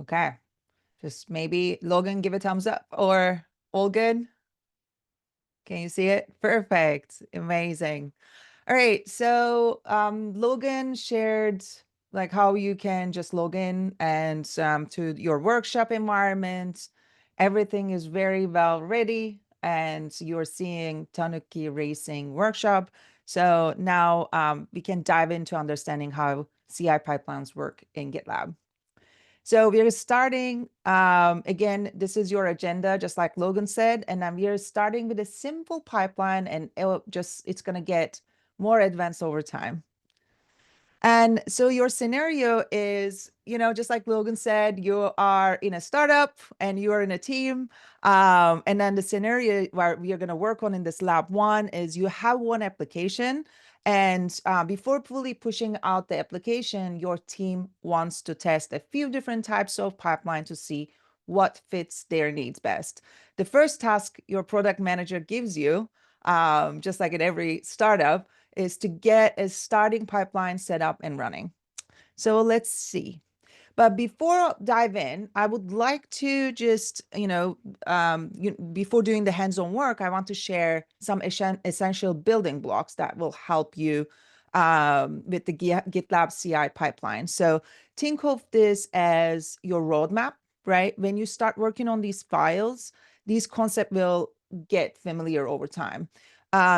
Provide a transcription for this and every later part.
Okay. Just maybe Logan, give a thumbs up or all good. Can you see it? Perfect. Amazing. All right. So Logan shared like how you can just log in and to your workshop environment. Everything is very well ready and you're seeing Tanuki Racing workshop. So now we can dive into understanding how CI pipelines work in GitLab. So we're starting, again, this is your agenda, just like Logan said, and then we're starting with a simple pipeline and it's going to get more advanced over time. And so your scenario is, just like Logan said, you are in a startup and you are in a team. And then the scenario where we are going to work on in this lab one is you have one application. And before fully pushing out the application, your team wants to test a few different types of pipeline to see what fits their needs best. The first task your product manager gives you, just like in every startup, is to get a starting pipeline set up and running. So let's see. But before I dive in, I would like to just, before doing the hands-on work, I want to share some essential building blocks that will help you with the GitLab CI pipeline. So think of this as your roadmap, right? When you start working on these files, these concepts will get familiar over time.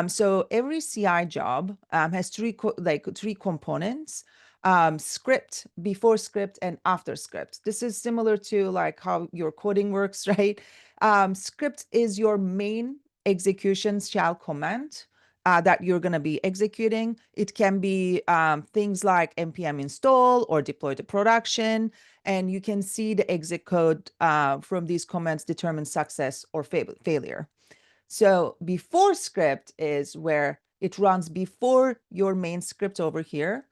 So every CI job has three components: script, before script, and after script. This is similar to like how your coding works, right? Script is your main execution shell command that you're going to be executing. It can be things like npm install or deploy to production. And you can see the exit code from these commands determine success or failure. So before script is where it runs before your main script over here.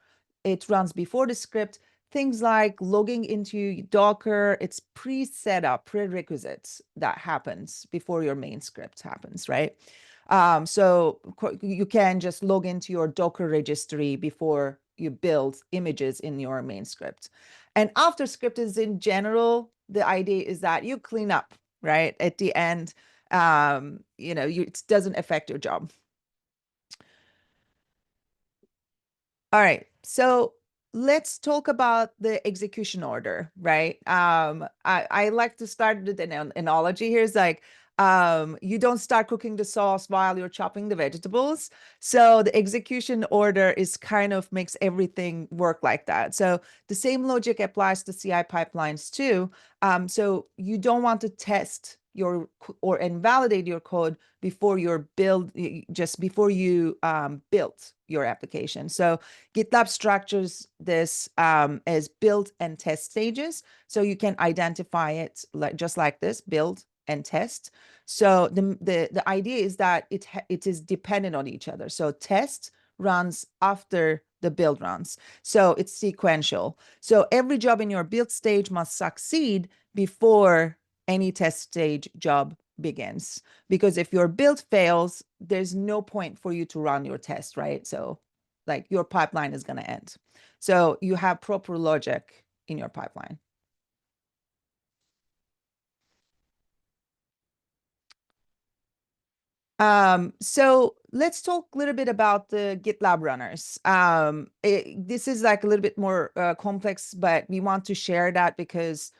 It runs before the script. Things like logging into Docker, it's pre-set up prerequisites that happens before your main script happens, right? So you can just log into your Docker registry before you build images in your main script. And after script is in general, the idea is that you clean up, right? At the end, it doesn't affect your job. All right. So let's talk about the execution order, right? I like to start with an analogy here. It's like, you don't start cooking the sauce while you're chopping the vegetables. So the execution order is kind of makes everything work like that. So the same logic applies to CI pipelines too. So you don't want to test or invalidate your code before your build, just before you built your application. So GitLab structures this as build and test stages. So you can identify it just like this, build and test. So the idea is that it is dependent on each other. So test runs after the build runs. So it's sequential. So every job in your build stage must succeed before any test stage job begins. Because if your build fails, there's no point for you to run your test, right? So like your pipeline is going to end. So you have proper logic in your pipeline. So let's talk a little bit about the GitLab runners. This is like a little bit more complex, but we want to share that because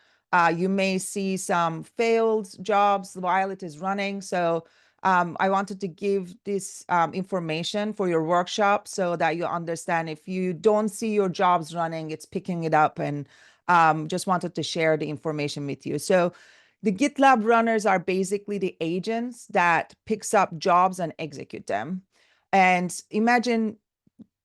you may see some failed jobs while it is running. So I wanted to give this information for your workshop so that you understand if you don't see your jobs running, it's picking it up, and just wanted to share the information with you. So the GitLab runners are basically the agents that picks up jobs and execute them. And imagine,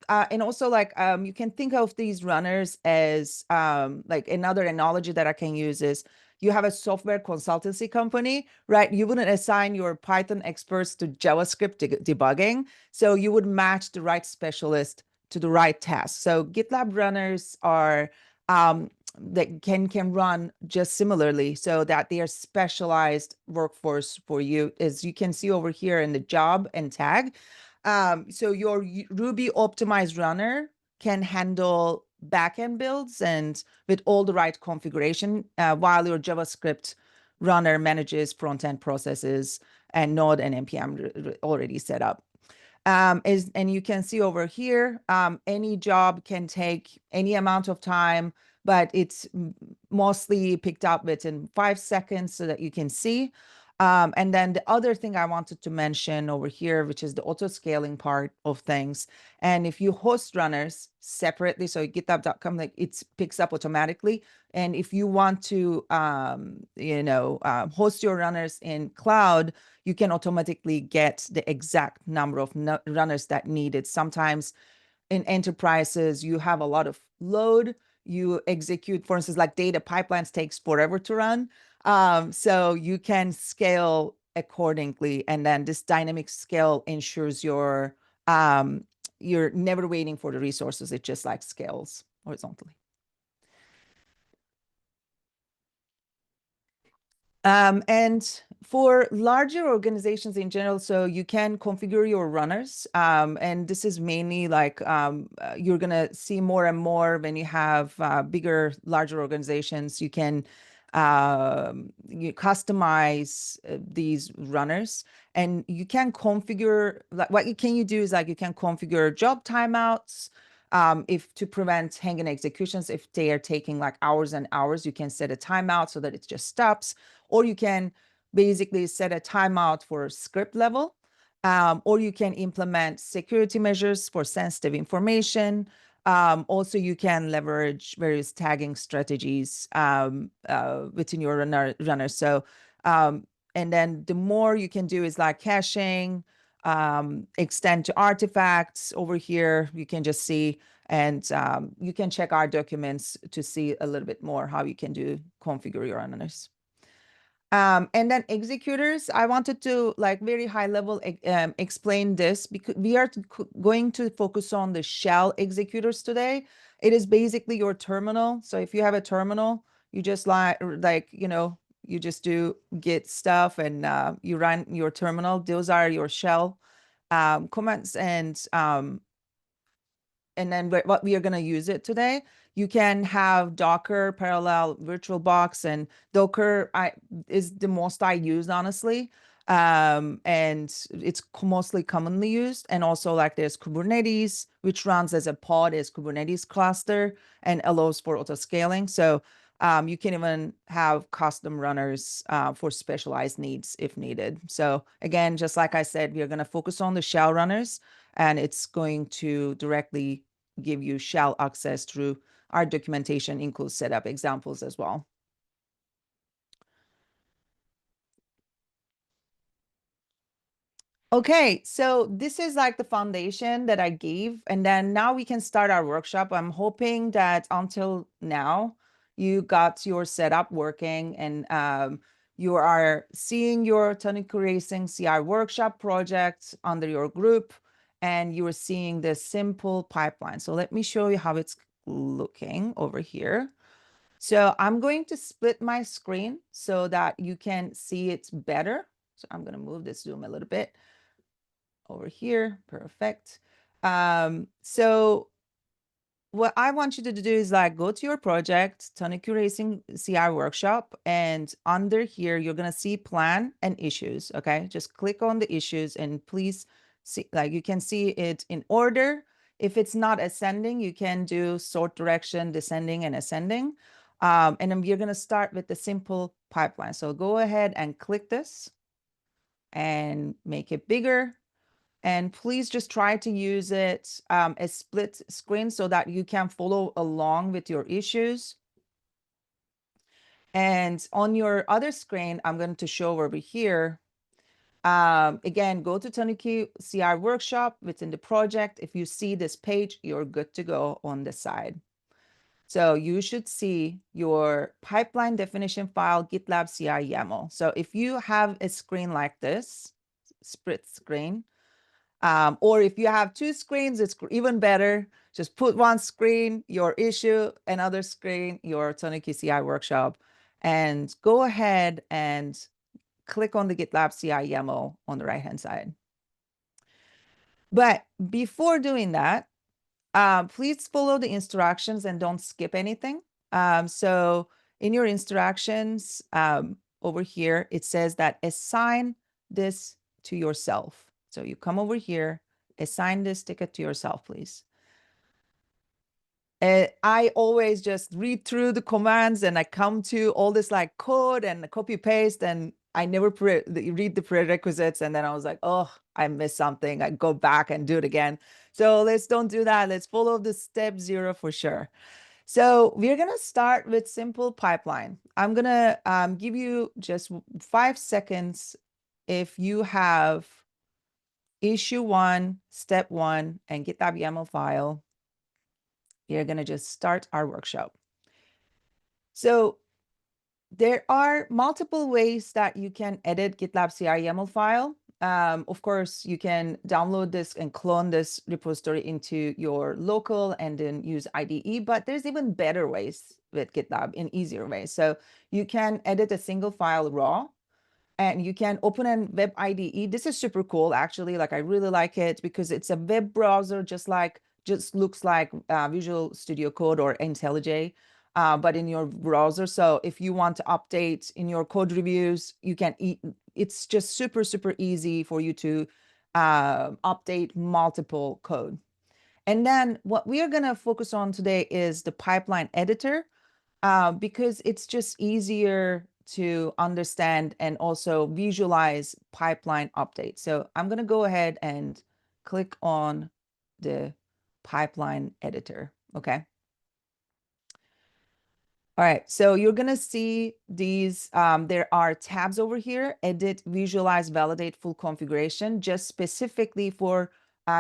and also like you can think of these runners as like another analogy that I can use is you have a software consultancy company, right? You wouldn't assign your Python experts to JavaScript debugging. So you would match the right specialist to the right task. So GitLab runners are that can run just similarly so that they are specialized workforce for you, as you can see over here in the job and tag. So your Ruby optimized runner can handle backend builds and with all the right configuration, while your JavaScript runner manages front-end processes and Node and NPM already set up. And you can see over here, any job can take any amount of time, but it's mostly picked up within 5 seconds so that you can see. And then the other thing I wanted to mention over here, which is the auto scaling part of things. And if you host runners separately, so GitLab.com, like it picks up automatically. And if you want to, host your runners in cloud, you can automatically get the exact number of runners that needed. Sometimes in enterprises, you have a lot of load. You execute, for instance, like data pipelines takes forever to run. So you can scale accordingly. And then this dynamic scale ensures you're never waiting for the resources. It just like scales horizontally. And for larger organizations in general, so you can configure your runners. And this is mainly like you're going to see more and more when you have bigger, larger organizations. You can you customize these runners, and you can configure, like what you do is like you can configure job timeouts. If to prevent hanging executions, if they are taking like hours and hours, you can set a timeout so that it just stops. Or you can basically set a timeout for script level, or you can implement security measures for sensitive information. Also, you can leverage various tagging strategies within your runner. So, and then the more you can do is like caching, extend to artifacts over here. You can just see, and you can check our documents to see a little bit more how you can configure your runners. And then executors, I wanted to like very high level explain this because we are going to focus on the shell executors today. It is basically your terminal. So if you have a terminal, you just you just do git stuff and you run your terminal. Those are your shell commands. And then what we are going to use it today, you can have Docker, Parallel, VirtualBox, and Docker is the most I use, honestly. And it's mostly commonly used. And also like there's Kubernetes, which runs as a pod as Kubernetes cluster and allows for auto scaling. So you can even have custom runners for specialized needs if needed. So again, just like I said, we are going to focus on the shell runners, and it's going to directly give you shell access through our documentation, includes setup examples as well. Okay, so this is like the foundation that I gave, and then now we can start our workshop. I'm hoping that until now you got your setup working, and you are seeing your Tonic Racing CI workshop project under your group, and you are seeing the simple pipeline. So let me show you how it's looking over here. So I'm going to split my screen so that you can see it better. So I'm going to move this Zoom a little bit over here. Perfect. So what I want you to do is like go to your project, Tonic Racing CI workshop, and under here, you're going to see plan and issues. Okay. Just click on the issues and please see, like you can see it in order. If it's not ascending, you can do sort direction, descending and ascending. And then you're going to start with the simple pipeline. So go ahead and click this and make it bigger. And please just try to use it as split screen so that you can follow along with your issues. And on your other screen, I'm going to show over here. Again, go to Tonic CI workshop within the project. If you see this page, you're good to go on the side. So you should see your pipeline definition file, GitLab CI YAML. So if you have a screen like this, split screen, or if you have two screens, it's even better. Just put one screen, your issue, another screen, your Tonic CI workshop, and go ahead and click on the GitLab CI YAML on the right-hand side. But before doing that, Please follow the instructions and don't skip anything. So in your instructions over here, it says that assign this to yourself. So you come over here, assign this ticket to yourself, please. I always just read through the commands and I come to all this like code and copy paste, and I never read the prerequisites, and then I was like, oh, I missed something. I go back and do it again. So let's don't do that. Let's follow the step 0 for sure. So we're gonna start with simple pipeline. I'm gonna give you just 5 seconds. If you have issue 1, step 1, and GitLab YAML file, we are going to just start our workshop. So there are multiple ways that you can edit GitLab CI YAML file. Of course, you can download this and clone this repository into your local and then use IDE, but there's even better ways with GitLab in easier ways. So you can edit a single file raw, and you can open a web IDE. This is super cool, actually. Like, I really like it because it's a web browser, just looks like Visual Studio Code or IntelliJ, but in your browser. So if you want to update in your code reviews, you can. It's just super, super easy for you to update multiple code. And then what we are going to focus on today is the pipeline editor, because it's just easier to understand and also visualize pipeline updates. So I'm going to go ahead and click on the pipeline editor. Okay. All right, so you're going to see these, there are tabs over here: edit, visualize, validate, full configuration, just specifically for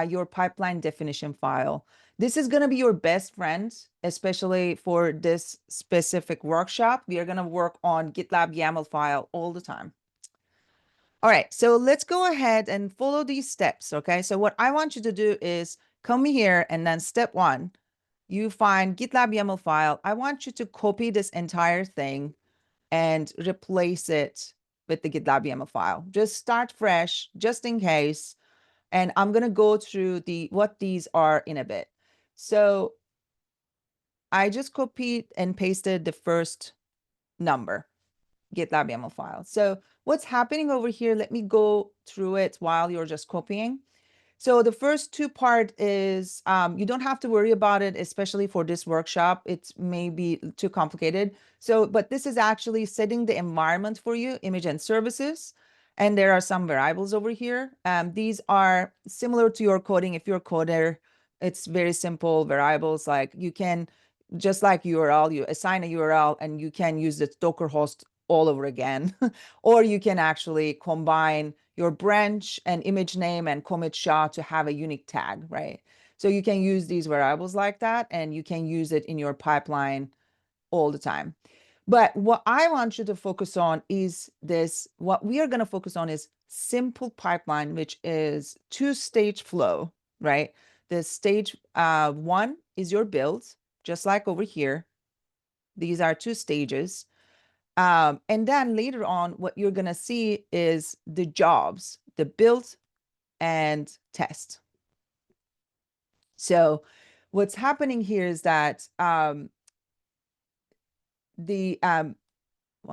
your pipeline definition file. This is going to be your best friend, especially for this specific workshop. We are going to work on GitLab YAML file all the time. All right, so let's go ahead and follow these steps, okay? So what I want you to do is come here, and then step 1, you find GitLab YAML file. I want you to copy this entire thing and replace it with the GitLab YAML file. Just start fresh, just in case. And I'm going to go through what these are in a bit. So I just copied and pasted the first number, GitLab YAML file. So what's happening over here, let me go through it while you're just copying. So the first 2 part is, you don't have to worry about it, especially for this workshop. It may be too complicated. So, but this is actually setting the environment for you, image and services. And there are some variables over here. These are similar to your coding. If you're a coder, it's very simple variables. Like, you can, just like URL, you assign a URL and you can use the Docker host all over again. Or you can actually combine your branch and image name and commit SHA to have a unique tag, right? So you can use these variables like that, and you can use it in your pipeline all the time. But what I want you to focus on is this. What we are going to focus on is simple pipeline, which is 2-stage flow, right? The stage 1 is your build, just like over here. These are 2 stages. And then later on, what you're going to see is the jobs, the build and test. So what's happening here is that one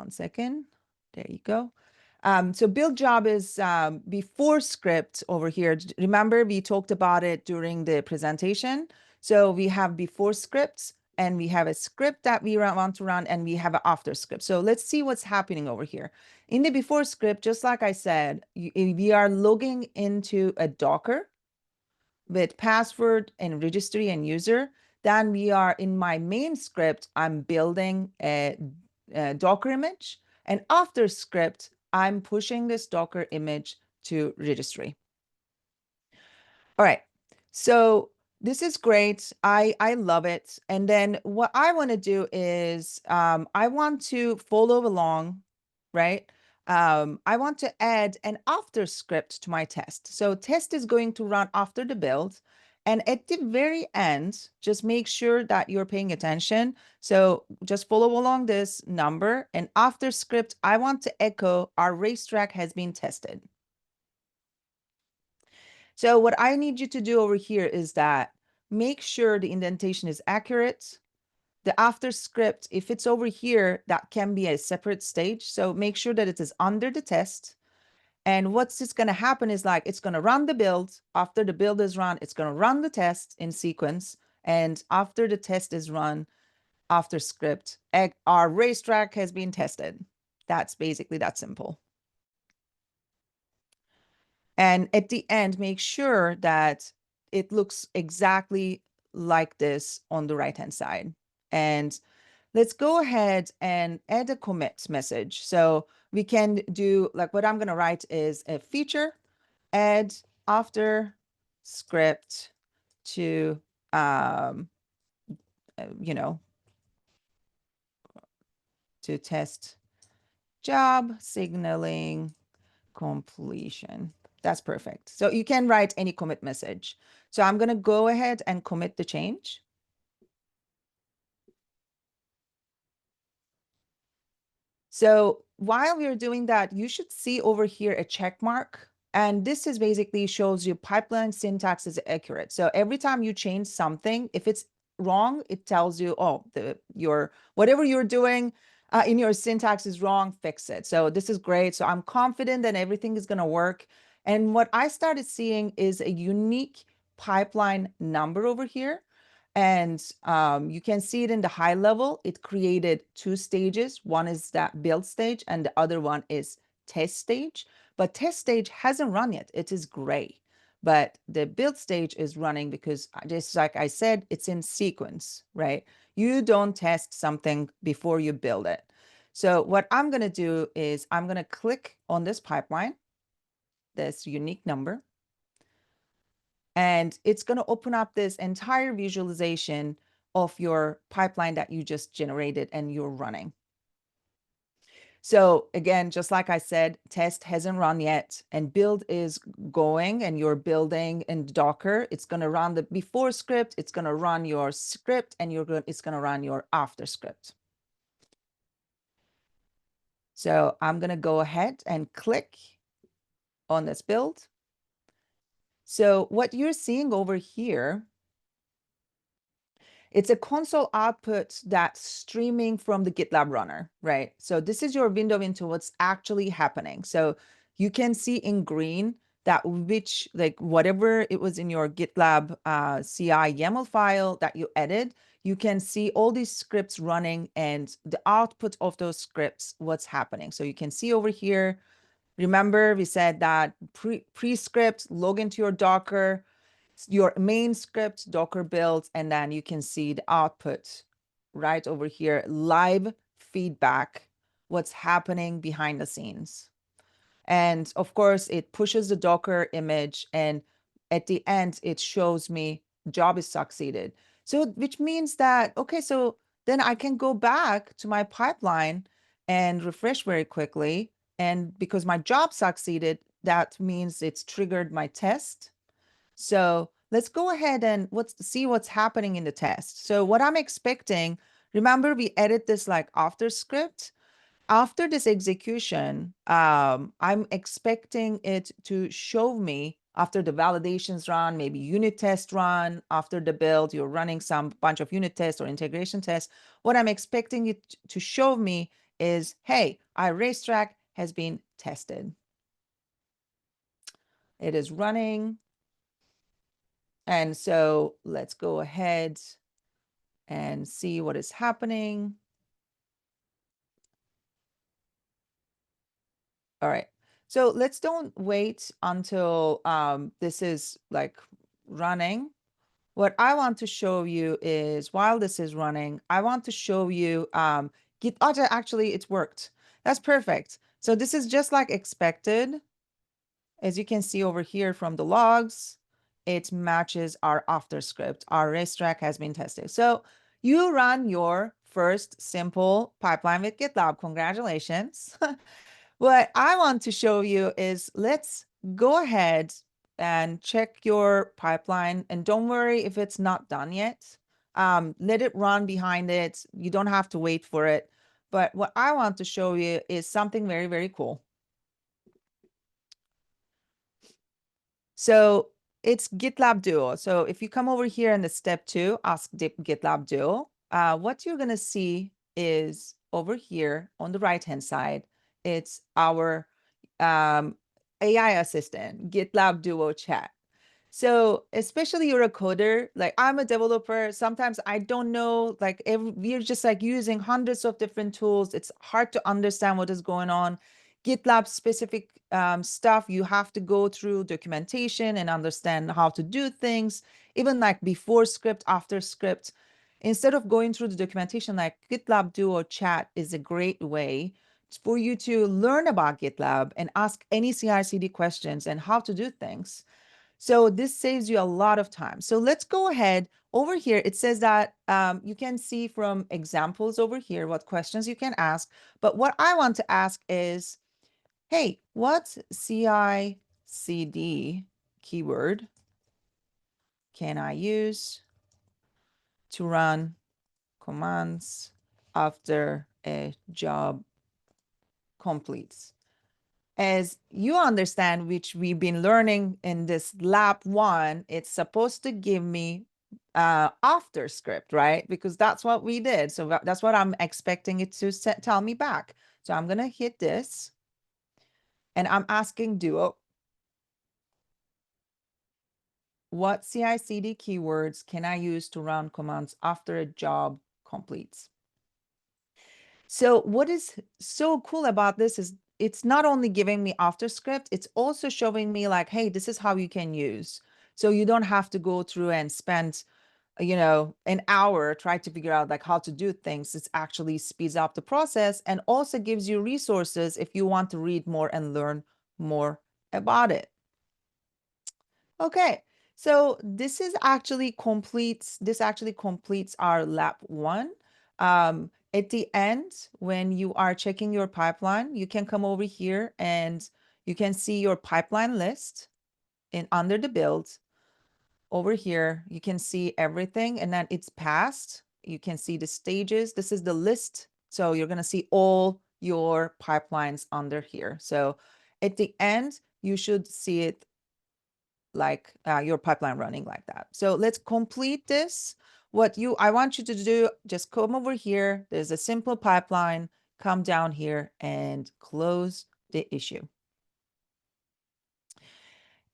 second, there you go. So build job is before script over here. Remember, we talked about it during the presentation. So we have before scripts, and we have a script that we want to run, and we have an after script. So let's see what's happening over here. In the before script, just like I said, we are logging into a Docker with password and registry and user. Then we are in my main script, I'm building a Docker image. And after script, I'm pushing this Docker image to registry. All right, so this is great. I love it. And then what I want to do is I want to follow along, right? I want to add an after script to my test. So test is going to run after the build. And at the very end, just make sure that you're paying attention. So just follow along this number. And after script, I want to echo our racetrack has been tested. So what I need you to do over here is that make sure the indentation is accurate. The after script, if it's over here, that can be a separate stage. So make sure that it is under the test. And what's just going to happen is like, it's going to run the build. After the build is run, it's going to run the test in sequence. And after the test is run, after script, our racetrack has been tested. That's basically that simple. And at the end, make sure that it looks exactly like this on the right-hand side. And let's go ahead and add a commit message. So we can do, like, what I'm going to write is a feature add after script to, you know, to test job signaling completion. That's perfect. So you can write any commit message. So I'm going to go ahead and commit the change. So while we're doing that, you should see over here a check mark. And this is basically shows you pipeline syntax is accurate. So every time you change something, if it's wrong, it tells you, oh, whatever you're doing in your syntax is wrong, fix it. So this is great. So I'm confident that everything is going to work. And what I started seeing is a unique pipeline number over here. And you can see it in the high level. It created two stages. One is that build stage and the other one is test stage. But test stage hasn't run yet. It is gray. But the build stage is running because, just like I said, it's in sequence, right? You don't test something before you build it. So what I'm going to do is I'm going to click on this pipeline, this unique number. And it's going to open up this entire visualization of your pipeline that you just generated and you're running. So again, just like I said, test hasn't run yet and build is going and you're building in Docker. It's going to run the before script. It's going to run your script and it's going to run your after script. So I'm going to go ahead and click on this build. So what you're seeing over here, it's a console output that's streaming from the GitLab runner, right? So this is your window into what's actually happening. So you can see in green that whatever it was in your GitLab CI YAML file that you added, you can see all these scripts running and the output of those scripts, what's happening. So you can see over here, remember we said that pre-script, log into your Docker, your main script, Docker build, and then you can see the output right over here, live feedback, what's happening behind the scenes. And of course, it pushes the Docker image, and at the end, it shows me job is succeeded. So which means that, okay, so then I can go back to my pipeline and refresh very quickly. And because my job succeeded, that means it's triggered my test. So let's go ahead and see what's happening in the test. So what I'm expecting, remember we edit this like after script. After this execution, I'm expecting it to show me after the validations run, maybe unit test run, after the build, you're running some bunch of unit tests or integration tests. What I'm expecting it to show me is, hey, our racetrack has been tested. It is running. And so let's go ahead and see what is happening. All right. So let's don't wait until this is like running. What I want to show you is while this is running, I want to show you actually it worked. That's perfect. So this is just like expected. As you can see over here from the logs, it matches our after script. Our racetrack has been tested. So you run your first simple pipeline with GitLab. Congratulations. What I want to show you is let's go ahead and check your pipeline. And don't worry if it's not done yet. Let it run behind it. You don't have to wait for it. But what I want to show you is something very, very cool. So it's GitLab Duo. So if you come over here in the step 2, ask GitLab Duo, what you're going to see is over here on the right-hand side, it's our AI assistant, GitLab Duo chat. So especially you're a coder, like I'm a developer, sometimes I don't know, like we're just like using hundreds of different tools. It's hard to understand what is going on. GitLab specific stuff, you have to go through documentation and understand how to do things, even like before script, after script. Instead of going through the documentation, like GitLab Duo chat is a great way for you to learn about GitLab and ask any CI/CD questions and how to do things. So this saves you a lot of time. So let's go ahead over here. It says that you can see from examples over here what questions you can ask. But what I want to ask is, hey, what CI/CD keyword can I use to run commands after a job completes? As you understand, which we've been learning in this lab 1, it's supposed to give me after script, right? Because that's what we did. So that's what I'm expecting it to tell me back. So I'm going to hit this and I'm asking Duo, what CI/CD keywords can I use to run commands after a job completes? So what is so cool about this is it's not only giving me after script, it's also showing me like, hey, this is how you can use. So you don't have to go through and spend, an hour trying to figure out like how to do things. It actually speeds up the process and also gives you resources if you want to read more and learn more about it. Okay, so this actually completes our lab 1. At the end, when you are checking your pipeline, you can come over here and you can see your pipeline list and under the build over here, you can see everything and then it's passed. You can see the stages. This is the list. So you're going to see all your pipelines under here. So at the end, you should see it like your pipeline running like that. So let's complete this. I want you to do, just come over here. There's a simple pipeline, come down here and close the issue.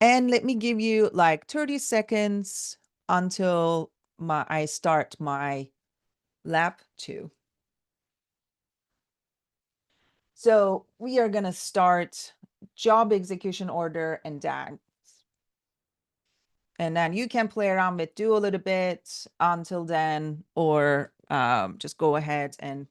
And let me give you like 30 seconds until I start my lab 2. So we are going to start job execution order and DAG. And then you can play around with do a little bit until then, or just go ahead and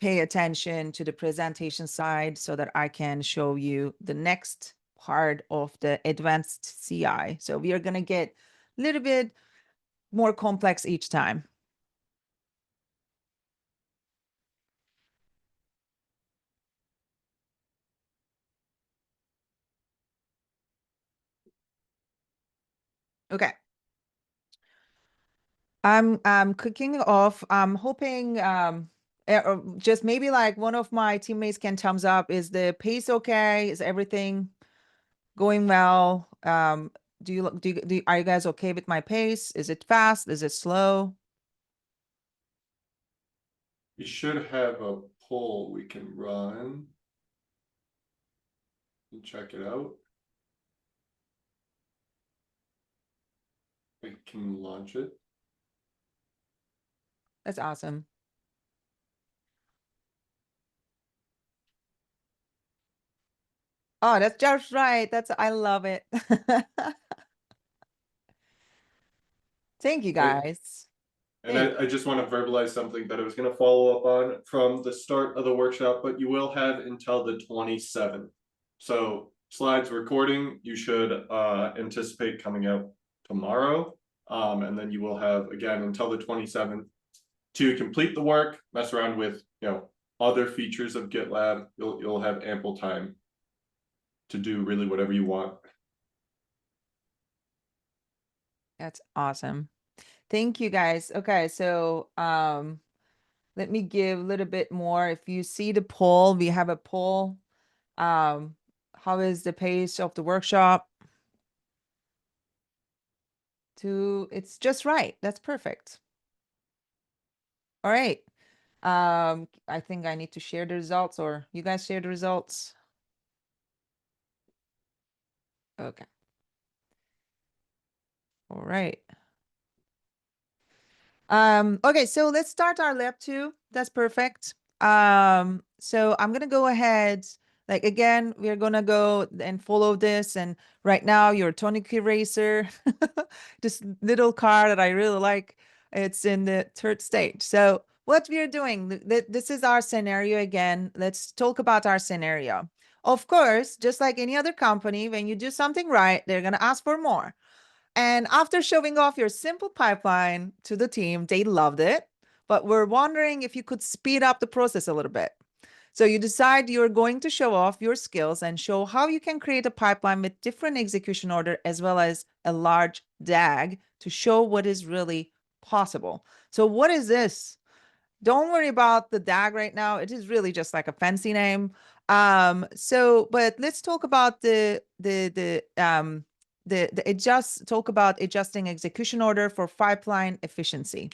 pay attention to the presentation side so that I can show you the next part of the advanced CI. So we are going to get a little bit more complex each time. Okay. I'm cooking off. I'm hoping just maybe like one of my teammates can thumbs up. Is the pace okay? Is everything going well? Are you guys okay with my pace? Is it fast? Is it slow? We should have a poll we can run and check it out. I can launch it. That's awesome. Oh, that's just right. I love it. Thank you guys. And I just want to verbalize something that I was going to follow up on from the start of the workshop, but you will have until the 27th. So slides recording, you should anticipate coming out tomorrow. And then you will have, again, until the 27th to complete the work, mess around with, other features of GitLab. You'll have ample time to do really whatever you want. That's awesome. Thank you guys. Okay, so let me give a little bit more. If you see the poll, we have a poll. How is the pace of the workshop? it's just right. That's perfect. All right. I think I need to share the results, or you guys share the results. Okay. All right. Okay, so let's start our lab two. That's perfect. So I'm gonna go ahead, like again, we're gonna go and follow this. And right now, your tonic eraser, this little car that I really like, it's in the third stage. So what we are doing, this is our scenario again. Let's talk about our scenario. Of course, just like any other company, when you do something right, they're gonna ask for more. And after showing off your simple pipeline to the team, they loved it, but we're wondering if you could speed up the process a little bit. So you decide you're going to show off your skills and show how you can create a pipeline with different execution order as well as a large DAG to show what is really possible. So what is this? Don't worry about the DAG right now. It is really just like a fancy name. But let's talk about talk about adjusting execution order for pipeline efficiency.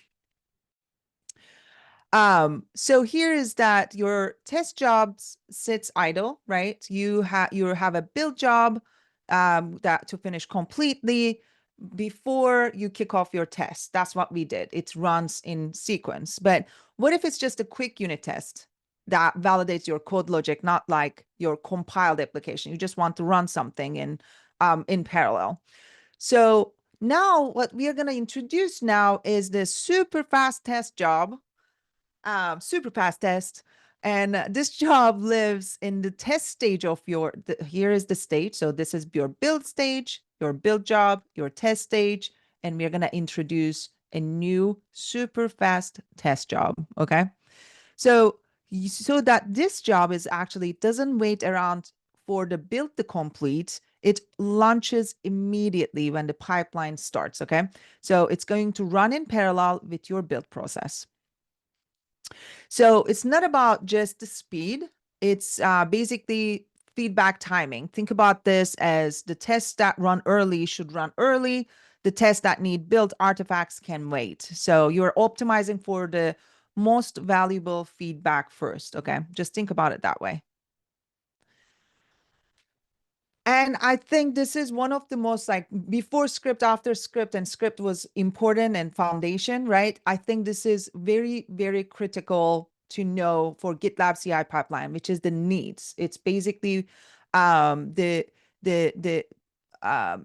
So here is that your test jobs sits idle, right? You have a build job that to finish completely before you kick off your test. That's what we did. It runs in sequence. But what if it's just a quick unit test that validates your code logic, not like your compiled application? You just want to run something in parallel. So now what we are going to introduce now is the super fast test job, super fast test. And this job lives in the test stage of here is the stage. So this is your build stage, your build job, your test stage. And we're going to introduce a new super fast test job. Okay. So, so that this job is actually doesn't wait around for the build to complete. It launches immediately when the pipeline starts. Okay. So it's going to run in parallel with your build process. So it's not about just the speed. It's basically feedback timing. Think about this as the tests that run early should run early. The tests that need build artifacts can wait. So you're optimizing for the most valuable feedback first. Okay. Just think about it that way. And I think this is one of the most like before script, after script, and script was important and foundation, right? I think this is very, very critical to know for GitLab CI pipeline, which is the needs. It's basically the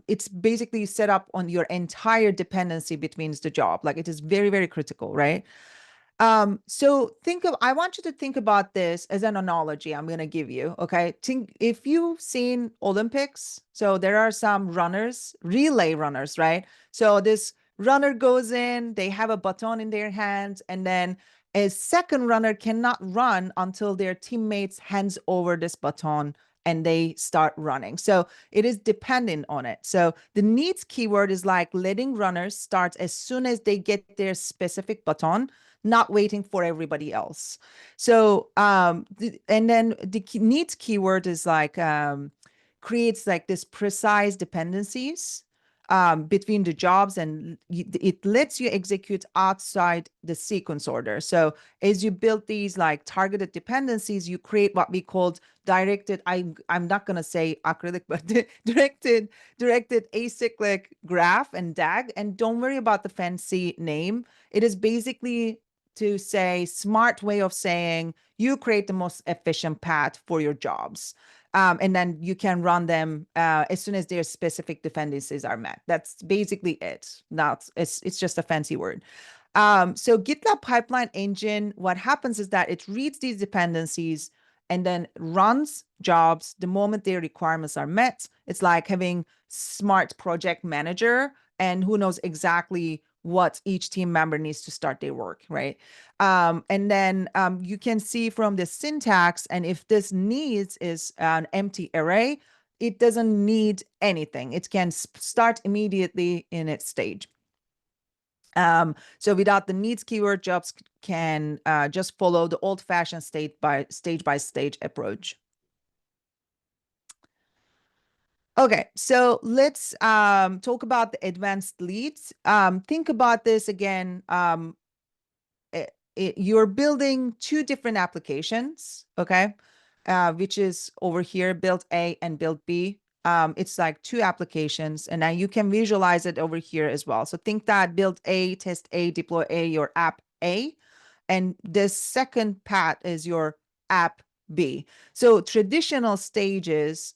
it's basically set up on your entire dependency between the job. Like it is very, very critical, right? So I want you to think about this as an analogy I'm going to give you. Okay. Think if you've seen Olympics, so there are some runners, relay runners, right? So this runner goes in, they have a baton in their hands, and then a second runner cannot run until their teammates hands over this baton and they start running. So it is dependent on it. So the needs keyword is like letting runners start as soon as they get their specific baton, not waiting for everybody else. So, and then the needs keyword is like, creates like this precise dependencies between the jobs, and it lets you execute outside the sequence order. So as you build these like targeted dependencies, you create what we called directed, I'm not going to say acrylic, but directed acyclic graph and DAG. And don't worry about the fancy name. It is basically to say smart way of saying you create the most efficient path for your jobs. And then you can run them as soon as their specific dependencies are met. That's basically it. Not it's just a fancy word. So GitLab pipeline engine, what happens is that it reads these dependencies and then runs jobs the moment their requirements are met. It's like having smart project manager, and who knows exactly what each team member needs to start their work, right? And then you can see from the syntax, and if this needs is an empty array, it doesn't need anything. It can start immediately in its stage. So without the needs keyword, jobs can just follow the old-fashioned stage by stage approach. Okay, so let's talk about the advanced leads. Think about this again. You're building two different applications, okay? Which is over here, build A and build B. It's like two applications, and now you can visualize it over here as well. So think that build A, test A, deploy A, your app A, and the second path is your app B. So traditional stages,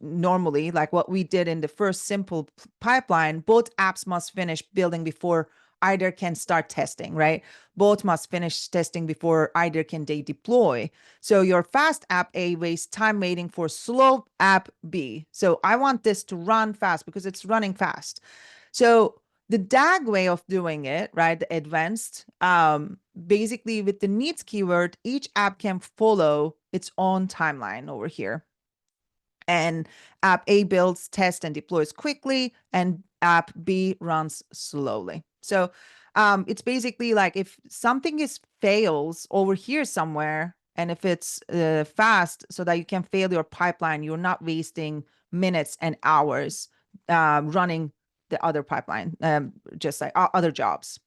normally, like what we did in the first simple pipeline, both apps must finish building before either can start testing, right? Both must finish testing before either can they deploy. So your fast app A wastes time waiting for slow app B. So I want this to run fast because it's running fast. So the DAG way of doing it, right? The advanced, basically with the needs keyword, each app can follow its own timeline over here. And app A builds, tests, and deploys quickly, and app B runs slowly. So it's basically like if something is fails over here somewhere, and if it's fast so that you can fail your pipeline, you're not wasting minutes and hours running the other pipeline, just like other jobs.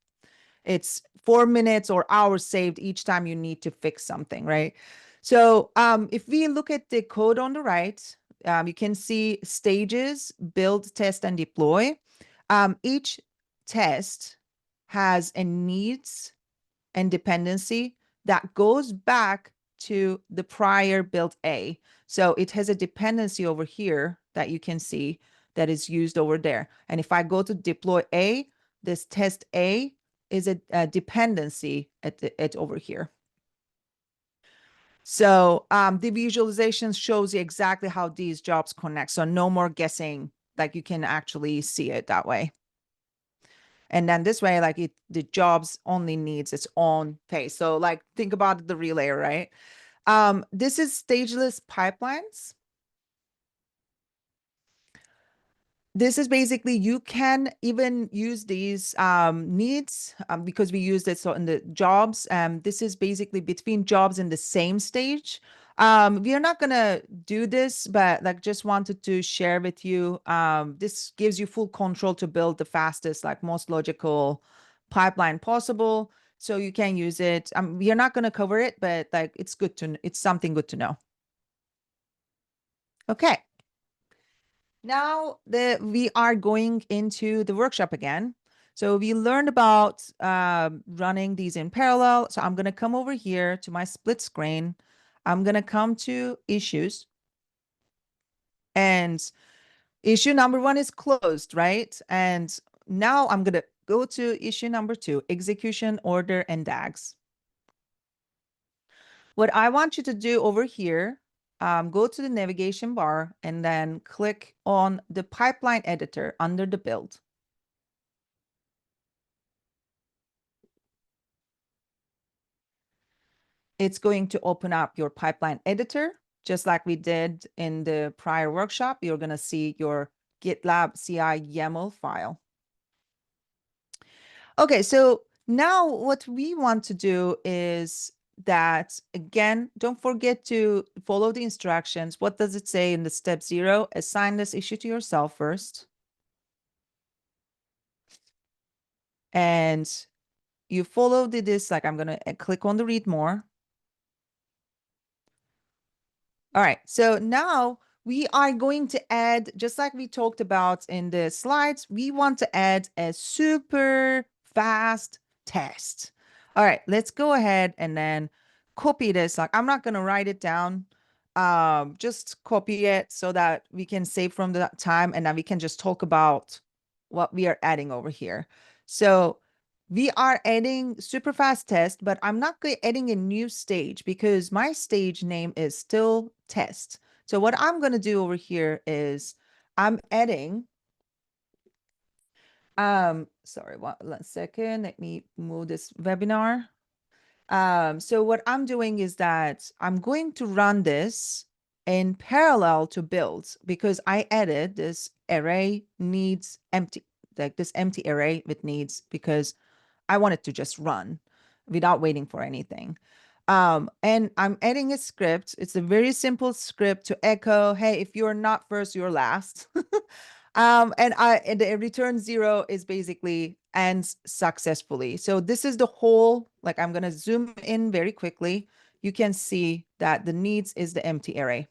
It's 4 minutes or hours saved each time you need to fix something, right? So if we look at the code on the right, you can see stages, build, test, and deploy. Each test has a needs and dependency that goes back to the prior build A. So it has a dependency over here that you can see that is used over there. And if I go to deploy A, this test A is a dependency at over here. So the visualization shows you exactly how these jobs connect. So no more guessing, like you can actually see it that way. And then this way, like the jobs only needs its own phase. So like think about the relay, right? This is stageless pipelines. This is basically, you can even use these needs because we use this in the jobs. This is basically between jobs in the same stage. We are not gonna do this, but like just wanted to share with you. This gives you full control to build the fastest, like most logical pipeline possible. So you can use it. We are not gonna cover it, but like it's good to, it's something good to know. Okay. Now that we are going into the workshop again. So we learned about running these in parallel. So I'm going to come over here to my split screen. I'm going to come to issues, and issue number one is closed, right? And now I'm going to go to issue number two, execution order and DAGs. What I want you to do over here, go to the navigation bar and then click on the pipeline editor under the build. It's going to open up your pipeline editor, just like we did in the prior workshop. You're going to see your GitLab CI YAML file. Okay, so now what we want to do is that, again, don't forget to follow the instructions. What does it say in the step 0? Assign this issue to yourself first. And you follow this, like I'm going to click on the read more. All right, so now we are going to add, just like we talked about in the slides, we want to add a super fast test. All right, let's go ahead and then copy this. Like I'm not going to write it down. Just copy it so that we can save from the time, and then we can just talk about what we are adding over here. So we are adding super fast test, but I'm not adding a new stage because my stage name is still test. So what I'm going to do over here is I'm adding, sorry, one second. Let me move this webinar. So what I'm doing is that I'm going to run this in parallel to builds because I added this array needs empty, like this empty array with needs, because I want it to just run without waiting for anything. And I'm adding a script. It's a very simple script to echo, hey, if you're not first, you're last. And the return 0 is basically ends successfully. So this is the whole, like I'm gonna zoom in very quickly. You can see that the needs is the empty array.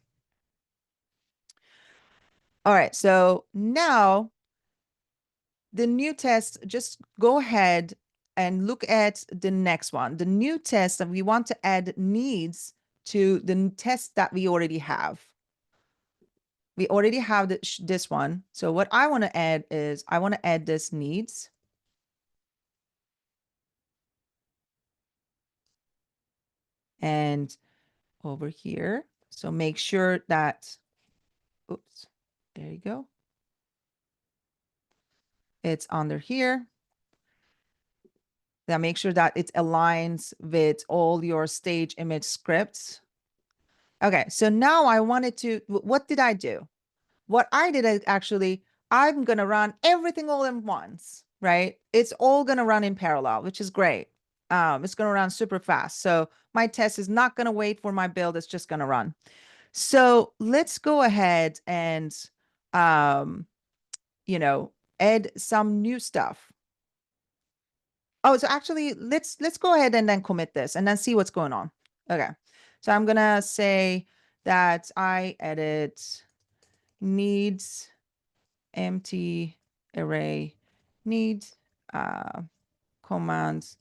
All right, so now the new test, just go ahead and look at the next one. The new test that we want to add needs to the test that we already have. We already have this one. So what I want to add is I want to add this needs. And over here. So make sure that, oops, there you go. It's under here. Now make sure that it aligns with all your stage image scripts. Okay, so now I wanted to, what did I do? What I did is actually, I'm going to run everything all in once, right? It's all going to run in parallel, which is great. It's going to run super fast. So my test is not going to wait for my build. It's just going to run. So let's go ahead and, um, you know, add some new stuff. Oh, so actually let's go ahead and then commit this and then see what's going on. Okay. So I'm gonna say that I edit needs empty array needs commands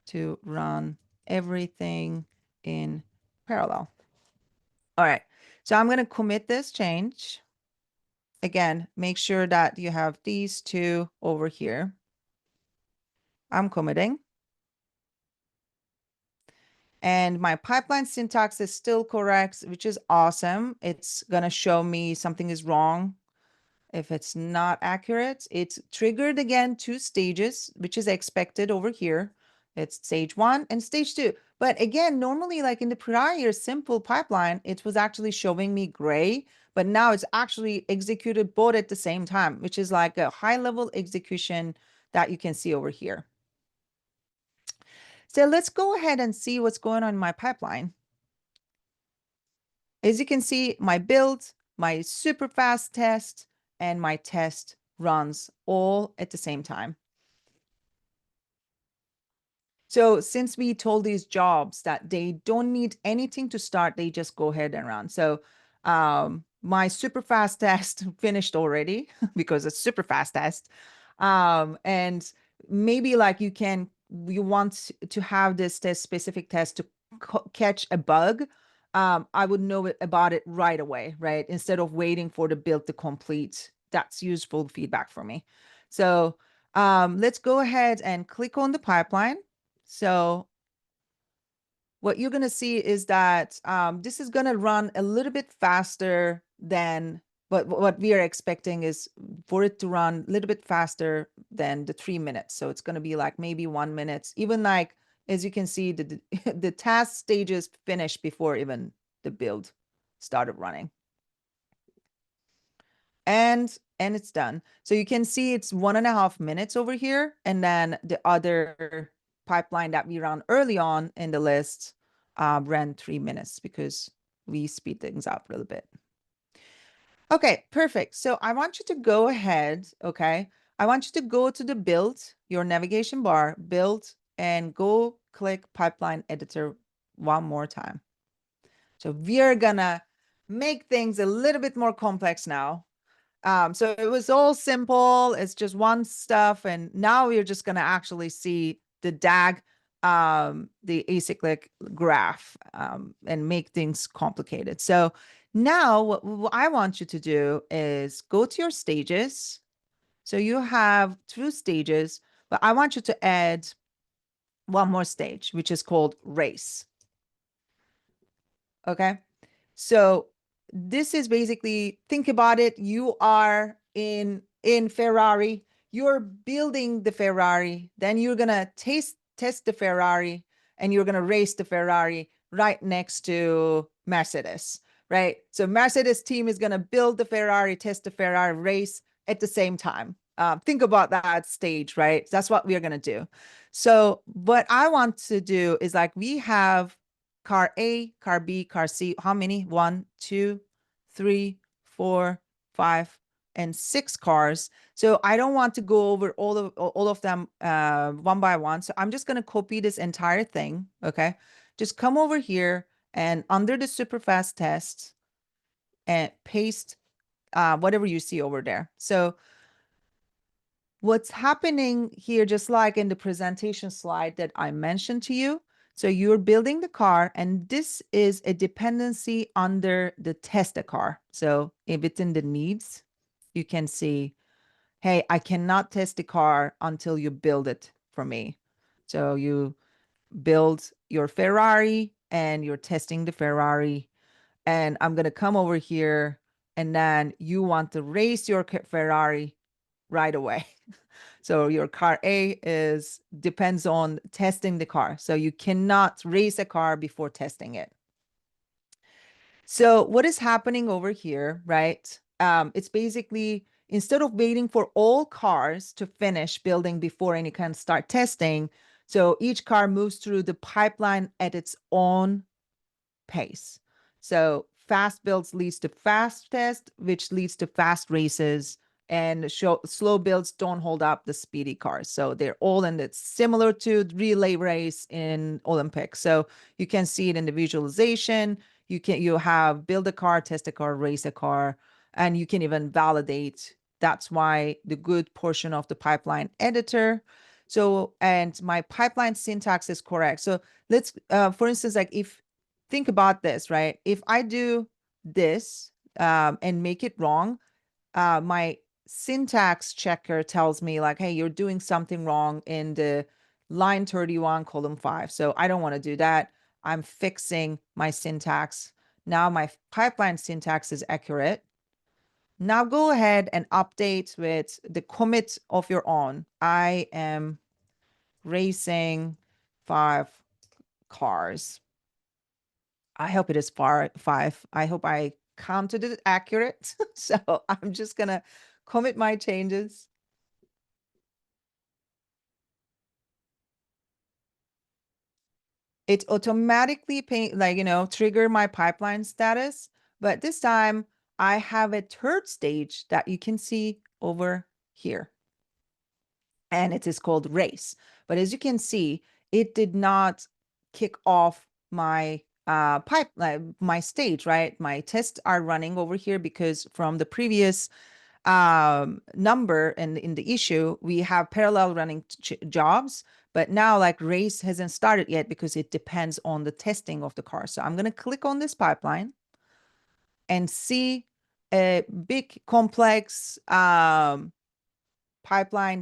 to run everything in parallel. All right. So I'm gonna commit this change. Again, make sure that you have these two over here. I'm committing. And my pipeline syntax is still correct, which is awesome. It's going to show me something is wrong. If it's not accurate, it's triggered again 2 stages, which is expected over here. It's stage 1 and stage 2. But again, normally like in the prior simple pipeline, it was actually showing me gray, but now it's actually executed both at the same time, which is like a high level execution that you can see over here. So let's go ahead and see what's going on in my pipeline. As you can see, my build, my super fast test, and my test runs all at the same time. So since we told these jobs that they don't need anything to start, they just go ahead and run. So my super fast test finished already because it's super fast test. And maybe like you want to have this test specific test to catch a bug. I would know about it right away, right? Instead of waiting for the build to complete. That's useful feedback for me. So let's go ahead and click on the pipeline. So what you're going to see is that this is going to run a little bit faster than, but what we are expecting is for it to run a little bit faster than the 3 minutes. So it's going to be like maybe 1 minute, even like, as you can see, the task stages finished before even the build started running. And it's done. So you can see it's 1.5 minutes over here. And then the other pipeline that we ran early on in the list ran 3 minutes because we speed things up a little bit. Okay, perfect. So I want you to go ahead, okay? I want you to go to the build, your navigation bar, build, and go click pipeline editor one more time. So we are gonna make things a little bit more complex now. So it was all simple. It's just one stuff. And now we're just going to actually see the DAG, the acyclic graph, and make things complicated. So now what I want you to do is go to your stages. So you have 2 stages, but I want you to add one more stage, which is called race. Okay. So this is basically, think about it. You are in Ferrari. You're building the Ferrari. Then you're gonna test the Ferrari, and you're gonna race the Ferrari right next to Mercedes, right? So Mercedes team is gonna build the Ferrari, test the Ferrari, race at the same time. Think about that stage, right? That's what we are gonna do. So what I want to do is like we have car A, car B, car C. How many? 1, 2, 3, 4, 5, and 6 cars. So I don't want to go over all of them one by one. So I'm just going to copy this entire thing. Okay. Just come over here and under the super fast test and paste whatever you see over there. So what's happening here, just like in the presentation slide that I mentioned to you. So you're building the car, and this is a dependency under the test a car. So if it's in the needs, you can see, hey, I cannot test the car until you build it for me. So you build your Ferrari and you're testing the Ferrari. And I'm going to come over here, and then you want to race your Ferrari right away. So your car A depends on testing the car. So you cannot race a car before testing it. So what is happening over here, right? It's basically instead of waiting for all cars to finish building before any can start testing, so each car moves through the pipeline at its own pace. So fast builds leads to fast test, which leads to fast races, and slow builds don't hold up the speedy cars. So they're all in it, similar to relay race in Olympics. So you can see it in the visualization. You have build a car, test a car, race a car, and you can even validate. That's why the good portion of the pipeline editor. So, and my pipeline syntax is correct. So let's, for instance, like if think about this, right? If I do this and make it wrong, my syntax checker tells me like, hey, you're doing something wrong in the line 31, column 5. So I don't want to do that. I'm fixing my syntax. Now my pipeline syntax is accurate. Now go ahead and update with the commit of your own. I am racing 5 cars. I hope it is 5. I hope I counted it accurate. So I'm just gonna commit my changes. It automatically trigger my pipeline status. But this time I have a third stage that you can see over here. And it is called race. But as you can see, it did not kick off my my stage, right? My tests are running over here because from the previous number and in the issue, we have parallel running jobs, but now like race hasn't started yet because it depends on the testing of the car. So I'm going to click on this pipeline and see a big complex pipeline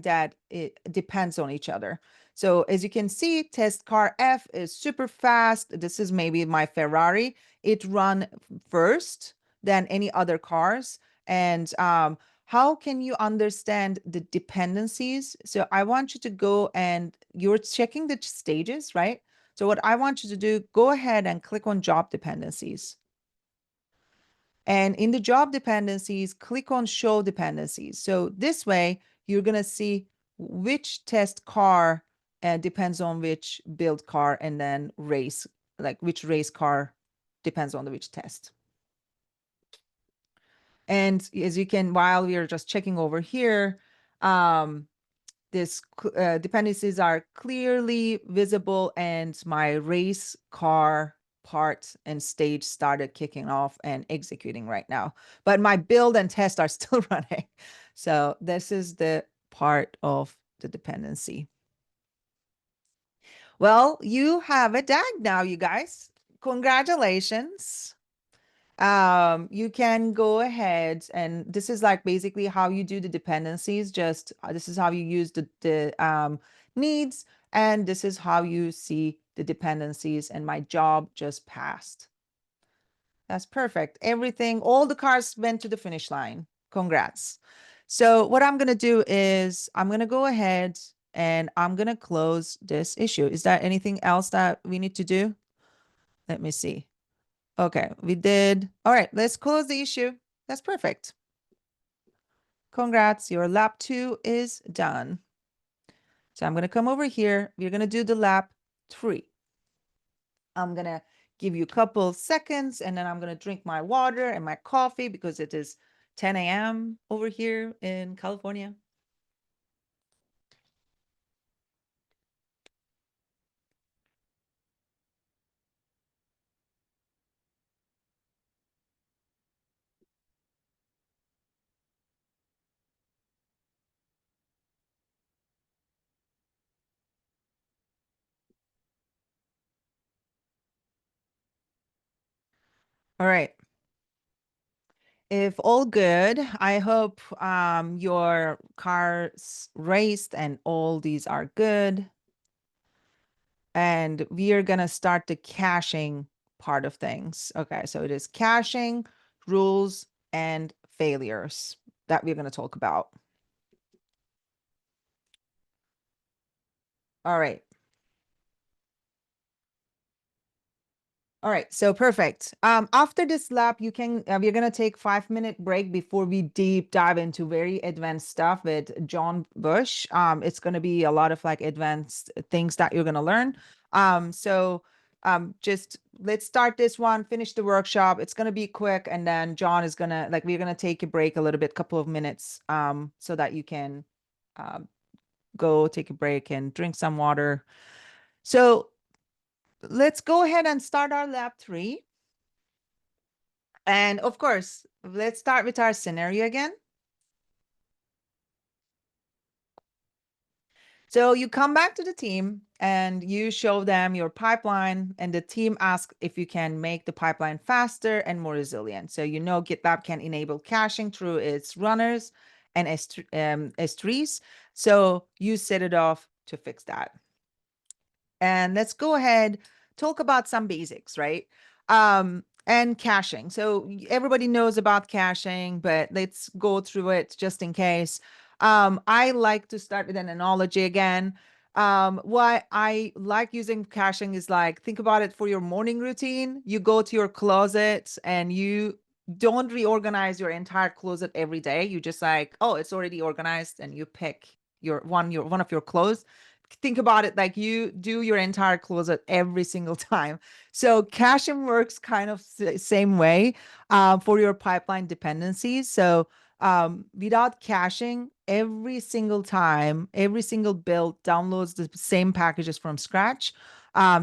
that it depends on each other. So as you can see, test car F is super fast. This is maybe my Ferrari. It run first than any other cars. And how can you understand the dependencies? So I want you to go and you're checking the stages, right? So what I want you to do, go ahead and click on job dependencies. And in the job dependencies, click on show dependencies. So this way, you're going to see which test car depends on which build car, and then race, like which race car depends on which test. And as you can, while we are just checking over here, this dependencies are clearly visible, and my race car part and stage started kicking off and executing right now. But my build and test are still running. So this is the part of the dependency. Well, you have a DAG now, you guys. Congratulations. You can go ahead, and this is like basically how you do the dependencies. Just this is how you use the needs, and this is how you see the dependencies. And my job just passed. That's perfect. Everything, all the cars went to the finish line. Congrats. So what I'm gonna do is I'm gonna go ahead and I'm gonna close this issue. Is there anything else that we need to do? Let me see. Okay, we did. All right, let's close the issue. That's perfect. Congrats, your lap 2 is done. So I'm going to come over here. We're going to do the lap 3. I'm going to give you a couple seconds, and then I'm going to drink my water and my coffee because it is 10 a.m. over here in California. All right. If all good, I hope your car's raced and all these are good. And we are going to start the caching part of things. Okay, so it is caching, rules, and failures that we're going to talk about. All right. All right, so perfect. After this lab, you can we're gonna take 5 minute break before we deep dive into very advanced stuff with John Bush. It's gonna be a lot of like advanced things that you're gonna learn. Just let's start this one, finish the workshop. It's gonna be quick, and then John is gonna like we're gonna take a break a little bit, couple of minutes, so that you can um go take a break and drink some water. So let's go ahead and start our lab 3. And of course, let's start with our scenario again. So you come back to the team and you show them your pipeline, and the team asks if you can make the pipeline faster and more resilient. So you know GitLab can enable caching through its runners and S3s. So you set it off to fix that. And let's go ahead, talk about some basics, right? And caching. So everybody knows about caching, but let's go through it just in case. I like to start with an analogy again. Why I like using caching is like, think about it for your morning routine. You go to your closet and you don't reorganize your entire closet every day. You just like, oh, it's already organized, and you pick one of your clothes. Think about it like you do your entire closet every single time. So caching works kind of same way for your pipeline dependencies. So without caching, every single time, every single build downloads the same packages from scratch.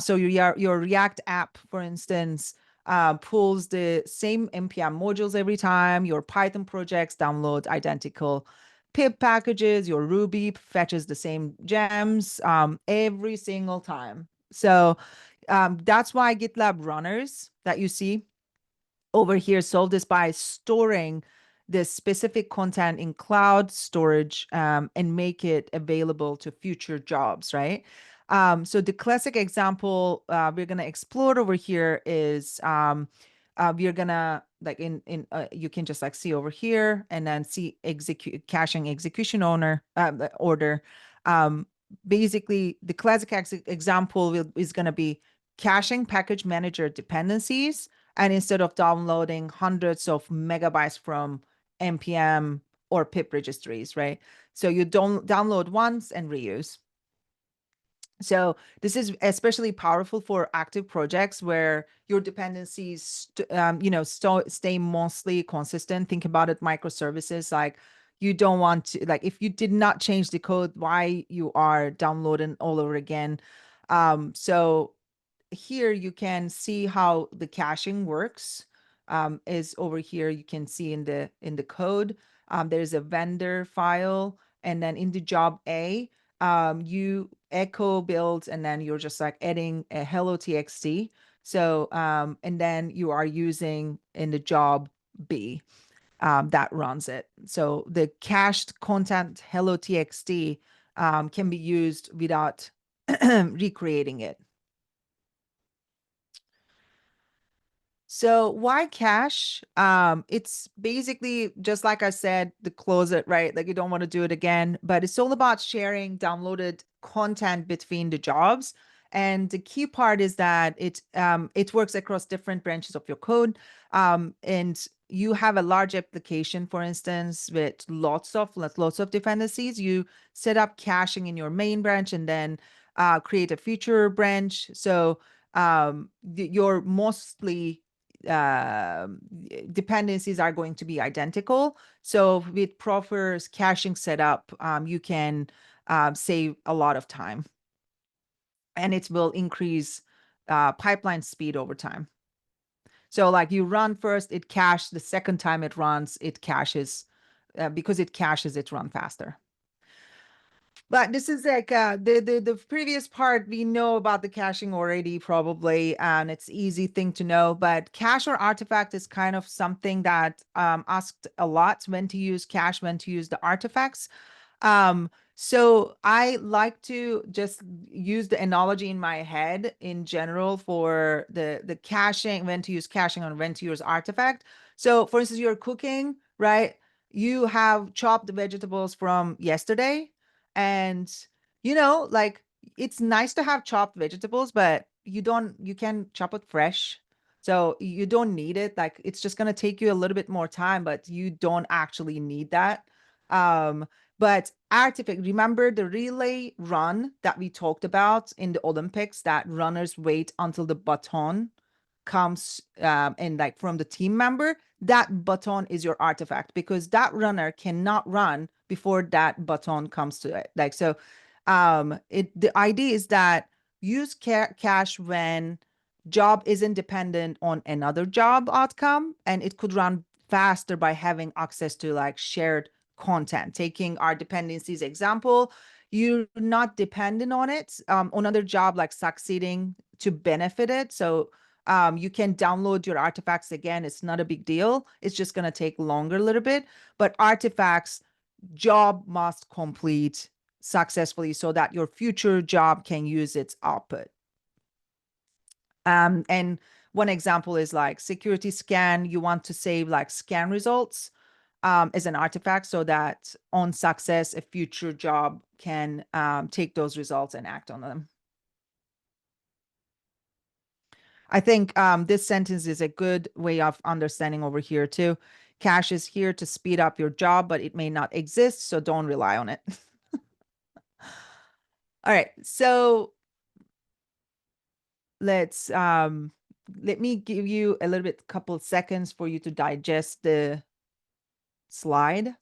So your React app, for instance, pulls the same npm modules every time. Your Python projects download identical pip packages. Your Ruby fetches the same gems every single time. So that's why GitLab runners that you see over here solve this by storing this specific content in cloud storage and make it available to future jobs, right? So the classic example we're going to explore over here is we're gonna like you can just like see over here and then see execute caching execution order. Um, Basically, the classic example is going to be caching package manager dependencies, and instead of downloading hundreds of megabytes from npm or pip registries, right? So you don't download once and reuse. So this is especially powerful for active projects where your dependencies, stay mostly consistent. Think about it, microservices. Like you don't want to, like if you did not change the code, why you are downloading all over again. So here you can see how the caching works. Is over here you can see in the code. There's a vendor file, and then in the job A, you echo build, and then you're just like adding a hello txt. So and then you are using in the job B that runs it. So the cached content hello txt can be used without recreating it. So why cache? It's basically just like I said, the close it, right? Like you don't want to do it again, but it's all about sharing downloaded content between the jobs. And the key part is that it works across different branches of your code. And you have a large application, for instance, with lots of dependencies. You set up caching in your main branch and then create a feature branch. So your mostly dependencies are going to be identical. So with proper caching setup, you can save a lot of time, and it will increase pipeline speed over time. So like you run first, it caches. The second time it runs, it caches. Because it caches, it run faster. But this is like the previous part we know about the caching already probably, and it's easy thing to know. But cache or artifact is kind of something that asked a lot: when to use cache, when to use the artifacts. So I like to just use the analogy in my head in general for the caching, when to use caching and when to use artifact. So for instance, you're cooking, right? You have chopped vegetables from yesterday, and like it's nice to have chopped vegetables, but you can chop it fresh. So you don't need it. Like it's just gonna take you a little bit more time, but you don't actually need that. But artifact, remember the relay run that we talked about in the Olympics, that runners wait until the baton comes and like from the team member, that baton is your artifact, because that runner cannot run before that baton comes to it. Like so, the idea is that use cache when job isn't dependent on another job outcome, and it could run faster by having access to like shared content. Taking our dependencies example, you're not dependent on it on another job like succeeding to benefit it. So you can download your artifacts again. It's not a big deal. It's just going to take longer a little bit. But artifacts, job must complete successfully so that your future job can use its output. And one example is like security scan. You want to save like scan results as an artifact so that on success, a future job can take those results and act on them. I think this sentence is a good way of understanding over here too. Cache is here to speed up your job, but it may not exist, so don't rely on it. All right, so let's let me give you a little bit, couple of seconds for you to digest the slide.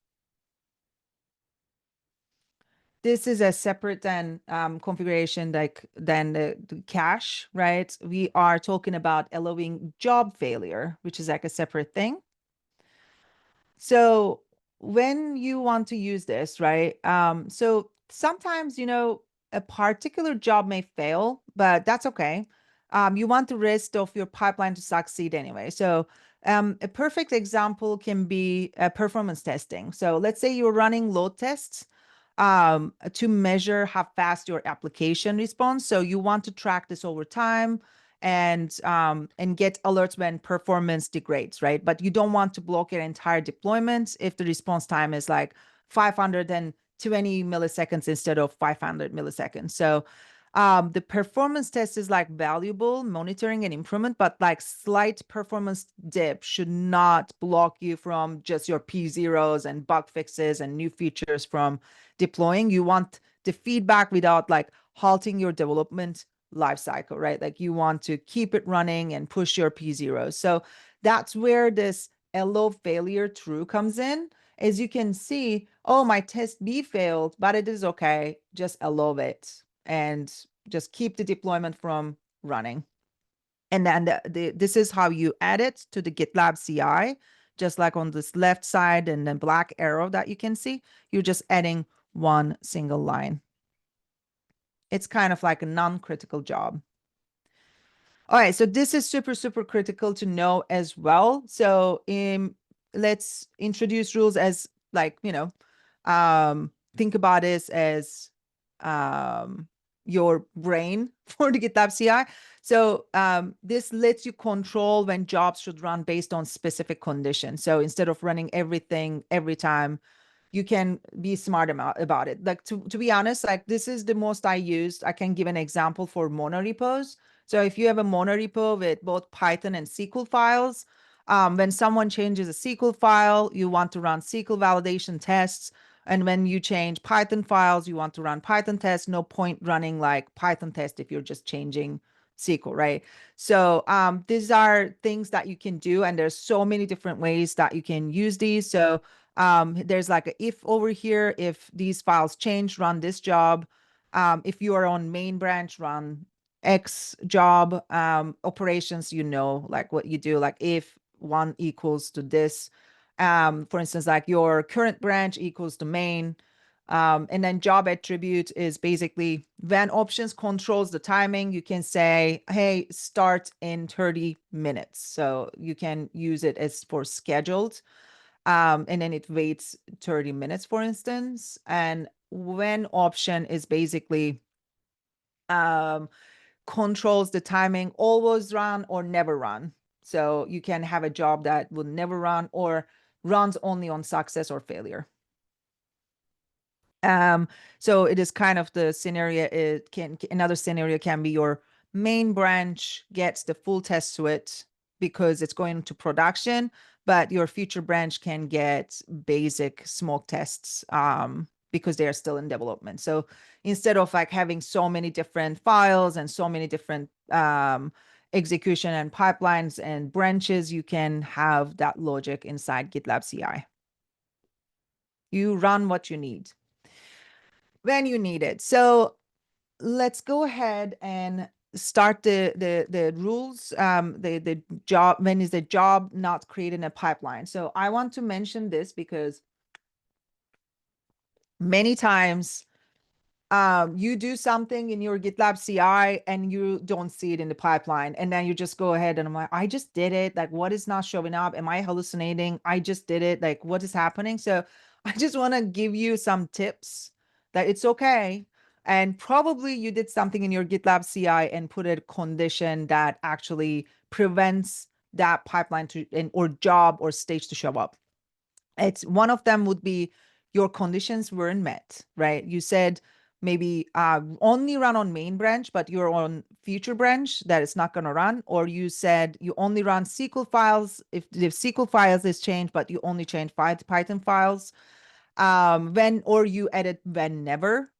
This is a separate than configuration like than the cache, right? We are talking about allowing job failure, which is like a separate thing. So when you want to use this, right? So sometimes, a particular job may fail, but that's okay. You want the rest of your pipeline to succeed anyway. So a perfect example can be performance testing. So let's say you're running load tests to measure how fast your application responds. So you want to track this over time and get alerts when performance degrades, right? But you don't want to block your entire deployment if the response time is like 520 milliseconds instead of 500 milliseconds. So the performance test is like valuable monitoring and improvement, but like slight performance dip should not block you from just your P0s and bug fixes and new features from deploying. You want the feedback without like halting your development life cycle, right? Like you want to keep it running and push your P0s. So that's where this allow failure true comes in. As you can see, oh, my test B failed, but it is okay. Just allow it and just keep the deployment from running. And then this is how you add it to the GitLab CI, just like on this left side and then black arrow that you can see, you're just adding one single line. It's kind of like a non-critical job. All right, so this is super, super critical to know as well. So let's introduce rules as like, think about this as your brain for the GitLab CI. So this lets you control when jobs should run based on specific conditions. So instead of running everything every time, you can be smart about it. Like to be honest, like this is the most I used. I can give an example for monorepos. So if you have a monorepo with both Python and SQL files, when someone changes a SQL file, you want to run SQL validation tests. And when you change Python files, you want to run Python tests. No point running like Python test if you're just changing SQL, right? So these are things that you can do, and there's so many different ways that you can use these. So there's like a if over here, if these files change, run this job. If you are on main branch, run X job. Operations, like what you do, like if one equals to this. For instance, like your current branch equals to main. And then job attribute is basically when options controls the timing, you can say, hey, start in 30 minutes. So you can use it as for scheduled. And then it waits 30 minutes, for instance. And when option is basically controls the timing, always run or never run. So you can have a job that will never run or runs only on success or failure. So it is kind of the scenario. Another scenario can be your main branch gets the full test suite because it's going to production, but your future branch can get basic smoke tests because they are still in development. So instead of like having so many different files and so many different execution and pipelines and branches, you can have that logic inside GitLab CI. You run what you need when you need it. So let's go ahead and start the rules. The job, when is the job not creating a pipeline? So I want to mention this because many times you do something in your GitLab CI and you don't see it in the pipeline. And then you just go ahead and I'm like, I just did it. Like, what is not showing up? Am I hallucinating? I just did it. Like, what is happening? So I just want to give you some tips that it's okay. And probably you did something in your GitLab CI and put a condition that actually prevents that pipeline to or job or stage to show up. It's one of them would be your conditions weren't met, right? You said maybe only run on main branch, but you're on future branch that it's not going to run. Or you said you only run SQL files if the SQL files is changed, but you only change Python files. Or you edit whenever,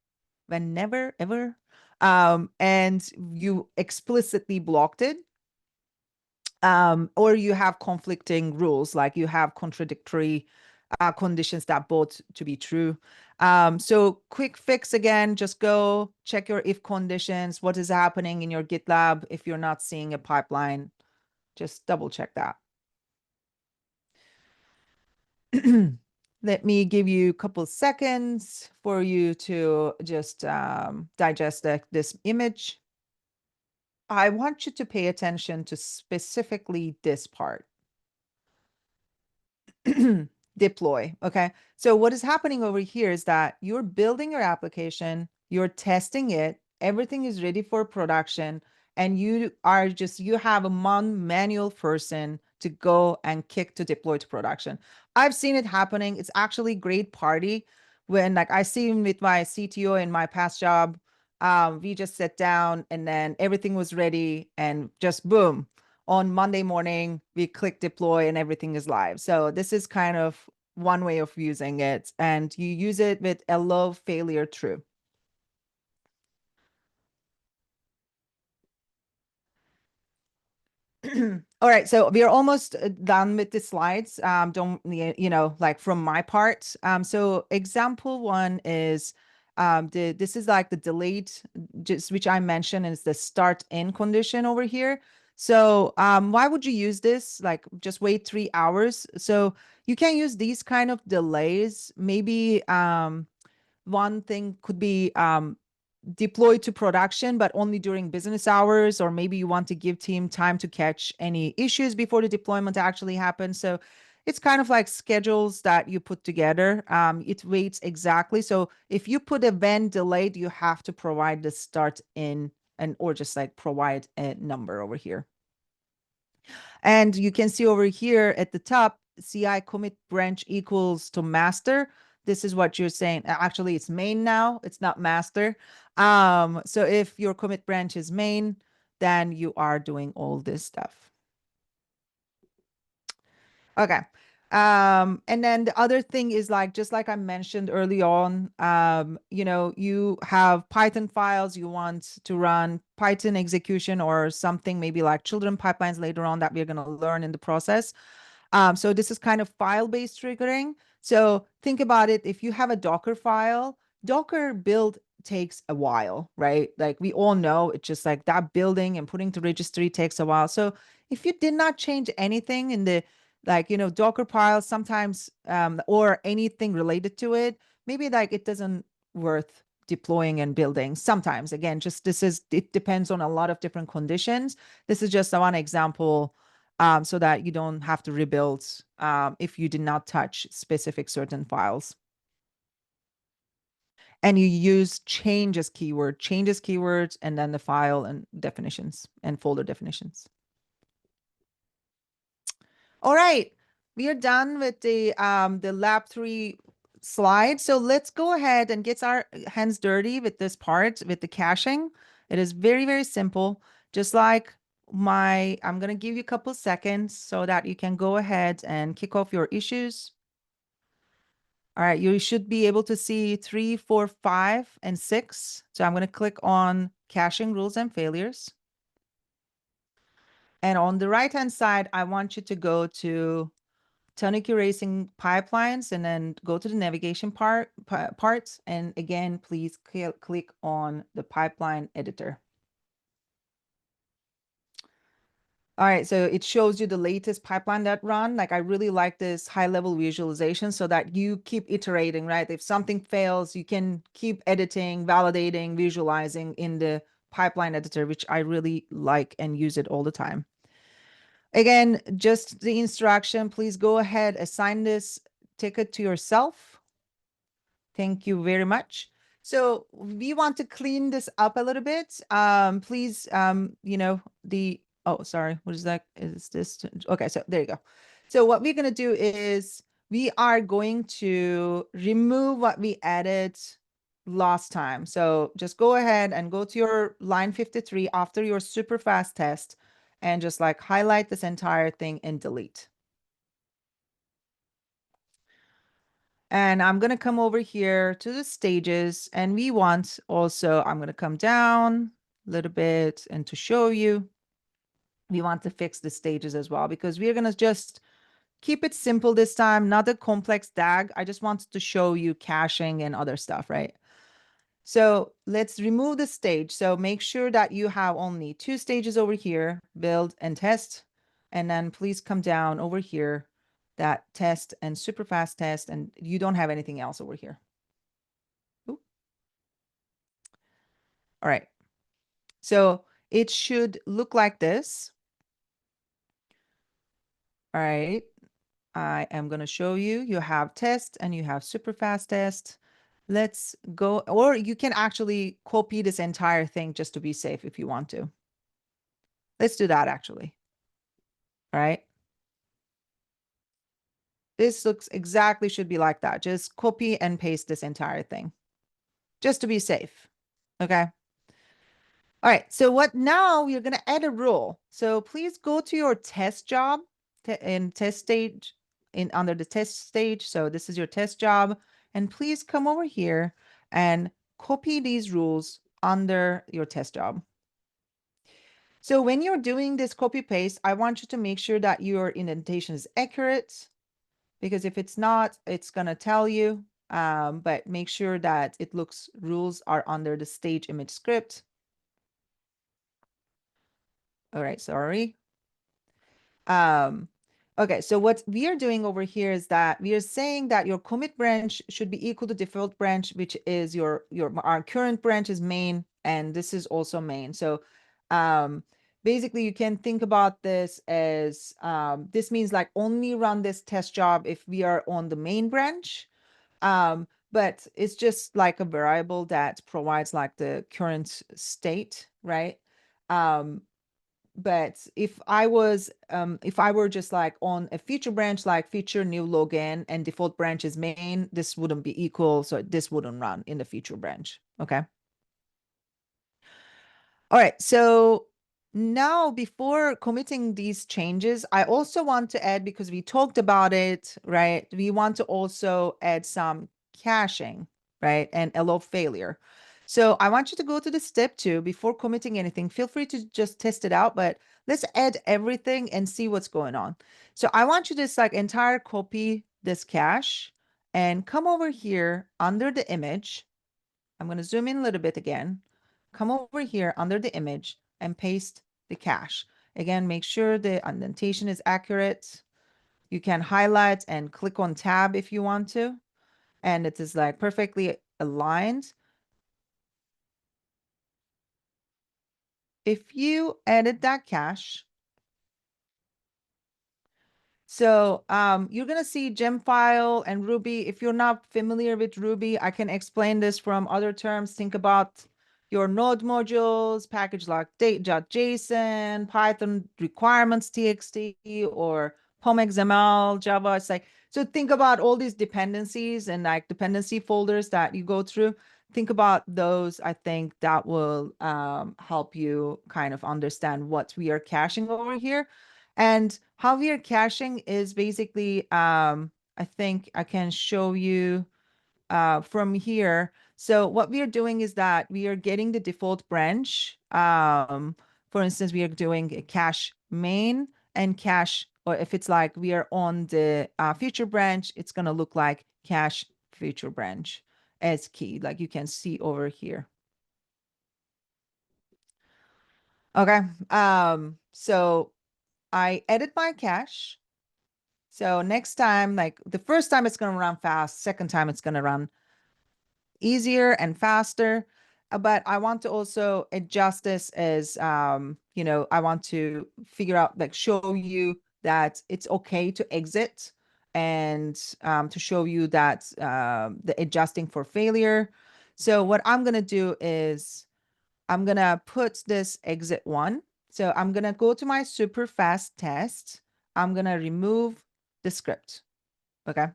ever. And you explicitly blocked it. Or you have conflicting rules, like you have contradictory conditions that both to be true. So quick fix again, just go check your if conditions, what is happening in your GitLab. If you're not seeing a pipeline, just double check that. Let me give you a couple seconds for you to just digest this image. I want you to pay attention to specifically this part. Deploy. Okay. So what is happening over here is that you're building your application, you're testing it, everything is ready for production, and you have a manual person to go and kick to deploy to production. I've seen it happening. It's actually great party when like I see with my CTO in my past job. We just sat down and then everything was ready and just boom, on Monday morning, we click deploy and everything is live. So this is kind of one way of using it. And you use it with a low failure true. All right, so we are almost done with the slides. Don't like from my part. So example one is this is like the delayed, just which I mentioned is the start in condition over here. So why would you use this? Like just wait 3 hours. So you can use these kind of delays. Maybe one thing could be deployed to production, but only during business hours, or maybe you want to give team time to catch any issues before the deployment actually happens. So it's kind of like schedules that you put together. It waits exactly. So if you put a when delayed, you have to provide the start in and or just like provide a number over here. And you can see over here at the top, CI commit branch equals to master. This is what you're saying. Actually, it's main now. It's not master. So if your commit branch is main, then you are doing all this stuff. Okay. And then the other thing is like, just like I mentioned early on, you have Python files, you want to run Python execution or something, maybe like children pipelines later on that we're going to learn in the process. So this is kind of file-based triggering. So think about it. If you have a Docker file, Docker build takes a while, right? Like we all know, it's just like that building and putting to registry takes a while. So if you did not change anything in the Docker files sometimes, or anything related to it, maybe like it doesn't worth deploying and building sometimes. Again, just it depends on a lot of different conditions. This is just one example, so that you don't have to rebuild, if you did not touch specific certain files. And you use changes keywords, and then the file and definitions and folder definitions. All right, we are done with the lab 3 slide. So let's go ahead and get our hands dirty with this part, with the caching. It is very, very simple. Just like I'm going to give you a couple seconds so that you can go ahead and kick off your issues. All right, you should be able to see 3, 4, 5, and 6. So I'm going to click on caching rules and failures. And on the right-hand side, I want you to go to Tonic erasing pipelines and then go to the navigation parts. And again, please click on the pipeline editor. All right, so it shows you the latest pipeline that run. Like I really like this high level visualization so that you keep iterating, right? If something fails, you can keep editing, validating, visualizing in the pipeline editor, which I really like and use it all the time. Again, just the instruction, please go ahead, assign this ticket to yourself. Thank you very much. So we want to clean this up a little bit. Please, oh, sorry, what is that? Is this, okay, so there you go. So what we're gonna do is we are going to remove what we added last time. So just go ahead and go to your line 53 after your super fast test and just like highlight this entire thing and delete. And I'm going to come over here to the stages, and we want also, I'm going to come down a little bit, and to show you, we want to fix the stages as well, because we're going to just keep it simple this time, not a complex DAG. I just wanted to show you caching and other stuff, right? So let's remove the stage. So make sure that you have only 2 stages over here, build and test. And then please come down over here, that test and super fast test, and you don't have anything else over here. Ooh. All right. So it should look like this. All right. I am going to show you. You have test and you have super fast test. Let's go, or you can actually copy this entire thing just to be safe if you want to. Let's do that actually. All right. This looks exactly should be like that. Just copy and paste this entire thing just to be safe. Okay. All right. So what now we're going to add a rule. So please go to your test job in test stage in under the test stage. So this is your test job, and please come over here and copy these rules under your test job. So when you're doing this copy paste, I want you to make sure that your indentation is accurate, because if it's not, it's going to tell you. But make sure that it looks rules are under the stage image script. All right, sorry. Okay, so what we are doing over here is that we are saying that your commit branch should be equal to default branch, which is our current branch is main, and this is also main. So basically you can think about this as this means like only run this test job if we are on the main branch. But it's just like a variable that provides like the current state, right? But if I were just like on a feature branch, like feature new login and default branch is main, this wouldn't be equal. So this wouldn't run in the feature branch. Okay. All right. So Now, before committing these changes, I also want to add, because we talked about it, right? We want to also add some caching, right? And allow failure. So I want you to go to the step 2 before committing anything. Feel free to just test it out, but let's add everything and see what's going on. So I want you to just like entire copy this cache and come over here under the image. I'm going to zoom in a little bit again. Come over here under the image and paste the cache. Again, make sure the indentation is accurate. You can highlight and click on tab if you want to, and it is like perfectly aligned. If you edit that cache, so you're going to see gem file and Ruby. If you're not familiar with Ruby, I can explain this from other terms. Think about your node modules, package like date.json, Python requirements txt, or POM.xml, Java. It's like, so think about all these dependencies and like dependency folders that you go through. Think about those. I think that will help you kind of understand what we are caching over here. And how we are caching is basically, I think I can show you from here. So what we are doing is that we are getting the default branch. For instance, we are doing a cache main and cache, or if it's like we are on the future branch, it's going to look like cache future branch as key, like you can see over here. Okay. So I edit my cache. So next time, like the first time it's going to run fast, second time it's going to run easier and faster. But I want to also adjust this as, I want to figure out, like show you that it's okay to exit and to show you that the adjusting for failure. So what I'm going to do is I'm going to put this exit 1. So I'm going to go to my super fast test. I'm going to remove the script. Okay.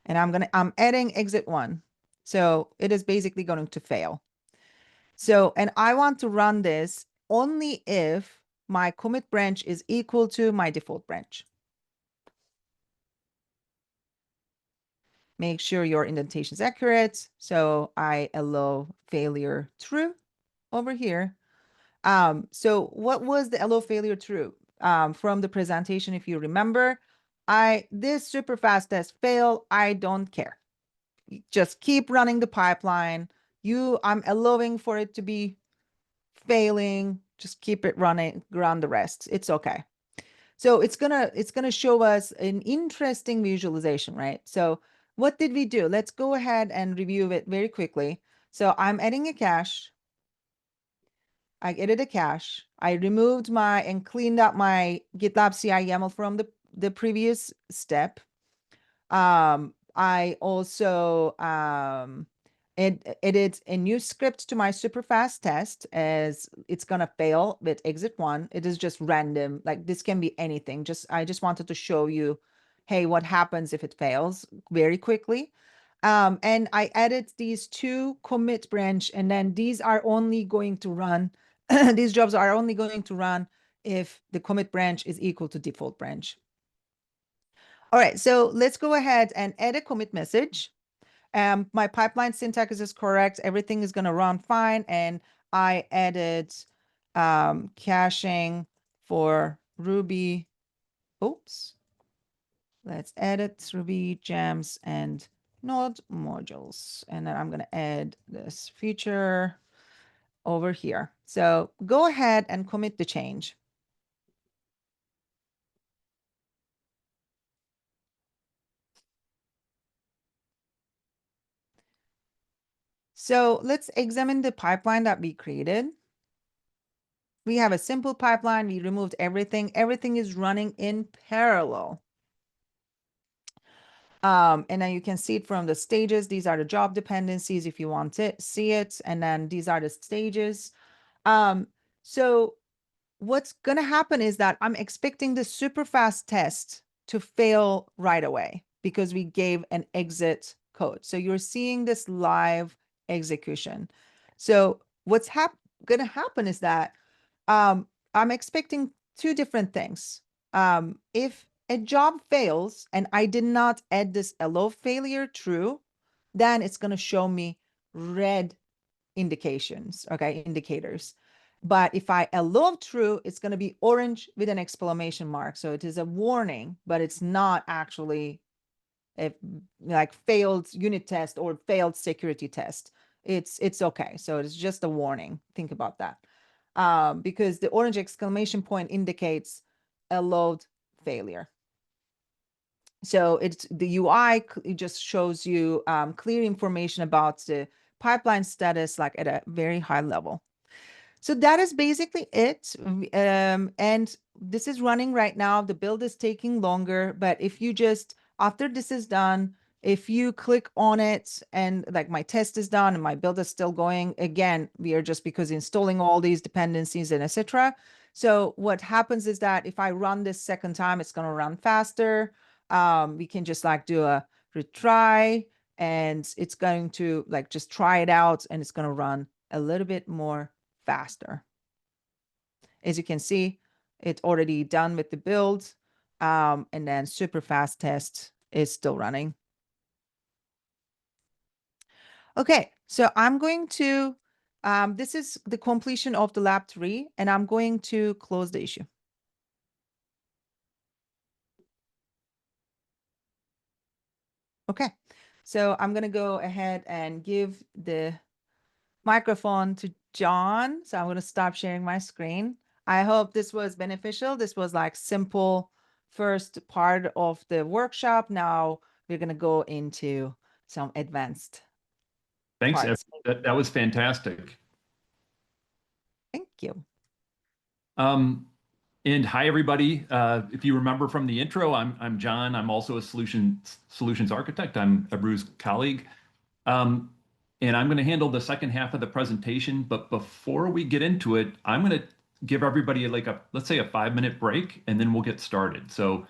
And I'm adding exit 1. So it is basically going to fail. So, and I want to run this only if my commit branch is equal to my default branch. Make sure your indentation is accurate. So I allow failure true over here. So what was the allow failure true from the presentation? If you remember, this super fast test fail. I don't care. Just keep running the pipeline. I'm allowing for it to be failing. Just keep it running, run the rest. It's okay. So it's gonna show us an interesting visualization, right? So what did we do? Let's go ahead and review it very quickly. So I'm adding a cache. I added a cache. I removed and cleaned up my GitLab CI YAML from the previous step. I also added a new script to my super fast test, as it's gonna fail with exit 1. It is just random, like this can be anything. I just wanted to show you, hey, what happens if it fails very quickly. And I added these 2 commit branch, and then these are only going to run, these jobs are only going to run if the commit branch is equal to default branch. All right, so let's go ahead and add a commit message. My pipeline syntax is correct. Everything is going to run fine. And I added caching for Ruby. Oops. Let's edit Ruby gems and node modules. And then I'm going to add this feature over here. So go ahead and commit the change. So let's examine the pipeline that we created. We have a simple pipeline. We removed everything. Everything is running in parallel. And then you can see it from the stages. These are the job dependencies if you want to see it. And then these are the stages. So what's going to happen is that I'm expecting the super fast test to fail right away because we gave an exit code. So you're seeing this live execution. So what's going to happen is that I'm expecting two different things. If a job fails and I did not add this allow failure true, then it's going to show me red indications, okay, indicators. But if I allow true, it's going to be orange with an exclamation mark. So it is a warning, but it's not actually a like failed unit test or failed security test. It's okay. So it's just a warning. Think about that. Because the orange exclamation point indicates a load failure. So it's the UI, it just shows you clear information about the pipeline status, like at a very high level. So that is basically it. And this is running right now. The build is taking longer, but if you just, after this is done, if you click on it and like my test is done and my build is still going, again, we are just because installing all these dependencies and etc. So what happens is that if I run this second time, it's going to run faster. We can just like do a retry and it's going to like just try it out and it's going to run a little bit more faster. As you can see, it's already done with the build. And then super fast test is still running. Okay, so I'm going to, this is the completion of the lab 3, and I'm going to close the issue. Okay, so I'm going to go ahead and give the microphone to John. So I'm going to stop sharing my screen. I hope this was beneficial. This was like simple first part of the workshop. Now we're going to go into some advanced Thanks. parts. That was fantastic. Thank you. Um, and hi, everybody. If you remember from the intro, I'm John. I'm also a solutions architect. I'm Ebru's colleague. Um, and I'm going to handle the second half of the presentation. But before we get into it, I'm going to give everybody like let's say a 5-minute break, and then we'll get started. So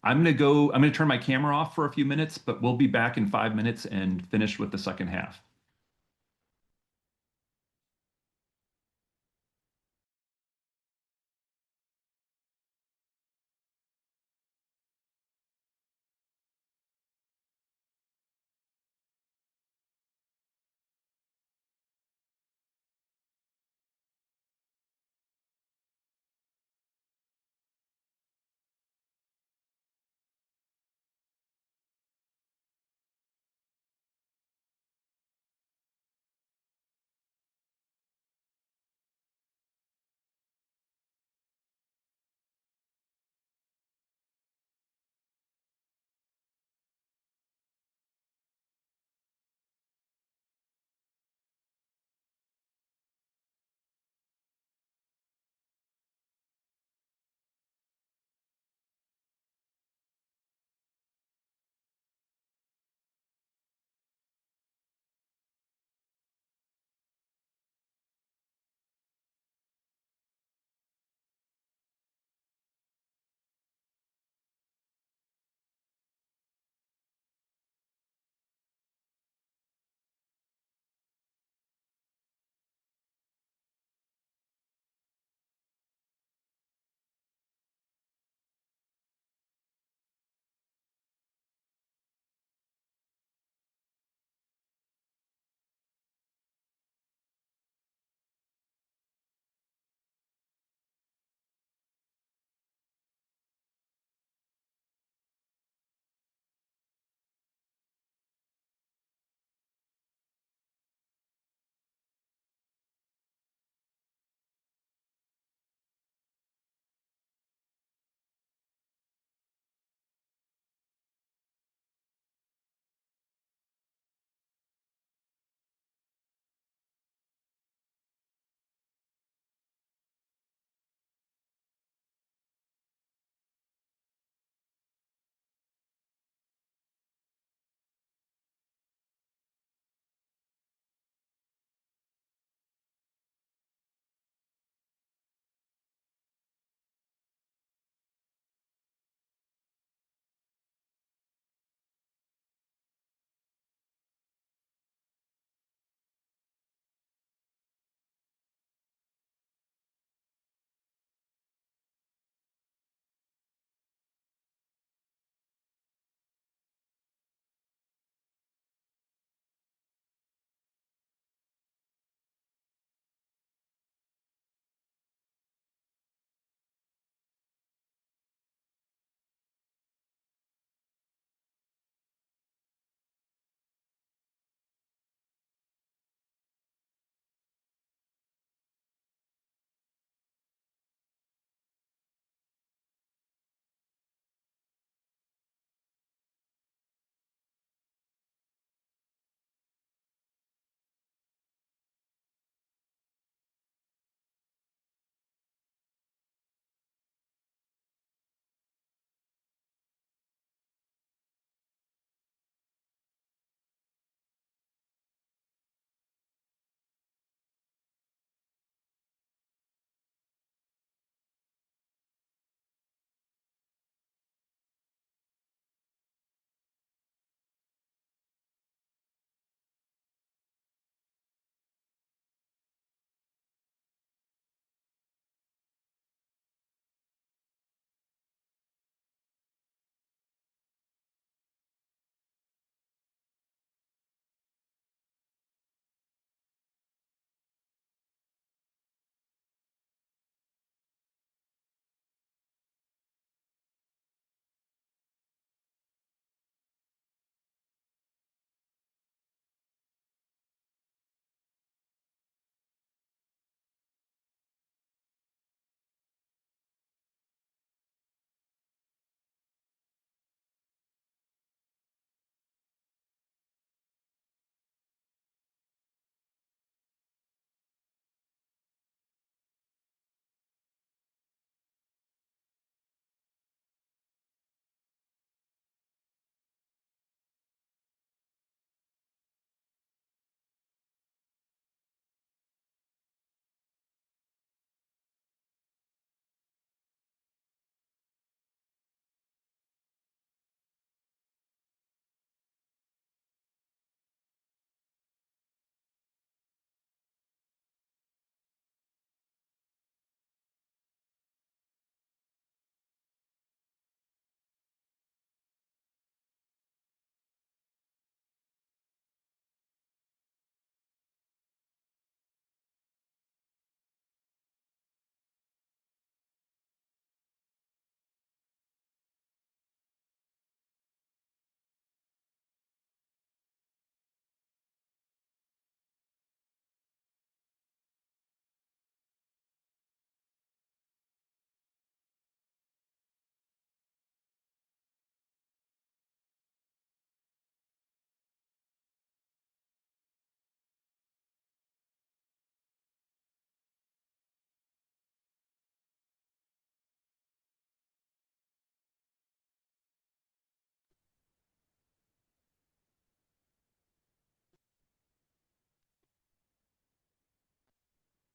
I'm going to turn my camera off for a few minutes, but we'll be back in 5 minutes and finish with the second half.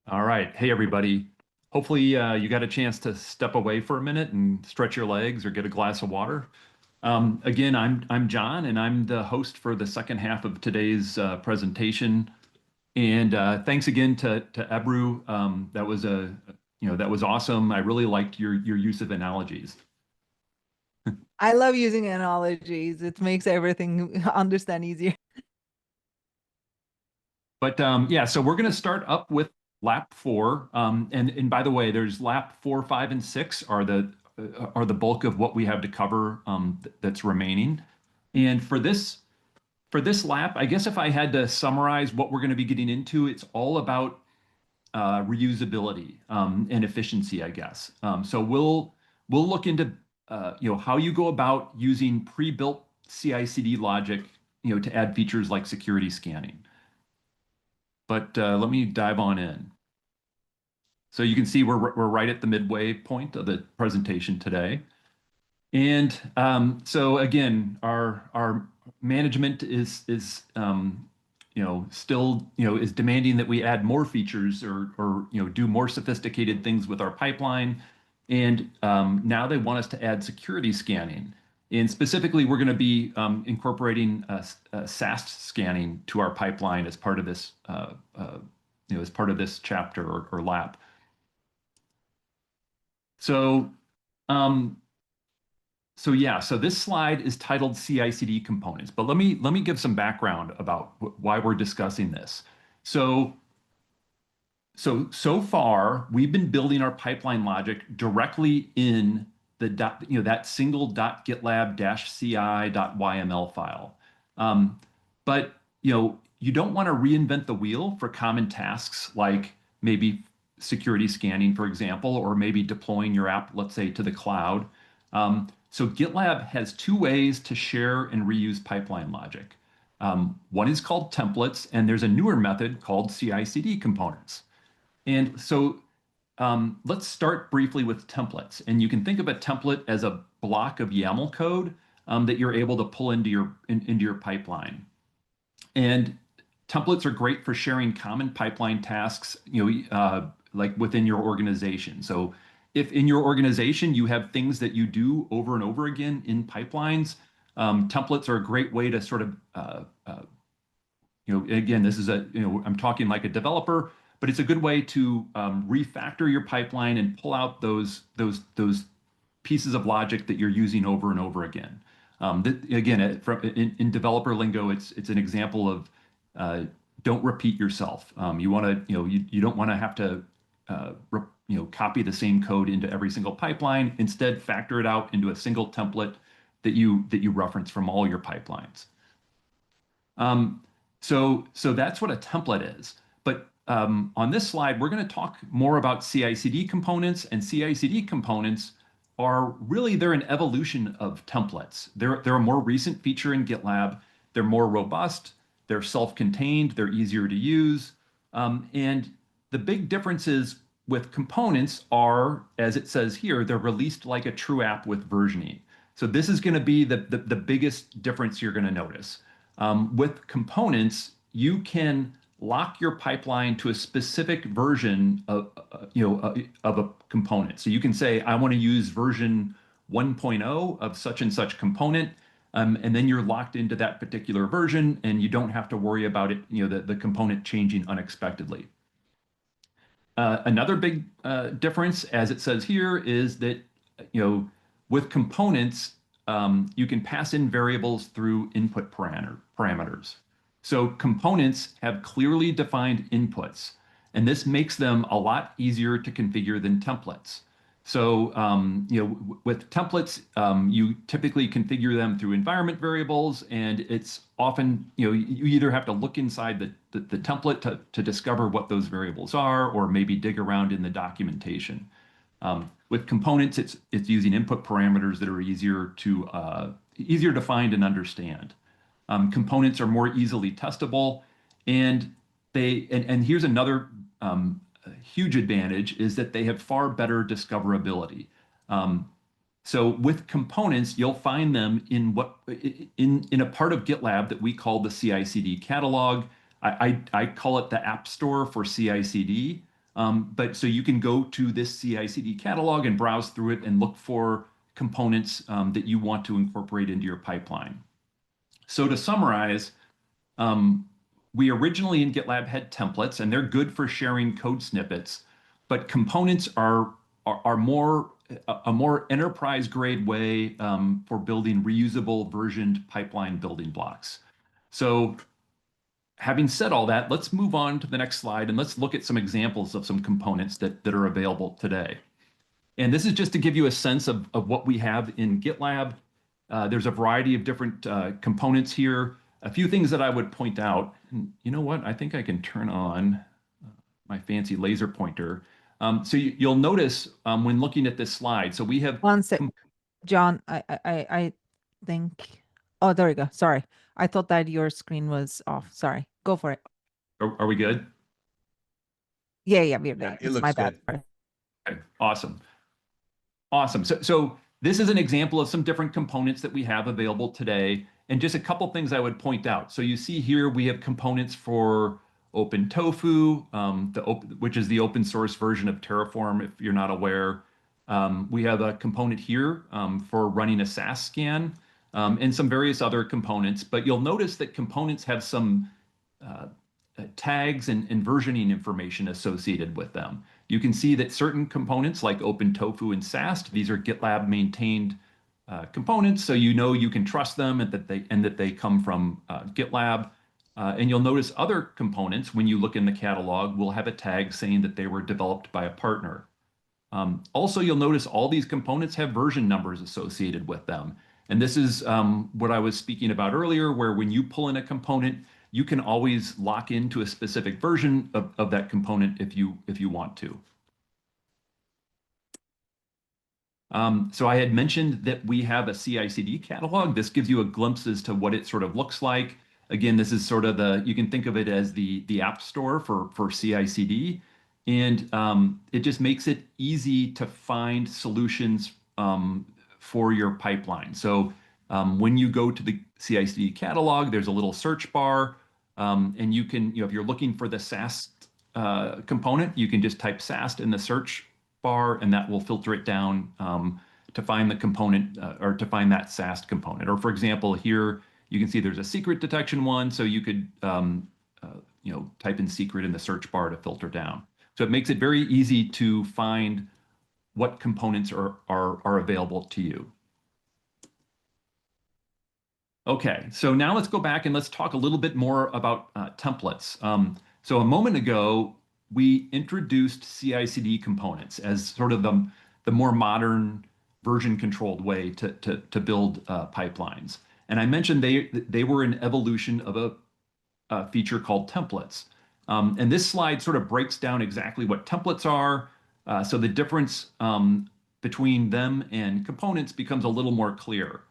All right. Hey, everybody. Hopefully, you got a chance to step away for a minute and stretch your legs or get a glass of water. Again, I'm John, and I'm the host for the second half of today's presentation. And thanks again to Ebru. That was that was awesome. I really liked your use of analogies. I love using analogies. It makes everything understand easier. But yeah, so we're going to start up with lap 4. And by the way, there's lap 4, 5, and 6 are the bulk of what we have to cover that's remaining. And for this lap, I guess if I had to summarize what we're going to be getting into, it's all about reusability and efficiency, I guess. So we'll look into how you go about using pre-built CI/CD logic to add features like security scanning. But let me dive on in. So you can see we're right at the midway point of the presentation today. And so again, our management is still is demanding that we add more features or do more sophisticated things with our pipeline. And now they want us to add security scanning. And specifically, we're going to be incorporating SAST scanning to our pipeline as part of this as part of this chapter or lap. So um, so yeah, so this slide is titled CI/CD components, but let me give some background about why we're discussing this. So far, we've been building our pipeline logic directly in the that single .gitlab-ci.yml file. But you don't want to reinvent the wheel for common tasks like maybe security scanning, for example, or maybe deploying your app, let's say, to the cloud. So GitLab has two ways to share and reuse pipeline logic. One is called templates, and there's a newer method called CI/CD components. And so let's start briefly with templates. And you can think of a template as a block of YAML code that you're able to pull into your pipeline. And templates are great for sharing common pipeline tasks, like within your organization. So if in your organization you have things that you do over and over again in pipelines, templates are a great way to sort of again, this is I'm talking like a developer, but it's a good way to refactor your pipeline and pull out those pieces of logic that you're using over and over again. Again, in developer lingo, it's an example of don't repeat yourself. You want to, you don't want to have to, copy the same code into every single pipeline. Instead, factor it out into a single template that you reference from all your pipelines. So that's what a template is. But on this slide, we're going to talk more about CI/CD components, and CI/CD components are really, they're an evolution of templates. They're a more recent feature in GitLab. They're more robust, they're self-contained, they're easier to use. And the big differences with components are, as it says here, they're released like a true app with versioning. So this is going to be the biggest difference you're going to notice. With components, you can lock your pipeline to a specific version of a component. So you can say, I want to use version 1.0 of such and such component, and then you're locked into that particular version, and you don't have to worry about it, the component changing unexpectedly. Another big difference, as it says here, is that with components, you can pass in variables through input parameters. So components have clearly defined inputs, and this makes them a lot easier to configure than templates. So with templates, you typically configure them through environment variables, and it's often you either have to look inside the template to discover what those variables are, or maybe dig around in the documentation. With components, it's using input parameters that are easier to find and understand. Components are more easily testable, and here's another huge advantage is that they have far better discoverability. So with components, you'll find them in a part of GitLab that we call the CI/CD catalog. I call it the App Store for CI/CD. But so you can go to this CI/CD catalog and browse through it and look for components that you want to incorporate into your pipeline. So to summarize, um, we originally in GitLab had templates, and they're good for sharing code snippets, but components are more a more enterprise grade way for building reusable versioned pipeline building blocks. So having said all that, let's move on to the next slide and let's look at some examples of some components that are available today. And this is just to give you a sense of what we have in GitLab. There's a variety of different components here. A few things that I would point out. And you know what? I think I can turn on my fancy laser pointer. So you'll notice when looking at this slide, so we have. One sec, John, I think, oh, there we go. Sorry. I thought that your screen was off. Sorry. Go for it. Are we good? Yeah, we're Yeah, good. it It's looks my bad. good. Sorry. Okay, awesome. Awesome. So this is an example of some different components that we have available today. And just a couple things I would point out. So you see here we have components for OpenTofu, which is the open source version of Terraform, if you're not aware. We have a component here for running a SAS scan and some various other components. But you'll notice that components have some tags and versioning information associated with them. You can see that certain components like OpenTofu and SAST, these are GitLab maintained components, so you know you can trust them and that they come from GitLab. And you'll notice other components, when you look in the catalog, will have a tag saying that they were developed by a partner. Also, you'll notice all these components have version numbers associated with them. And this is what I was speaking about earlier, where when you pull in a component, you can always lock into a specific version of that component if you want to. So I had mentioned that we have a CI/CD catalog. This gives you a glimpse as to what it sort of looks like. Again, this is sort of you can think of it as the app store for CI/CD. And it just makes it easy to find solutions for your pipeline. So when you go to the CI/CD catalog, there's a little search bar, and you can, if you're looking for the SAST component, you can just type SAST in the search bar, and that will filter it down to find the component or to find that SAST component. Or for example, here you can see there's a secret detection one, so you could type in secret in the search bar to filter down. So it makes it very easy to find what components are available to you. Okay, so now let's go back and let's talk a little bit more about templates. So a moment ago, we introduced CI/CD components as sort of the more modern version-controlled way to build pipelines. And I mentioned they were an evolution of a feature called templates. And this slide sort of breaks down exactly what templates are. So the difference between them and components becomes a little more clear.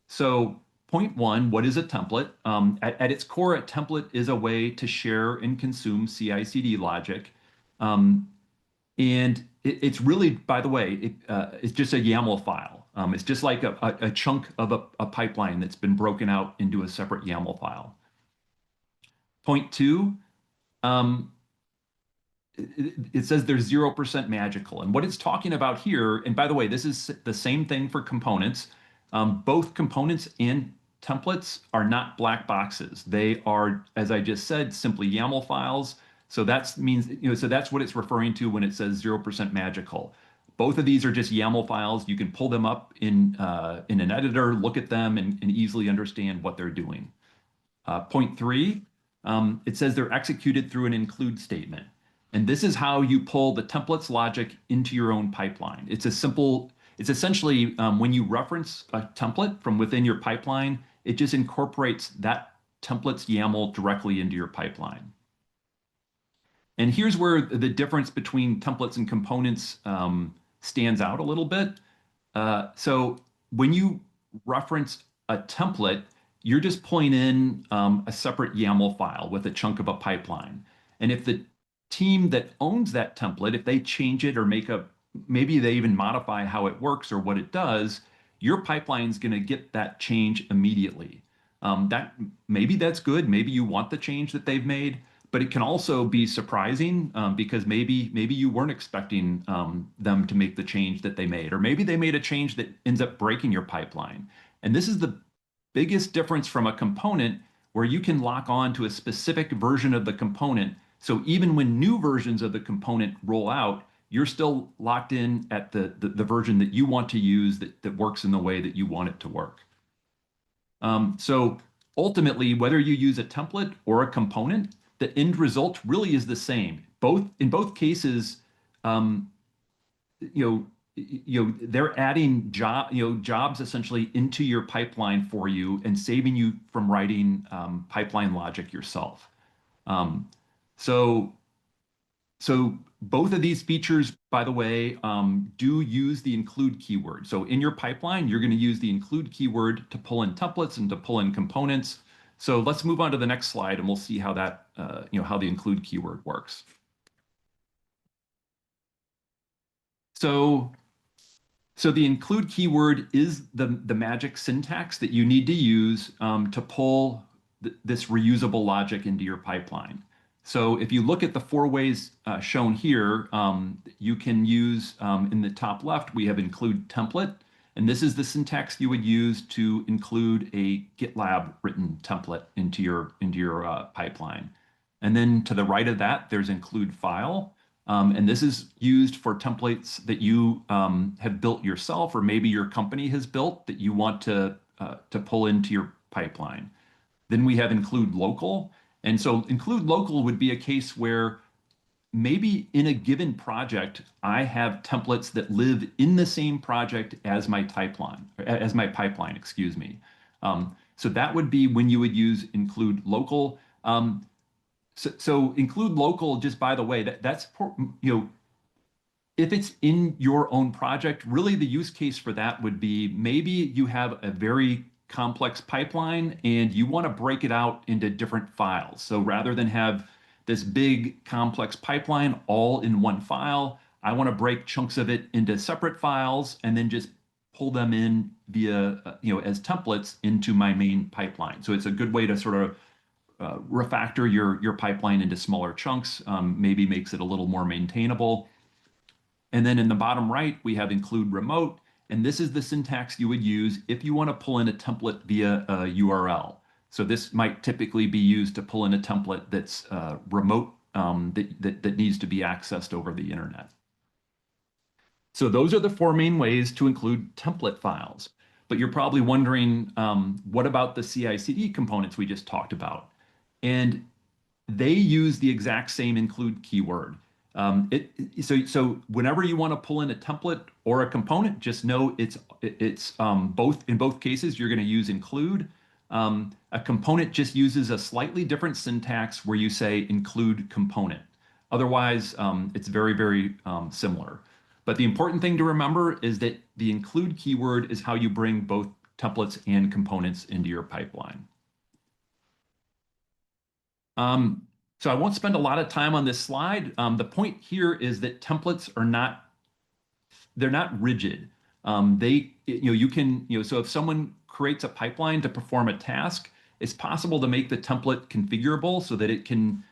So point one, what is a template? At its core, a template is a way to share and consume CI/CD logic. And it's really, by the way, it's just a YAML file. It's just like a chunk of a pipeline that's been broken out into a separate YAML file. Point two, it says there's 0% magical. And what it's talking about here, and by the way, this is the same thing for components. Both components and templates are not black boxes. They are, as I just said, simply YAML files. So that means, so that's what it's referring to when it says 0% magical. Both of these are just YAML files. You can pull them up in an editor, look at them, and easily understand what they're doing. Point three, it says they're executed through an include statement. And this is how you pull the template's logic into your own pipeline. It's essentially when you reference a template from within your pipeline, it just incorporates that template's YAML directly into your pipeline. And here's where the difference between templates and components stands out a little bit. So when you reference a template, you're just pulling in a separate YAML file with a chunk of a pipeline. And if the team that owns that template, if they change it or maybe they even modify how it works or what it does, your pipeline is going to get that change immediately. Maybe that's good. Maybe you want the change that they've made, but it can also be surprising because maybe you weren't expecting them to make the change that they made, or maybe they made a change that ends up breaking your pipeline. And this is the biggest difference from a component where you can lock on to a specific version of the component. So even when new versions of the component roll out, you're still locked in at the version that you want to use that works in the way that you want it to work. So ultimately, whether you use a template or a component, the end result really is the same. In both cases, um, they're adding jobs essentially into your pipeline for you and saving you from writing pipeline logic yourself. Um, so so both of these features, by the way, do use the include keyword. So in your pipeline, you're going to use the include keyword to pull in templates and to pull in components. So let's move on to the next slide, and we'll see how that, how the include keyword works. So the include keyword is the magic syntax that you need to use to pull this reusable logic into your pipeline. So if you look at the 4 ways shown here, you can use in the top left, we have include template. And this is the syntax you would use to include a GitLab written template into your pipeline. And then to the right of that, there's include file. And this is used for templates that you have built yourself, or maybe your company has built that you want to pull into your pipeline. Then we have include local. And so include local would be a case where maybe in a given project, I have templates that live in the same project as my pipeline, excuse me. So that would be when you would use include local. So include local, just by the way, that's if it's in your own project, really the use case for that would be maybe you have a very complex pipeline and you want to break it out into different files. So rather than have this big complex pipeline all in one file, I want to break chunks of it into separate files and then just pull them in via, as templates into my main pipeline. So it's a good way to sort of refactor your pipeline into smaller chunks, maybe makes it a little more maintainable. And then in the bottom right, we have include remote. And this is the syntax you would use if you want to pull in a template via a URL. So this might typically be used to pull in a template that's remote, that needs to be accessed over the internet. So those are the 4 main ways to include template files. But you're probably wondering, what about the CI/CD components we just talked about? And they use the exact same include keyword. So whenever you want to pull in a template or a component, just know it's both. In both cases, you're going to use include. A component just uses a slightly different syntax where you say include component. Otherwise, it's very, very similar. But the important thing to remember is that the include keyword is how you bring both templates and components into your pipeline. So I won't spend a lot of time on this slide. The point here is that templates are they're not rigid. So if someone creates a pipeline to perform a task, it's possible to make the template configurable so that it can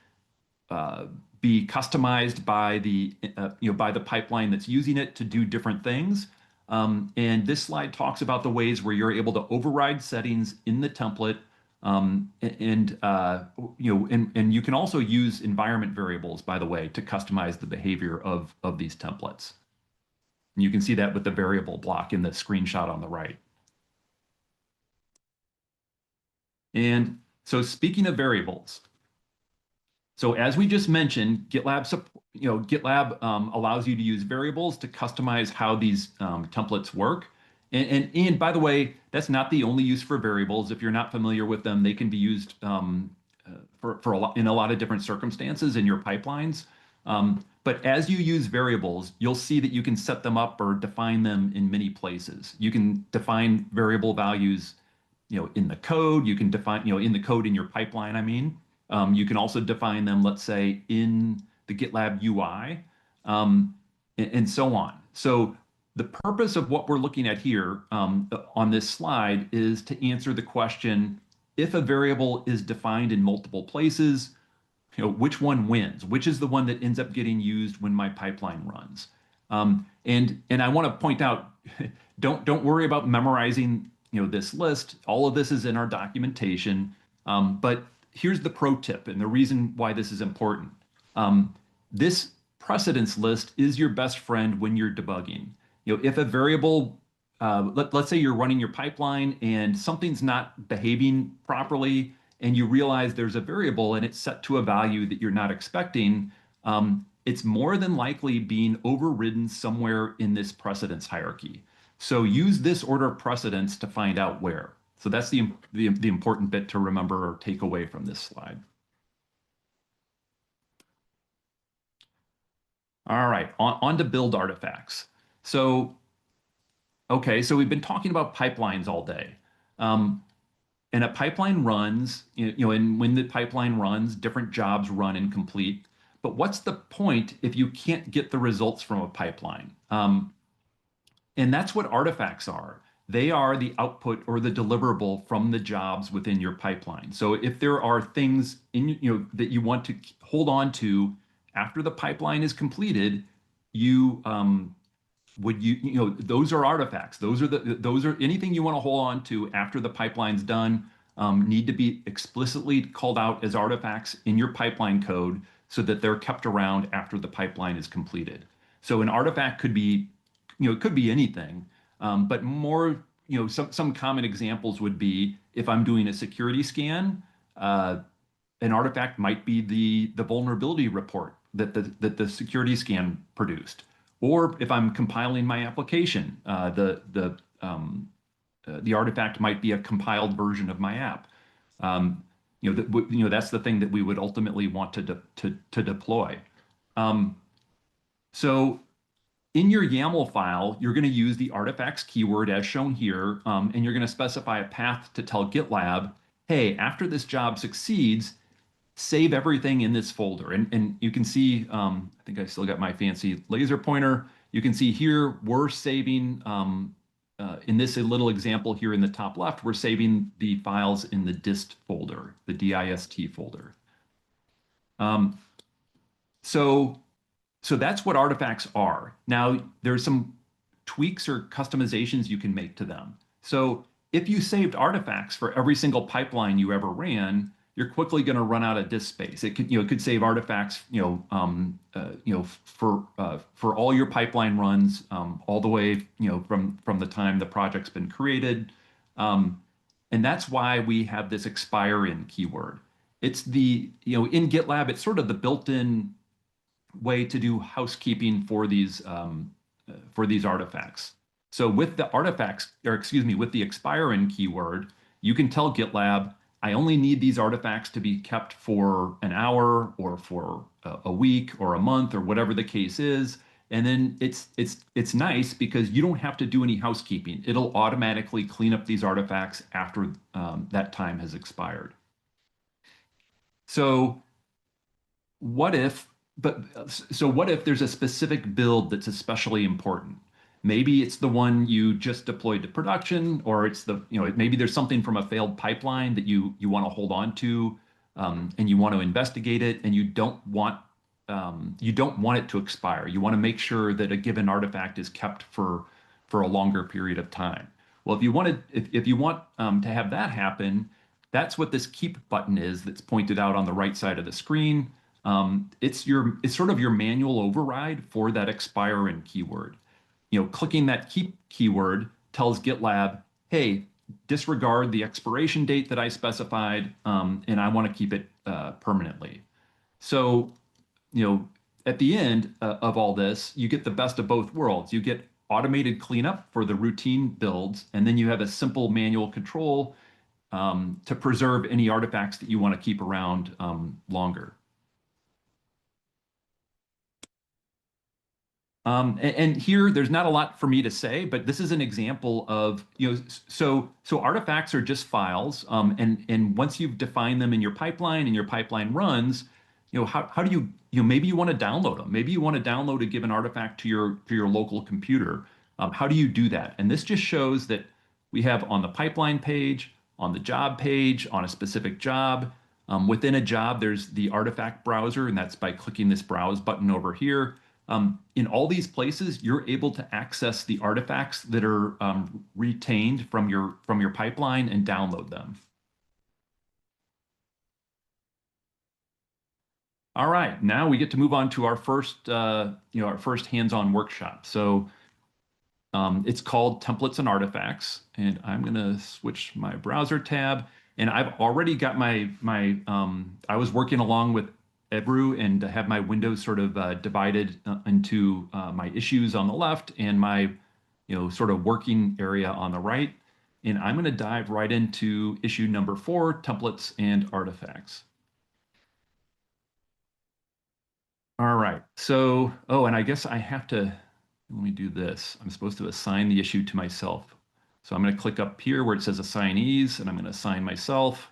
be customized by the pipeline that's using it to do different things. And this slide talks about the ways where you're able to override settings in the template. And you can also use environment variables, by the way, to customize the behavior of these templates. And you can see that with the variable block in the screenshot on the right. And so speaking of variables, so as we just mentioned, GitLab allows you to use variables to customize how these templates work. And by the way, that's not the only use for variables. If you're not familiar with them, they can be used in a lot of different circumstances in your pipelines. But as you use variables, you'll see that you can set them up or define them in many places. You can define variable values, in the code. You can define, in the code in your pipeline, I mean. You can also define them, let's say, in the GitLab UI, and so on. So the purpose of what we're looking at here on this slide is to answer the question, if a variable is defined in multiple places, which one wins, which is the one that ends up getting used when my pipeline runs. And I want to point out, don't worry about memorizing this list. All of this is in our documentation. But here's the pro tip and the reason why this is important. This precedence list is your best friend when you're debugging. If a variable, let's say you're running your pipeline and something's not behaving properly, and you realize there's a variable and it's set to a value that you're not expecting, it's more than likely being overridden somewhere in this precedence hierarchy. So use this order of precedence to find out where. So that's the important bit to remember or take away from this slide. All right, on to build artifacts. So, okay, so we've been talking about pipelines all day. And a pipeline runs, and when the pipeline runs, different jobs run and complete. But what's the point if you can't get the results from a pipeline? And that's what artifacts are. They are the output or the deliverable from the jobs within your pipeline. So if there are things that you want to hold on to after the pipeline is completed, you those are artifacts. Those are anything you want to hold on to after the pipeline's done, need to be explicitly called out as artifacts in your pipeline code so that they're kept around after the pipeline is completed. So an artifact could be, it could be anything, but more, some common examples would be if I'm doing a security scan, an artifact might be the vulnerability report that the security scan produced. Or if I'm compiling my application, the artifact might be a compiled version of my app. That's the thing that we would ultimately want to deploy. So in your YAML file, you're going to use the artifacts keyword as shown here, and you're going to specify a path to tell GitLab, hey, after this job succeeds, save everything in this folder. And you can see, I think I still got my fancy laser pointer. You can see here, we're saving, in this little example here in the top left, we're saving the files in the dist folder, the dist folder. So that's what artifacts are. Now, there's some tweaks or customizations you can make to them. So if you saved artifacts for every single pipeline you ever ran, you're quickly going to run out of disk space. It could save artifacts, for all your pipeline runs, all the way, from the time the project's been created. And that's why we have this expire in keyword. It's in GitLab, it's sort of the built-in way to do housekeeping for these artifacts. So with the artifacts, or excuse me, with the expire in keyword, you can tell GitLab, I only need these artifacts to be kept for an hour or for a week or a month or whatever the case is. And then it's nice because you don't have to do any housekeeping. It'll automatically clean up these artifacts after that time has expired. So what if there's a specific build that's especially important? Maybe it's the one you just deployed to production, or it's maybe there's something from a failed pipeline that you want to hold on to, and you want to investigate it, and you don't want it to expire. You want to make sure that a given artifact is kept for a longer period of time. Well, if you want to have that happen, that's what this keep button is that's pointed out on the right side of the screen. It's sort of your manual override for that expire in keyword. Clicking that keep keyword tells GitLab, hey, disregard the expiration date that I specified, and I want to keep it permanently. So, at the end of all this, you get the best of both worlds. You get automated cleanup for the routine builds, and then you have a simple manual control to preserve any artifacts that you want to keep around longer. And here, there's not a lot for me to say, but this is an example of, so artifacts are just files. And once you've defined them in your pipeline and your pipeline runs, how do you, maybe you want to download them. Maybe you want to download a given artifact to your local computer. How do you do that? And this just shows that we have on the pipeline page, on the job page, on a specific job, Within a job, there's the artifact browser, and that's by clicking this browse button over here. In all these places, you're able to access the artifacts that are retained from your pipeline and download them. All right, now we get to move on to our first, our first hands-on workshop. So it's called Templates and Artifacts, and I'm going to switch my browser tab. And I've already got I was working along with Ebru and have my windows sort of divided into my issues on the left and my, sort of working area on the right. And I'm going to dive right into issue number 4, Templates and Artifacts. All right. So, and I guess I have to, let me do this. I'm supposed to assign the issue to myself. So I'm going to click up here where it says assignees, and I'm going to assign myself.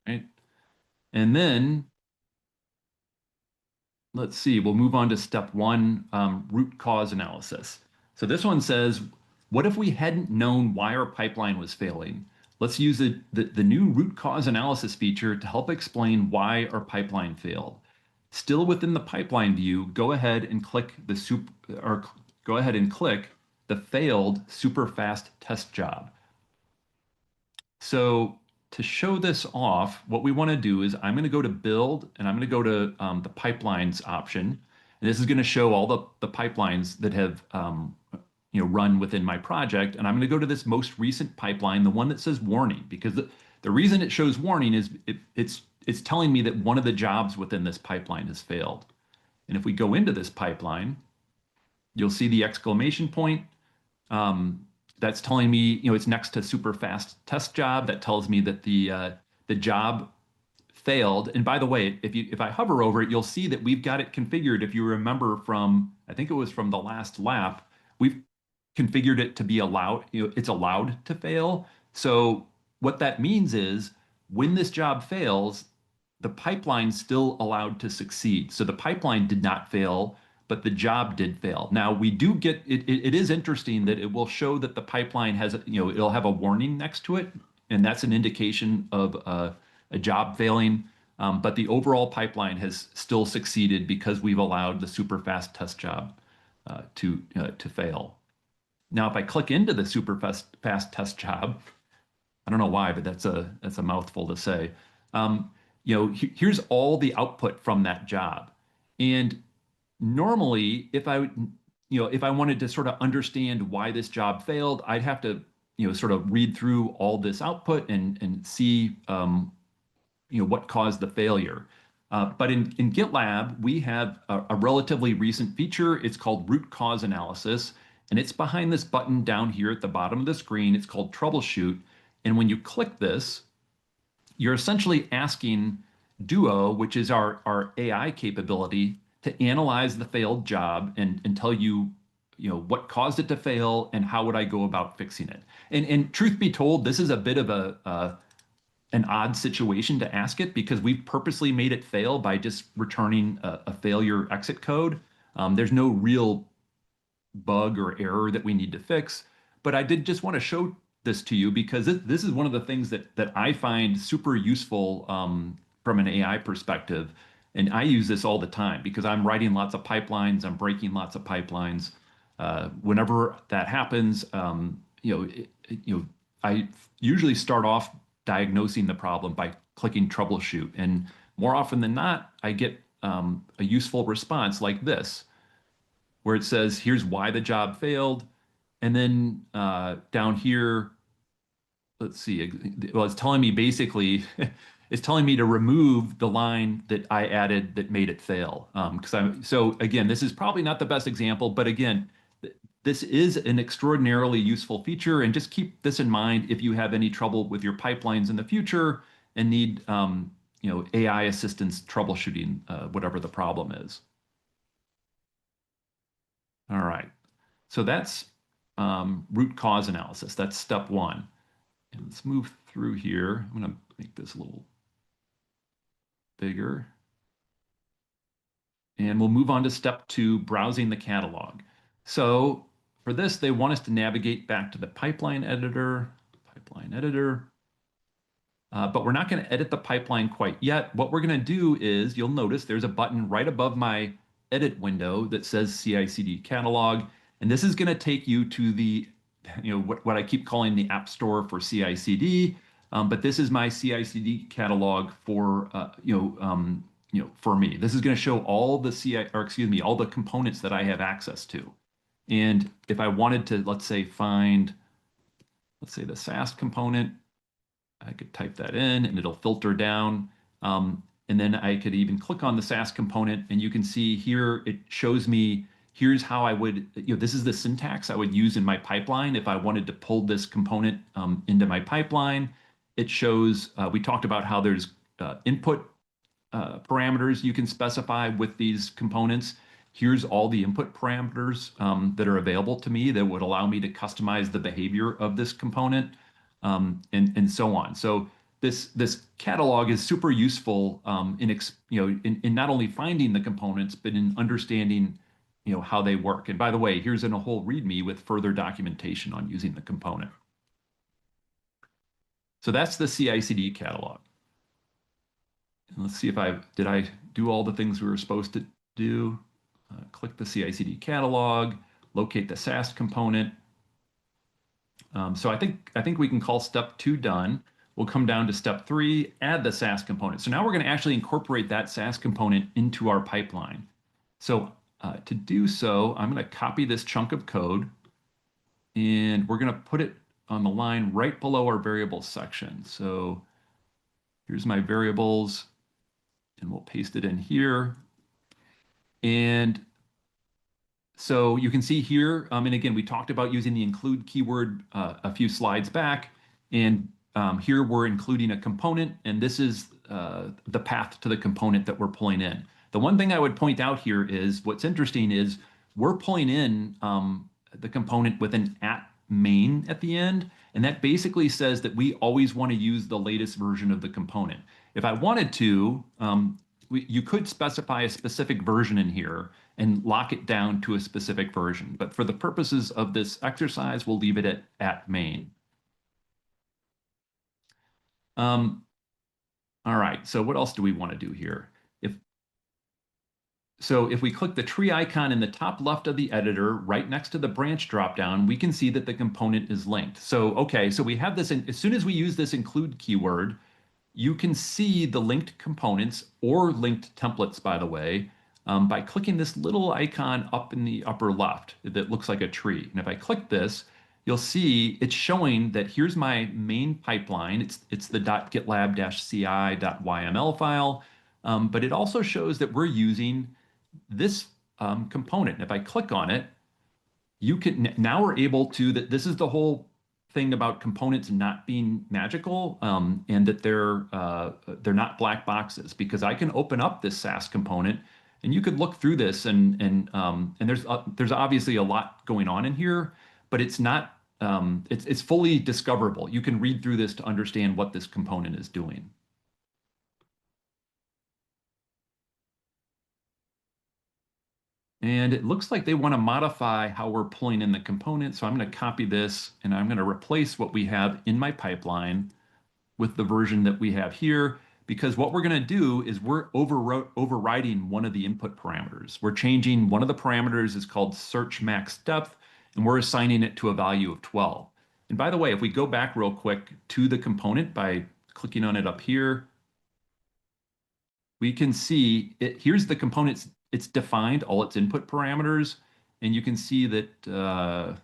Right. And then let's see, we'll move on to step 1, root cause analysis. So this one says, what if we hadn't known why our pipeline was failing? Let's use the new root cause analysis feature to help explain why our pipeline failed. Still within the pipeline view, go ahead and click the failed super fast test job. So to show this off, what we want to do is I'm going to go to build and I'm going to go to the pipelines option. And this is going to show all the pipelines that have run within my project. And I'm going to go to this most recent pipeline, the one that says warning, because the reason it shows warning is it's telling me that one of the jobs within this pipeline has failed. And if we go into this pipeline, you'll see the exclamation point. That's telling me, it's next to super fast test job. That tells me that the job failed. And by the way, if I hover over it, you'll see that we've got it configured. If you remember from, I think it was from the last lap, we've configured it to be allowed, it's allowed to fail. So what that means is when this job fails, the pipeline's still allowed to succeed. So the pipeline did not fail, but the job did fail. Now we do get it. It is interesting that it will show that the pipeline has, it'll have a warning next to it, and that's an indication of a job failing. But the overall pipeline has still succeeded because we've allowed the super fast test job to fail. Now, if I click into the super fast test job, I don't know why, but that's a mouthful to say. Here's all the output from that job, and normally, if I wanted to sort of understand why this job failed, I'd have to, sort of read through all this output and see, what caused the failure. But in GitLab, we have a relatively recent feature. It's called root cause analysis, and it's behind this button down here at the bottom of the screen. It's called troubleshoot. And when you click this, you're essentially asking Duo, which is our AI capability, to analyze the failed job and tell you, what caused it to fail and how would I go about fixing it. And truth be told, this is a bit of an odd situation to ask it because we've purposely made it fail by just returning a failure exit code. There's no real bug or error that we need to fix. But I did just want to show this to you because this is one of the things that I find super useful from an AI perspective. And I use this all the time because I'm writing lots of pipelines, I'm breaking lots of pipelines. Whenever that happens, I usually start off diagnosing the problem by clicking troubleshoot. And more often than not, I get a useful response like this, where it says, here's why the job failed. And then down here, let's see, well, it's telling me basically, it's telling me to remove the line that I added that made it fail. So again, this is probably not the best example, but again, this is an extraordinarily useful feature, and just keep this in mind if you have any trouble with your pipelines in the future and need AI assistance troubleshooting whatever the problem is. All right, so that's root cause analysis. That's step 1. And let's move through here. I'm going to make this a little bigger. And we'll move on to step 2, browsing the catalog. So for this, they want us to navigate back to the pipeline editor. but we're not going to edit the pipeline quite yet. What we're going to do is, you'll notice there's a button right above my edit window that says CI/CD catalog, and this is going to take you to the, what I keep calling the App Store for CI/CD. But this is my CI/CD catalog for for me. This is going to show all the all the components that I have access to. And if I wanted to, let's say, find, let's say, the SAST component, I could type that in and it'll filter down. And then I could even click on the SAST component, and you can see here it shows me, here's how I would, this is the syntax I would use in my pipeline if I wanted to pull this component into my pipeline. It shows, we talked about how there's input parameters you can specify with these components. Here's all the input parameters that are available to me that would allow me to customize the behavior of this component, and so on. So this catalog is super useful in not only finding the components, but in understanding how they work. And by the way, here's in a whole README with further documentation on using the component. So that's the CI/CD catalog. And let's see if did I do all the things we were supposed to do? Click the CI/CD catalog, locate the SAST component. So I think we can call step 2 done. We'll come down to step 3, add the SAST component. So now we're going to actually incorporate that SAST component into our pipeline. So to do so, I'm going to copy this chunk of code, and we're going to put it on the line right below our variables section. So here's my variables, and we'll paste it in here. And so you can see here, and again, we talked about using the include keyword a few slides back, and here we're including a component, and this is the path to the component that we're pulling in. The one thing I would point out here is, what's interesting is we're pulling in the component with an @main at the end, and that basically says that we always want to use the latest version of the component. If I wanted to, you could specify a specific version in here and lock it down to a specific version. But for the purposes of this exercise, we'll leave it at main. All right, so what else do we want to do here? If we click the tree icon in the top left of the editor, right next to the branch dropdown, we can see that the component is linked. So, okay, so we have this, as soon as we use this include keyword, you can see the linked components, or linked templates, by the way, by clicking this little icon up in the upper left that looks like a tree. And if I click this, you'll see it's showing that here's my main pipeline. It's the .gitlab-ci.yml file, but it also shows that we're using this component. If I click on it, now we're able to, this is the whole thing about components not being magical, and that they're not black boxes, because I can open up this SAST component, and you could look through this, and there's obviously a lot going on in here, but it's not it's fully discoverable. You can read through this to understand what this component is doing. And it looks like they want to modify how we're pulling in the component. So I'm going to copy this, and I'm going to replace what we have in my pipeline with the version that we have here, because what we're going to do is we're overriding one of the input parameters. We're changing one of the parameters is called search max depth, and we're assigning it to a value of 12. And by the way, if we go back real quick to the component by clicking on it up here, we can see here's the components. It's defined all its input parameters, and you can see that,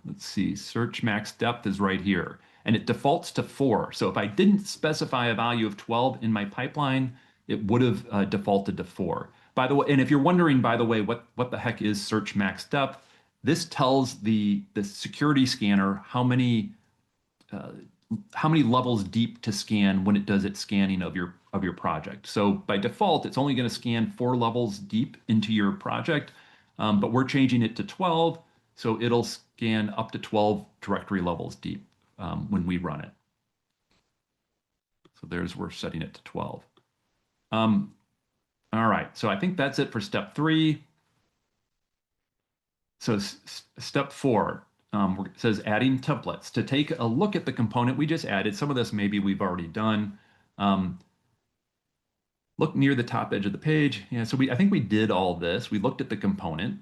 let's see, search max depth is right here, and it defaults to 4. So if I didn't specify a value of 12 in my pipeline, it would have defaulted to 4. By the way, and if you're wondering, by the way, what the heck is search max depth, this tells the security scanner how many levels deep to scan when it does its scanning of your project. So by default, it's only going to scan 4 levels deep into your project, but we're changing it to 12, so it'll scan up to 12 directory levels deep when we run it. So we're setting it to 12. All right, so I think that's it for step 3. So step 4. It says adding templates. To take a look at the component we just added, some of this maybe we've already done. Look near the top edge of the page. Yeah, so I think we did all this. We looked at the component.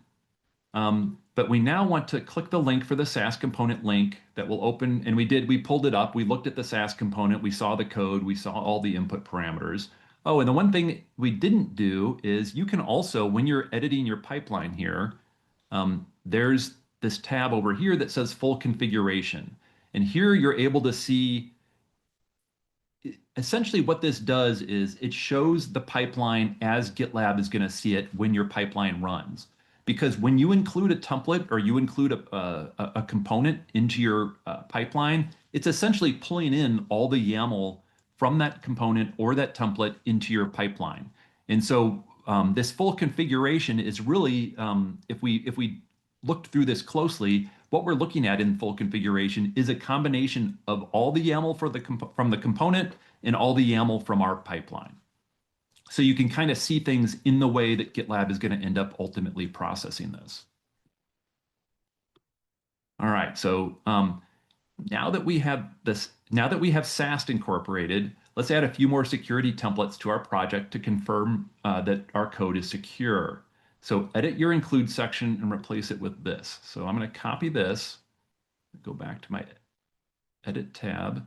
But we now want to click the link for the SAS component link that will open, and we pulled it up, we looked at the SAS component, we saw the code, we saw all the input parameters. Oh, and the one thing we didn't do is you can also, when you're editing your pipeline here, there's this tab over here that says full configuration. And here you're able to see essentially what this does is it shows the pipeline as GitLab is going to see it when your pipeline runs. Because when you include a template or you include a component into your pipeline, it's essentially pulling in all the YAML from that component or that template into your pipeline. And so this full configuration is really, if we looked through this closely, what we're looking at in full configuration is a combination of all the YAML from the component and all the YAML from our pipeline. So you can kind of see things in the way that GitLab is going to end up ultimately processing this. All right, so now that we have SAST incorporated, let's add a few more security templates to our project to confirm that our code is secure. So edit your include section and replace it with this. So I'm going to copy this, go back to my edit tab,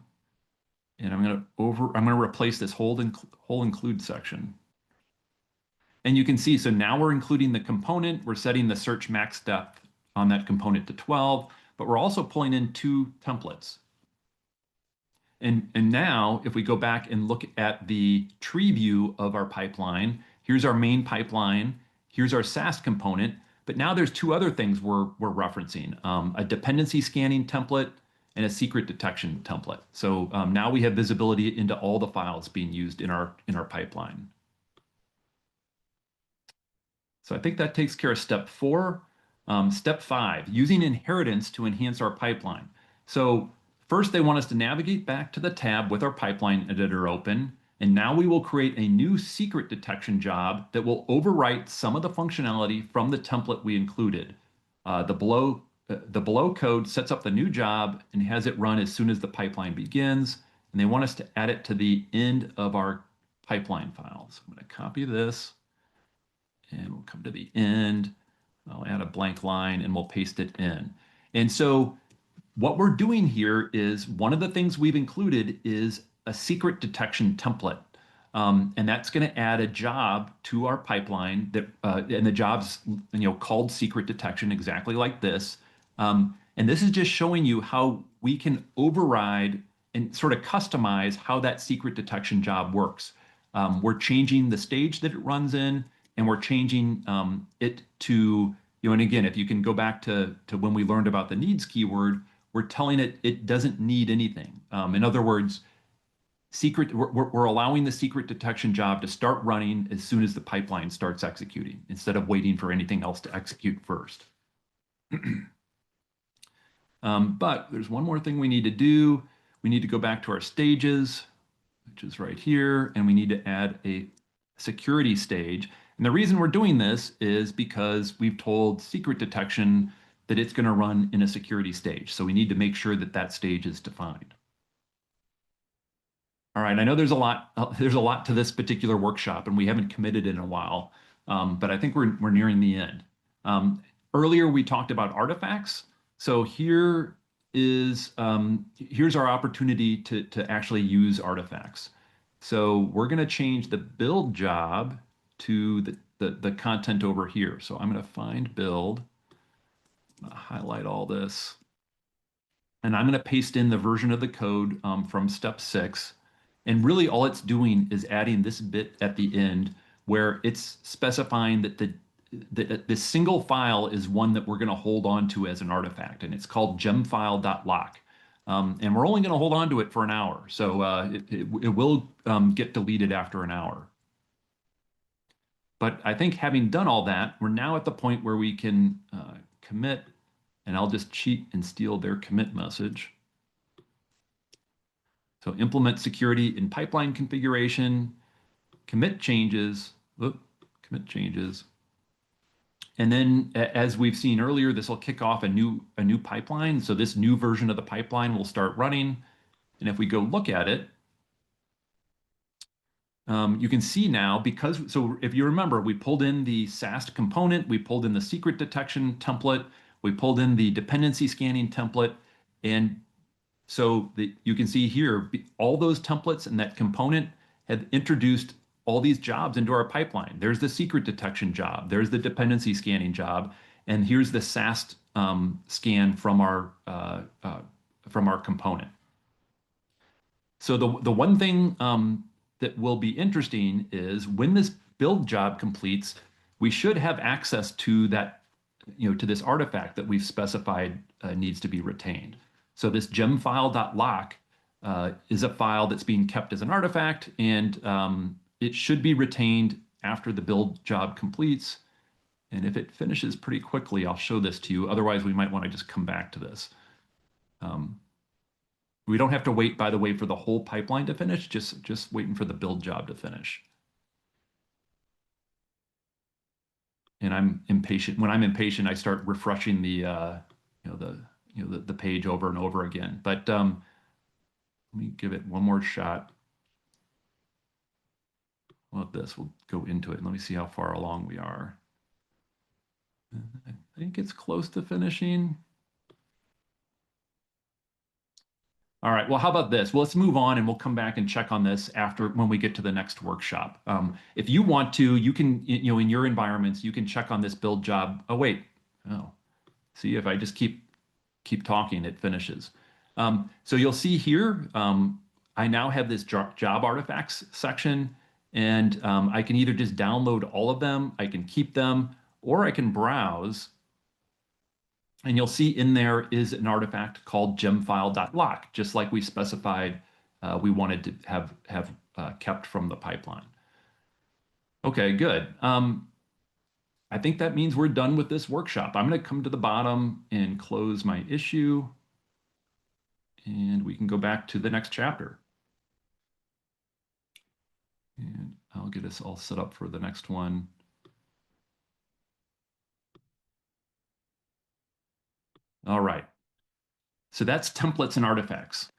and I'm going to replace this whole include section. And you can see, so now we're including the component, we're setting the search max depth on that component to 12, but we're also pulling in 2 templates. And now, if we go back and look at the tree view of our pipeline, here's our main pipeline, here's our SAST component, but now there's 2 other things we're referencing, a dependency scanning template and a secret detection template. So now we have visibility into all the files being used in our pipeline. So I think that takes care of step 4. Step 5, using inheritance to enhance our pipeline. So first, they want us to navigate back to the tab with our pipeline editor open, and now we will create a new secret detection job that will overwrite some of the functionality from the template we included. The below code sets up the new job and has it run as soon as the pipeline begins, and they want us to add it to the end of our pipeline file. So I'm going to copy this, and we'll come to the end. I'll add a blank line and we'll paste it in. And so what we're doing here is one of the things we've included is a secret detection template. And that's going to add a job to our pipeline that, and the job's called secret detection, exactly like this. And this is just showing you how we can override and sort of customize how that secret detection job works. We're changing the stage that it runs in, and we're changing it to, and again, if you can go back to when we learned about the needs keyword, we're telling it doesn't need anything. In other words, we're allowing the secret detection job to start running as soon as the pipeline starts executing, instead of waiting for anything else to execute first. But there's one more thing we need to do. We need to go back to our stages, which is right here, and we need to add a security stage. And the reason we're doing this is because we've told secret detection that it's going to run in a security stage. So we need to make sure that that stage is defined. All right, I know there's a lot to this particular workshop, and we haven't committed in a while, but I think we're nearing the end. Earlier we talked about artifacts. So here's our opportunity to actually use artifacts. So we're going to change the build job to the content over here. So I'm going to find build, I'm going to highlight all this, and I'm going to paste in the version of the code from step 6. And really all it's doing is adding this bit at the end where it's specifying that this single file is one that we're going to hold on to as an artifact, and it's called gemfile.lock. And we're only going to hold on to it for an hour. So it will get deleted after an hour. But I think having done all that, we're now at the point where we can commit, and I'll just cheat and steal their commit message. So implement security in pipeline configuration, commit changes, commit changes. And then as we've seen earlier, this will kick off a new pipeline. So this new version of the pipeline will start running. And if we go look at it, you can see now so if you remember, we pulled in the SAST component, we pulled in the secret detection template, we pulled in the dependency scanning template, and so you can see here, all those templates and that component have introduced all these jobs into our pipeline. There's the secret detection job, there's the dependency scanning job, and here's the SAST scan from our component. So the one thing that will be interesting is when this build job completes, we should have access to that, to this artifact that we've specified needs to be retained. So this gemfile.lock is a file that's being kept as an artifact, and it should be retained after the build job completes. And if it finishes pretty quickly, I'll show this to you. Otherwise, we might want to just come back to this. We don't have to wait, by the way, for the whole pipeline to finish, just waiting for the build job to finish. And I'm impatient. When I'm impatient, I start refreshing the page over and over again. But let me give it one more shot. Well, this, we'll go into it and let me see how far along we are. I think it's close to finishing. All right, well, how about this? Well, let's move on and we'll come back and check on this when we get to the next workshop. If you want to, you can, in your environments, you can check on this build job. Oh, wait. Oh, see, if I just keep talking, it finishes. So you'll see here, I now have this job artifacts section, and I can either just download all of them, I can keep them, or I can browse. And you'll see in there is an artifact called gemfile.lock, just like we specified we wanted to have kept from the pipeline. Okay, good. I think that means we're done with this workshop. I'm going to come to the bottom and close my issue, and we can go back to the next chapter. And I'll get us all set up for the next one. All right. So that's templates and artifacts.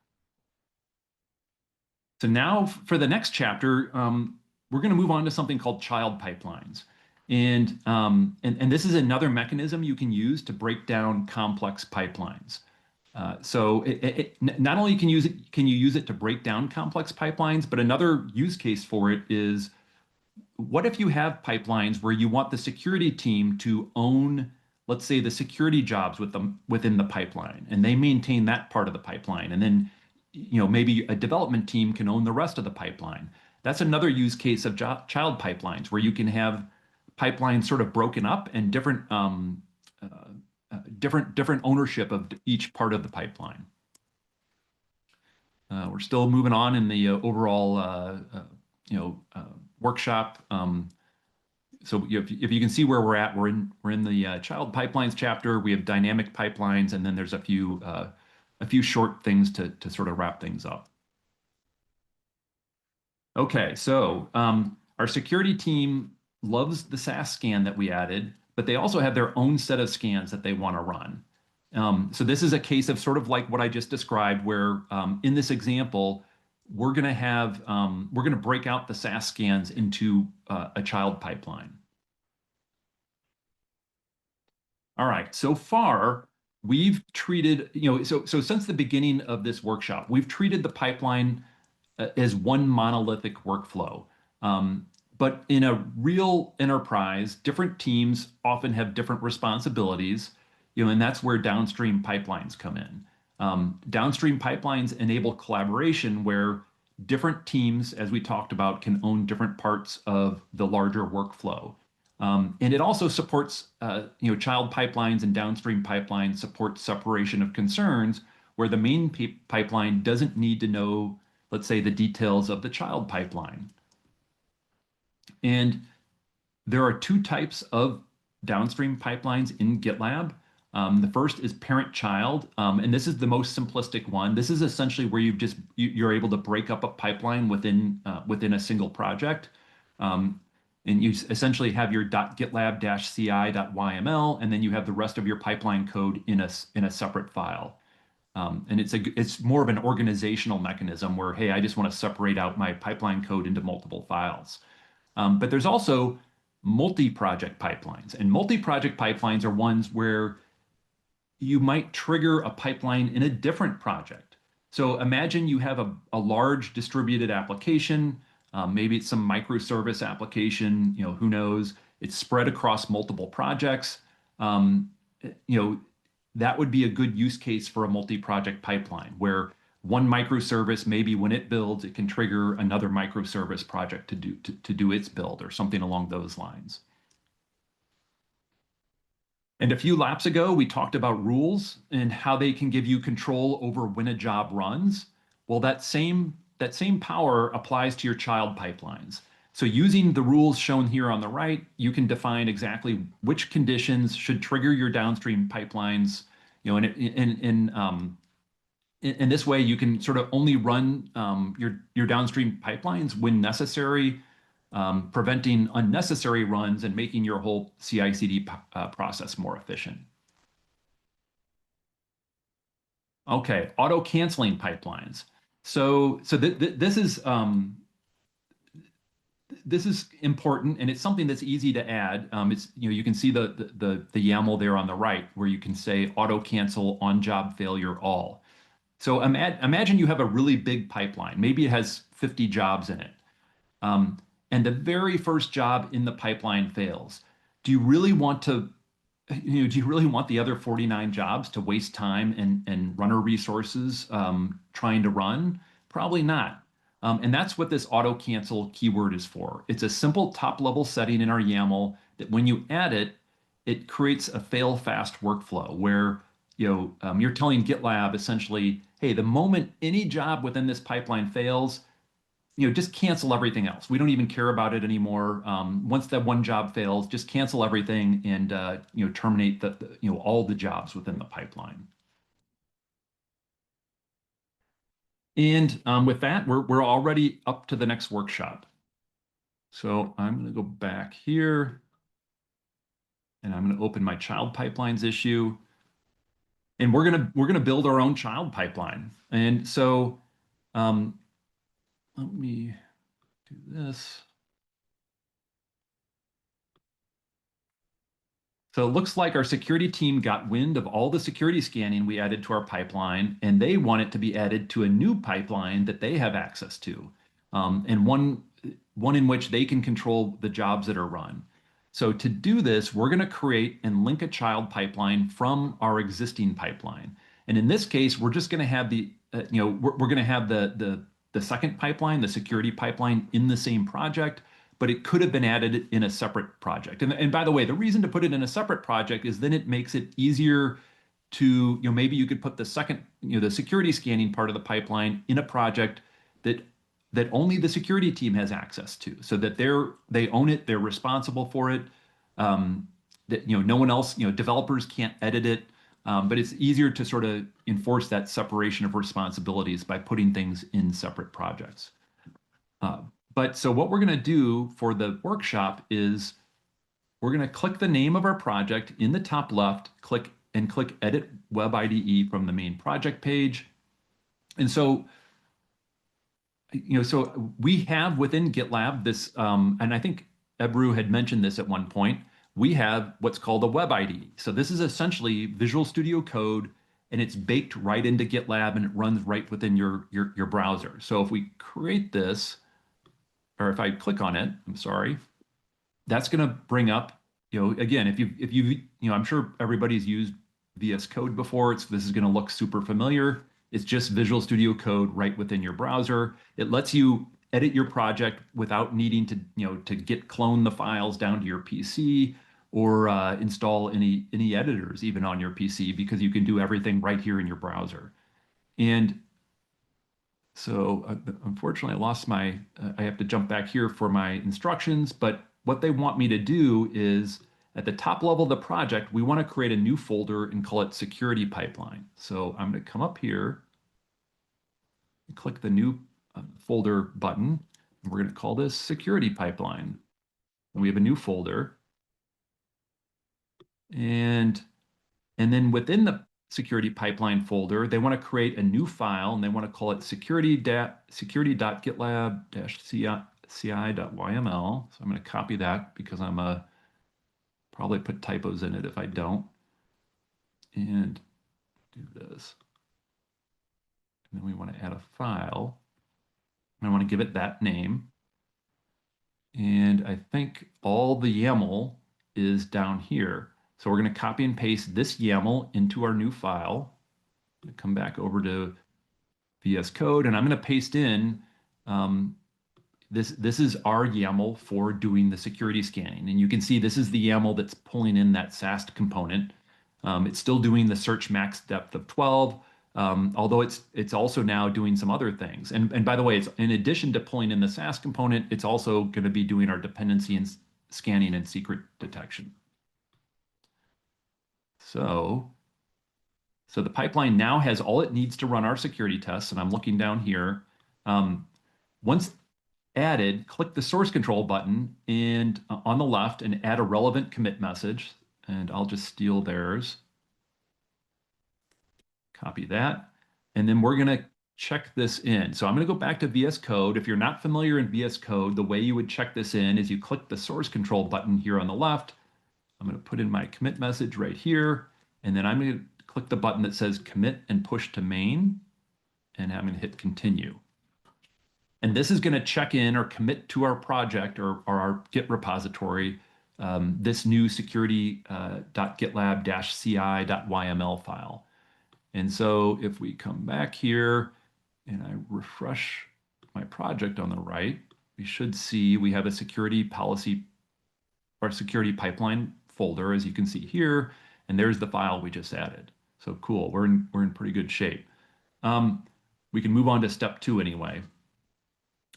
So now for the next chapter, we're going to move on to something called child pipelines. And this is another mechanism you can use to break down complex pipelines. So not only can you use it to break down complex pipelines, but another use case for it is, what if you have pipelines where you want the security team to own, let's say, the security jobs within the pipeline, and they maintain that part of the pipeline, and then maybe a development team can own the rest of the pipeline. That's another use case of child pipelines, where you can have pipelines sort of broken up and different ownership of each part of the pipeline. We're still moving on in the overall workshop. So if you can see where we're at, we're in the child pipelines chapter. We have dynamic pipelines, and then there's a few short things to sort of wrap things up. Okay, so our security team loves the SAST scan that we added, but they also have their own set of scans that they want to run. So this is a case of sort of like what I just described, where in this example, we're going to break out the SAST scans into a child pipeline. All right, so far we've treated, so since the beginning of this workshop, we've treated the pipeline as one monolithic workflow. But in a real enterprise, different teams often have different responsibilities, and that's where downstream pipelines come in. Downstream pipelines enable collaboration where different teams, as we talked about, can own different parts of the larger workflow. And it also supports, child pipelines and downstream pipelines support separation of concerns, where the main pipeline doesn't need to know, let's say, the details of the child pipeline. And there are two types of downstream pipelines in GitLab. The first is parent-child, and this is the most simplistic one. This is essentially where you're able to break up a pipeline within a single project. And you essentially have your .gitlab-ci.yml, and then you have the rest of your pipeline code in a separate file. And it's more of an organizational mechanism where, hey, I just want to separate out my pipeline code into multiple files. But there's also multi-project pipelines. And multi-project pipelines are ones where you might trigger a pipeline in a different project. So imagine you have a large distributed application. Maybe it's some microservice application, who knows? It's spread across multiple projects. Um, that would be a good use case for a multi-project pipeline where one microservice, maybe when it builds, it can trigger another microservice project to do its build or something along those lines. And a few laps ago, we talked about rules and how they can give you control over when a job runs. Well, that same power applies to your child pipelines. So using the rules shown here on the right, you can define exactly which conditions should trigger your downstream pipelines. In this way, you can sort of only run your downstream pipelines when necessary, preventing unnecessary runs and making your whole CI/CD process more efficient. Okay, auto canceling pipelines. So this is important, and it's something that's easy to add. You can see the YAML there on the right, where you can say auto cancel on job failure all. So imagine you have a really big pipeline. Maybe it has 50 jobs in it. And the very first job in the pipeline fails. Do you really want to, do you really want the other 49 jobs to waste time and runner resources trying to run? Probably not. And that's what this auto cancel keyword is for. It's a simple top level setting in our YAML that when you add it, it creates a fail fast workflow where you're telling GitLab essentially, hey, the moment any job within this pipeline fails, just cancel everything else. We don't even care about it anymore. Once that one job fails, just cancel everything and terminate all the jobs within the pipeline. And with that, we're already up to the next workshop. So I'm going to go back here, and I'm going to open my child pipelines issue, and we're gonna build our own child pipeline. And so let me do this. So it looks like our security team got wind of all the security scanning we added to our pipeline, and they want it to be added to a new pipeline that they have access to, and one in which they can control the jobs that are run. So to do this, we're going to create and link a child pipeline from our existing pipeline. And in this case, we're just going to have we're going to have the second pipeline, the security pipeline, in the same project, but it could have been added in a separate project. And by the way, the reason to put it in a separate project is then it makes it easier to, maybe you could put the second, the security scanning part of the pipeline in a project that only the security team has access to, so that they own it, they're responsible for it. That no one else, developers can't edit it. But it's easier to sort of enforce that separation of responsibilities by putting things in separate projects. But so what we're going to do for the workshop is we're going to click the name of our project in the top left, click Edit Web IDE from the main project page. And so, so we have within GitLab this, and I think Ebru had mentioned this at one point, we have what's called a Web IDE. So this is essentially Visual Studio Code, and it's baked right into GitLab, and it runs right within your browser. So if we create this, or if I click on it, I'm sorry, that's going to bring up, again, if you I'm sure everybody's used VS Code before. This is going to look super familiar. It's just Visual Studio Code right within your browser. It lets you edit your project without needing to, to git clone the files down to your PC or install any editors even on your PC, because you can do everything right here in your browser. And so unfortunately, I lost I have to jump back here for my instructions, but what they want me to do is at the top level of the project, we want to create a new folder and call it security pipeline. So I'm going to come up here and click the new folder button, and we're going to call this security pipeline. And we have a new folder. And then within security pipeline folder. They want to create a new file, and they want to call it security.gitlab-ci.yml. So I'm going to copy that because I'm probably put typos in it if I don't. And do this. And then we want to add a file. I want to give it that name. And I think all the YAML is down here. So we're going to copy and paste this YAML into our new file. Come back over to VS Code, and I'm going to paste in this is our YAML for doing the security scanning. And you can see this is the YAML that's pulling in that SAST component. It's still doing the search max depth of 12, although it's also now doing some other things. And by the way, it's in addition to pulling in the SAST component, it's also going to be doing our dependency and scanning and secret detection. So the pipeline now has all it needs to run our security tests, and I'm looking down here. Once added, click the source control button and on the left and add a relevant commit message. And I'll just steal theirs. Copy that. And then we're going to check this in. So I'm going to go back to VS Code. If you're not familiar in VS Code, the way you would check this in is you click the source control button here on the left. I'm going to put in my commit message right here. And then I'm going to click the button that says commit and push to main. And I'm going to hit continue. And this is going to check in or commit to our project or our Git repository, this new security.gitlab-ci.yml file. And so if we come back here and I refresh my project on the right, we should see we have a security policy or security pipeline folder, as you can see here, and there's the file we just added. So cool, we're in pretty good shape. We can move on to step 2 anyway.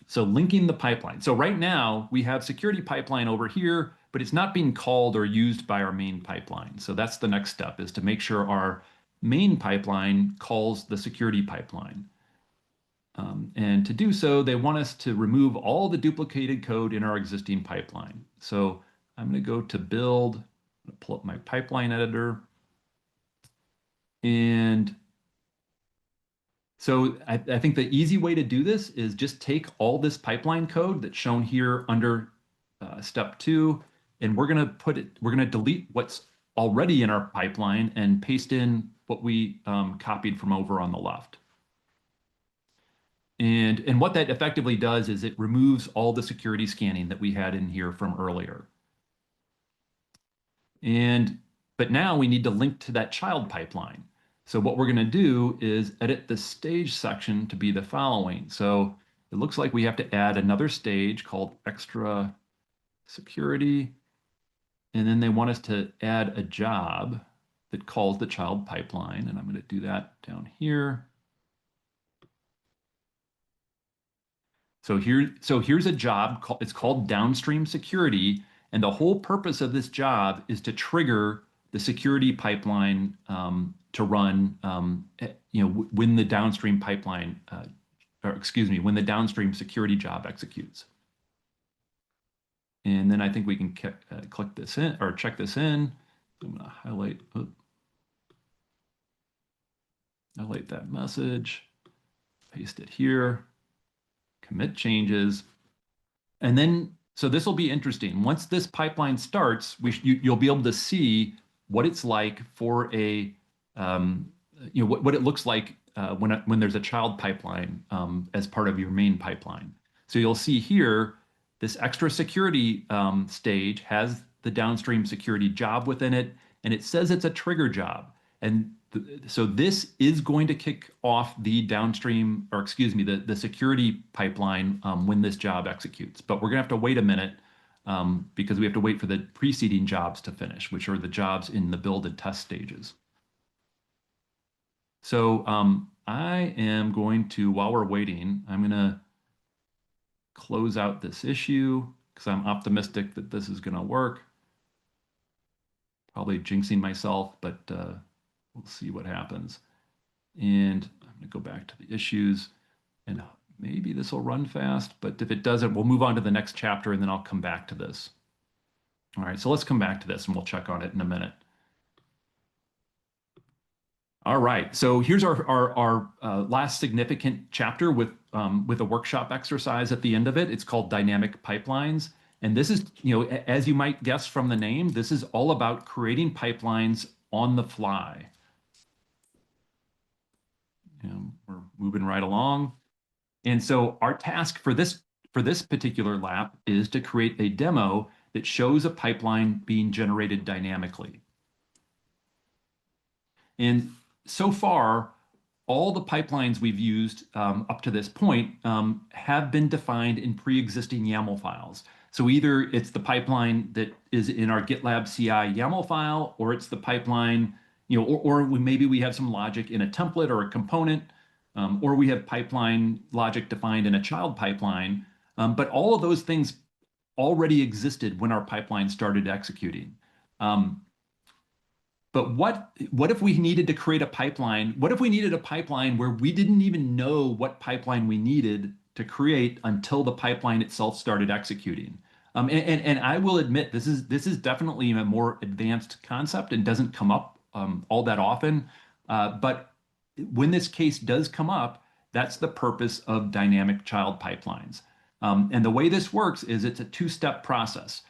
So linking the pipeline. So right now we have security pipeline over here, but it's not being called or used by our main pipeline. So that's the next step, is to make sure our main pipeline calls the security pipeline. And to do so, they want us to remove all the duplicated code in our existing pipeline. So I'm going to go to build, I'm going to pull up my pipeline editor. And so I think the easy way to do this is just take all this pipeline code that's shown here under step 2, and we're going to delete what's already in our pipeline and paste in what we copied from over on the left. And what that effectively does is it removes all the security scanning that we had in here from earlier. But now we need to link to that child pipeline. So what we're going to do is edit the stage section to be the following. So it looks like we have to add another stage called extra security. And then they want us to add a job that calls the child pipeline. And I'm going to do that down here. So here's a job, it's called downstream security. And the whole purpose of this job is to trigger the security pipeline to run, when the downstream pipeline, when the downstream security job executes. And then I think we can click this in or check this in. I'm going to highlight that message, paste it here, commit changes, and then. So this will be interesting. Once this pipeline starts, you'll be able to see what it's like for a, what it looks like when there's a child pipeline as part of your main pipeline. So you'll see here, this extra security stage has the downstream security job within it, and it says it's a trigger job. And so this is going to kick off the downstream, or excuse me, the security pipeline when this job executes. But we're going to have to wait a minute because we have to wait for the preceding jobs to finish, which are the jobs in the build and test stages. So I am going to, while we're waiting, I'm going to close out this issue because I'm optimistic that this is going to work. Probably jinxing myself, but we'll see what happens. And I'm going to go back to the issues, and maybe this will run fast, but if it doesn't, we'll move on to the next chapter, and then I'll come back to this. All right, so let's come back to this, and we'll check on it in a minute. All right. So here's our last significant chapter with a workshop exercise at the end of it. It's called dynamic pipelines. And this is, as you might guess from the name, this is all about creating pipelines on the fly. We're moving right along. And so our task for this particular lap is to create a demo that shows a pipeline being generated dynamically. And so far, all the pipelines we've used up to this point have been defined in pre-existing YAML files. So either it's the pipeline that is in our GitLab CI YAML file, or it's the pipeline, or maybe we have some logic in a template or a component, or we have pipeline logic defined in a child pipeline. But all of those things already existed when our pipeline started executing. But what if we needed to create a pipeline? What if we needed a pipeline where we didn't even know what pipeline we needed to create until the pipeline itself started executing? And I will admit this is definitely a more advanced concept and doesn't come up all that often. But when this case does come up, that's the purpose of dynamic child pipelines. And the way this works is it's a two-step process.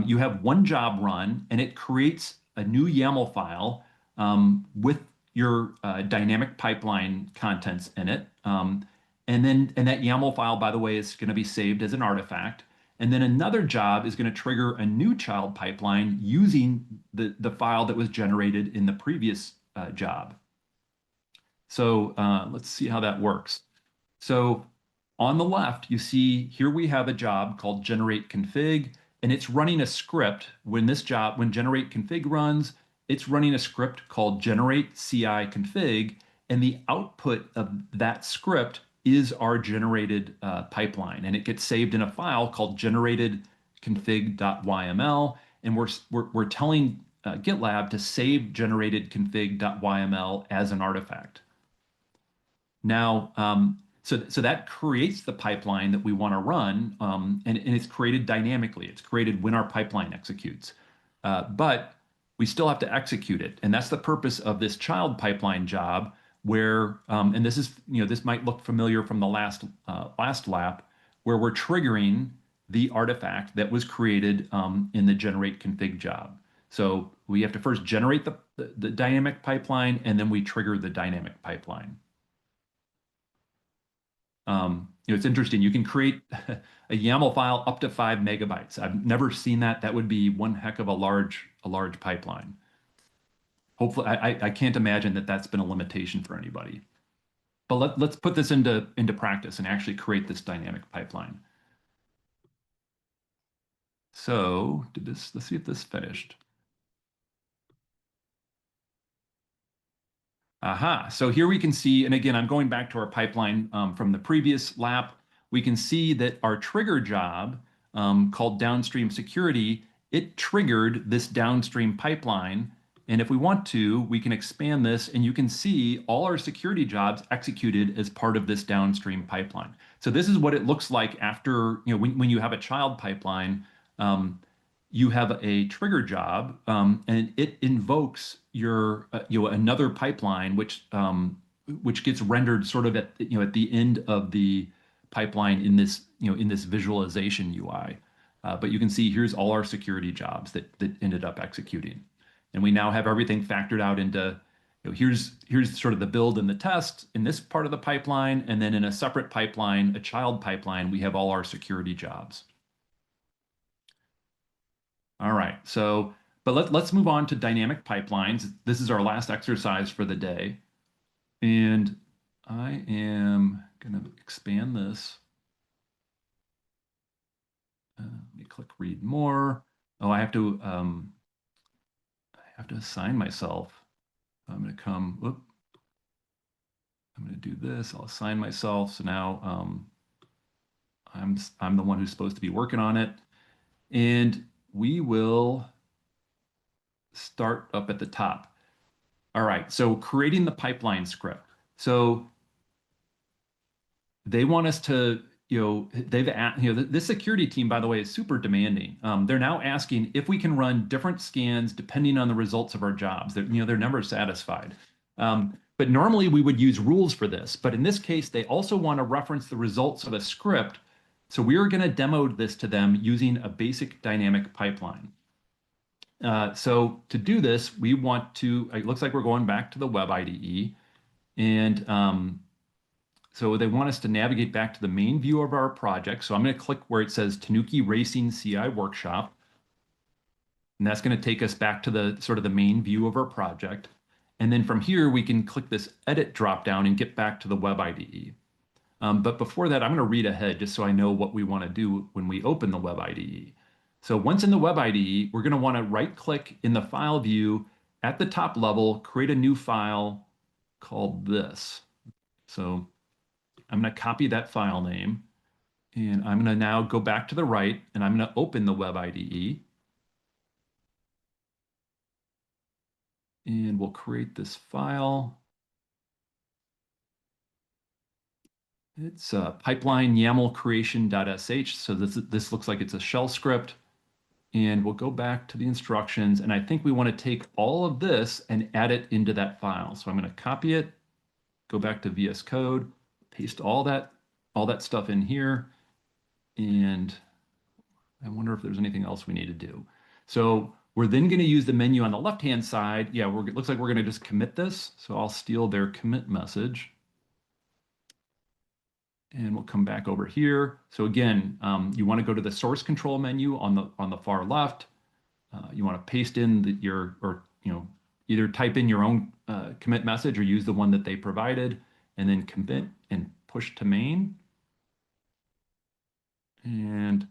You have one job run, and it creates a new YAML file with your dynamic pipeline contents in it. And that YAML file, by the way, is going to be saved as an artifact. And then another job is going to trigger a new child pipeline using the file that was generated in the previous job. So let's see how that works. So on the left, you see here we have a job called generate config, and it's running a script. When generate config runs, it's running a script called generate CI config, and the output of that script is our generated pipeline, and it gets saved in a file called generated config.yml, and we're telling GitLab to save generated config.yml as an artifact. Now, so that creates the pipeline that we want to run, and it's created dynamically. It's created when our pipeline executes. But we still have to execute it. And that's the purpose of this child pipeline job where, and this might look familiar from the last lap, where we're triggering the artifact that was created in the generate config job. So we have to first generate the dynamic pipeline, and then we trigger the dynamic pipeline. It's interesting. You can create a YAML file up to 5 megabytes. I've never seen that. That would be one heck of a large pipeline. Hopefully, I can't imagine that that's been a limitation for anybody. But let's put this into practice and actually create this dynamic pipeline. So let's see if this finished. Aha, so here we can see, and again, I'm going back to our pipeline from the previous lap. We can see that our trigger job called downstream security, it triggered this downstream pipeline. And if we want to, we can expand this, and you can see all our security jobs executed as part of this downstream pipeline. So this is what it looks like after, when you have a child pipeline. You have a trigger job, and it invokes your another pipeline, which gets rendered sort of at the end of the pipeline in this visualization UI. But you can see here's all our security jobs that ended up executing, and we now have everything factored out into here's sort of the build and the test in this part of the pipeline, and then in a separate pipeline, a child pipeline, we have all our security jobs. All right, but let's move on to dynamic pipelines. This is our last exercise for the day. And I am going to expand this. Let me click read more. Oh, I have to assign myself. I'm going to I'm going to do this. I'll assign myself. So now I'm the one who's supposed to be working on it. And we will start up at the top. All right, so creating the pipeline script. So they want us to, this security team, by the way, is super demanding. They're now asking if we can run different scans depending on the results of our jobs. They're never satisfied. But normally we would use rules for this. But in this case, they also want to reference the results of a script. So we are going to demo this to them using a basic dynamic pipeline. So to do this, we want to, it looks like we're going back to the web IDE. And so they want us to navigate back to the main view of our project. So I'm going to click where it says Tanuki Racing CI Workshop. And that's going to take us back to the sort of the main view of our project. And then from here, we can click this edit dropdown and get back to the web IDE. But before that, I'm going to read ahead just so I know what we want to do when we open the web IDE. So once in the web IDE, we're going to want to right click in the file view at the top level, create a new file called this. So I'm going to copy that file name, and I'm going to now go back to the right, and I'm going to open the web IDE. And we'll create this file. It's pipeline YAML creation.sh. So this looks like it's a shell script. And we'll go back to the instructions. And I think we want to take all of this and add it into that file. So I'm going to copy it, go back to VS Code, paste all that stuff in here. And I wonder if there's anything else we need to do. So we're then going to use the menu on the left-hand side. Yeah, it looks like we're going to just commit this. So I'll steal their commit message. And we'll come back over here. So again, you want to go to the source control menu on the far left. You want to paste in either type in your own commit message or use the one that they provided, and then commit and push to main. And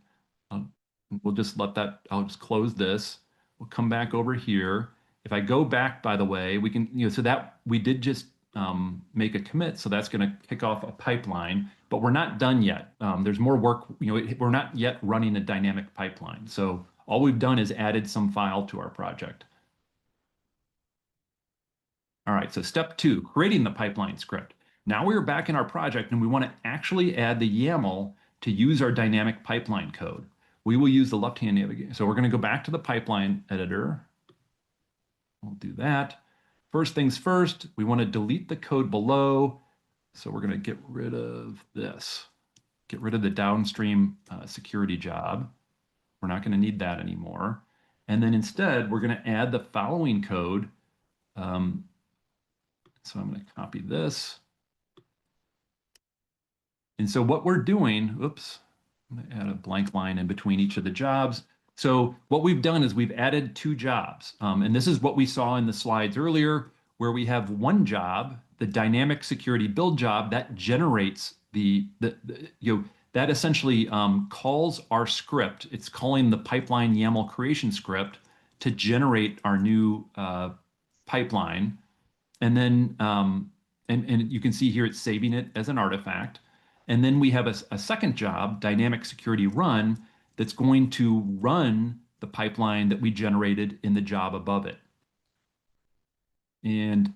we'll just let that, I'll just close this. We'll come back over here. If I go back, by the way, we can, so that we did just make a commit. So that's going to kick off a pipeline, but we're not done yet. There's more work, we're not yet running a dynamic pipeline. So all we've done is added some file to our project. All right, so step 2, creating the pipeline script. Now we're back in our project and we want to actually add the YAML to use our dynamic pipeline code. We will use the left-hand navigation. So we're going to go back to the pipeline editor. We'll do that. First things first, we want to delete the code below. So we're going to get rid of this. Get rid of the downstream security job. We're not going to need that anymore. And then instead, we're going to add the following code. So I'm going to copy this. And so what we're doing, oops, I'm going to add a blank line in between each of the jobs. So what we've done is we've added 2 jobs. And this is what we saw in the slides earlier, where we have one job, the dynamic security build job, that generates that essentially calls our script. It's calling the pipeline YAML creation script to generate our new pipeline. And then, and you can see here, it's saving it as an artifact. And then we have a second job, dynamic security run, that's going to run the pipeline that we generated in the job above it. And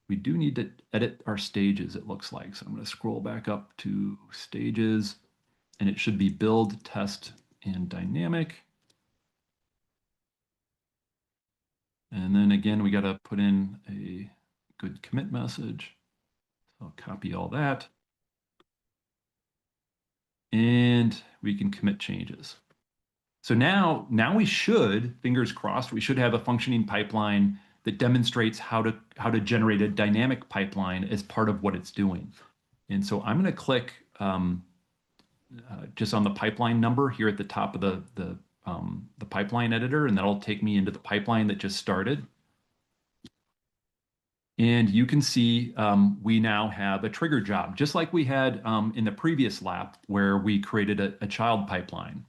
we do need to edit our stages, it looks like. So I'm going to scroll back up to stages, and it should be build, test, and dynamic. And then again, we got to put in a good commit message. So I'll copy all that. And we can commit changes. So now we should, fingers crossed, we should have a functioning pipeline that demonstrates how to generate a dynamic pipeline as part of what it's doing. And so I'm going to click just on the pipeline number here at the top of the pipeline editor, and that'll take me into the pipeline that just started. And you can see we now have a trigger job, just like we had in the previous lap where we created a child pipeline.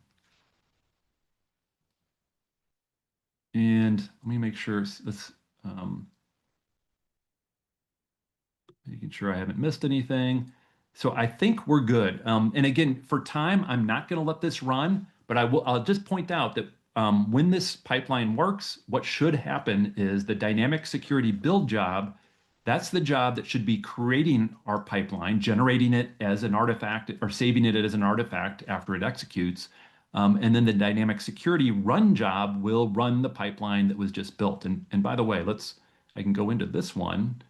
And let me make sure, making sure I haven't missed anything. So I think we're good. And again, for time, I'm not going to let this run, but I'll just point out that when this pipeline works, what should happen is the dynamic security build job, that's the job that should be creating our pipeline, generating it as an artifact or saving it as an artifact after it executes. And then the dynamic security run job will run the pipeline that was just built. And by the way, I can go into this one.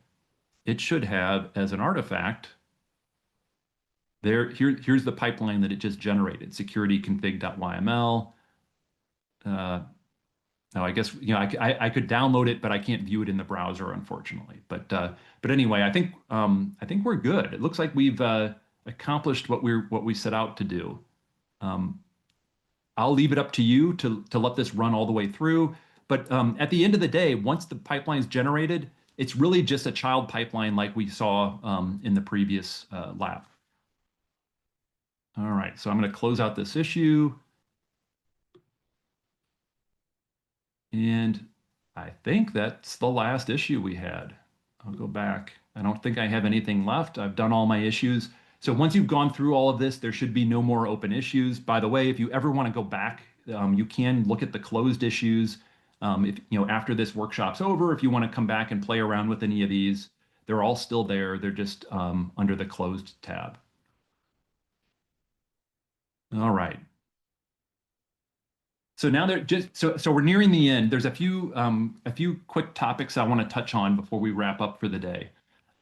it should have as an artifact here's the pipeline that it just generated, security config.yml. Now, I guess I could download it, but I can't view it in the browser, unfortunately. But anyway, I think we're good. It looks like we've accomplished what we set out to do. Um, I'll leave it up to you to let this run all the way through. But at the end of the day, once the pipeline is generated, it's really just a child pipeline like we saw in the previous lab. All right, so I'm going to close out this issue. And I think that's the last issue we had. I'll go back. I don't think I have anything left. I've done all my issues. So once you've gone through all of this, there should be no more open issues. By the way, if you ever want to go back, you can look at the closed issues. If after this workshop's over, if you want to come back and play around with any of these, they're all still there. They're just under the closed tab. All right. So now they're just so we're nearing the end. There's a few quick topics I want to touch on before we wrap up for the day.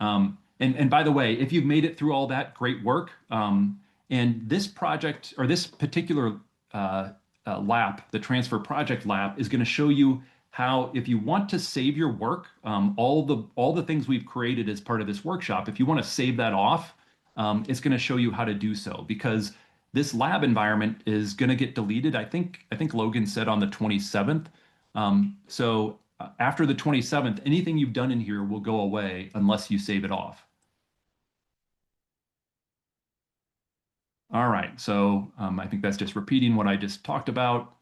And by the way, if you've made it through all that, great work. And this project or this particular lab, the transfer project lab, is going to show you how, if you want to save your work, all the things we've created as part of this workshop, if you want to save that off, it's going to show you how to do so, because this lab environment is going to get deleted. I think Logan said on the 27th. So after the 27th, anything you've done in here will go away unless you save it off. All right, so I think that's just repeating what I just talked about.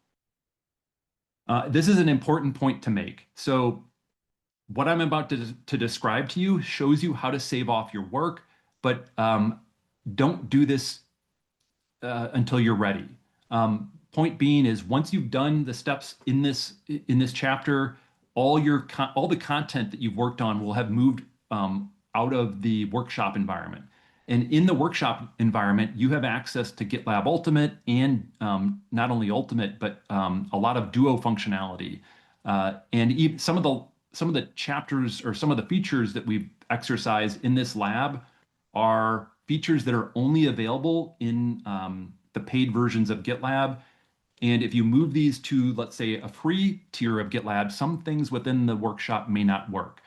This is an important point to make. So what I'm about to describe to you shows you how to save off your work, but don't do this until you're ready. Point being is, once you've done the steps in this chapter, all the content that you've worked on will have moved out of the workshop environment. And in the workshop environment, you have access to GitLab Ultimate and not only Ultimate, but a lot of Duo functionality. And even some of the chapters or some of the features that we've exercised in this lab are features that are only available in the paid versions of GitLab. And if you move these to, let's say, a free tier of GitLab, some things within the workshop may not work.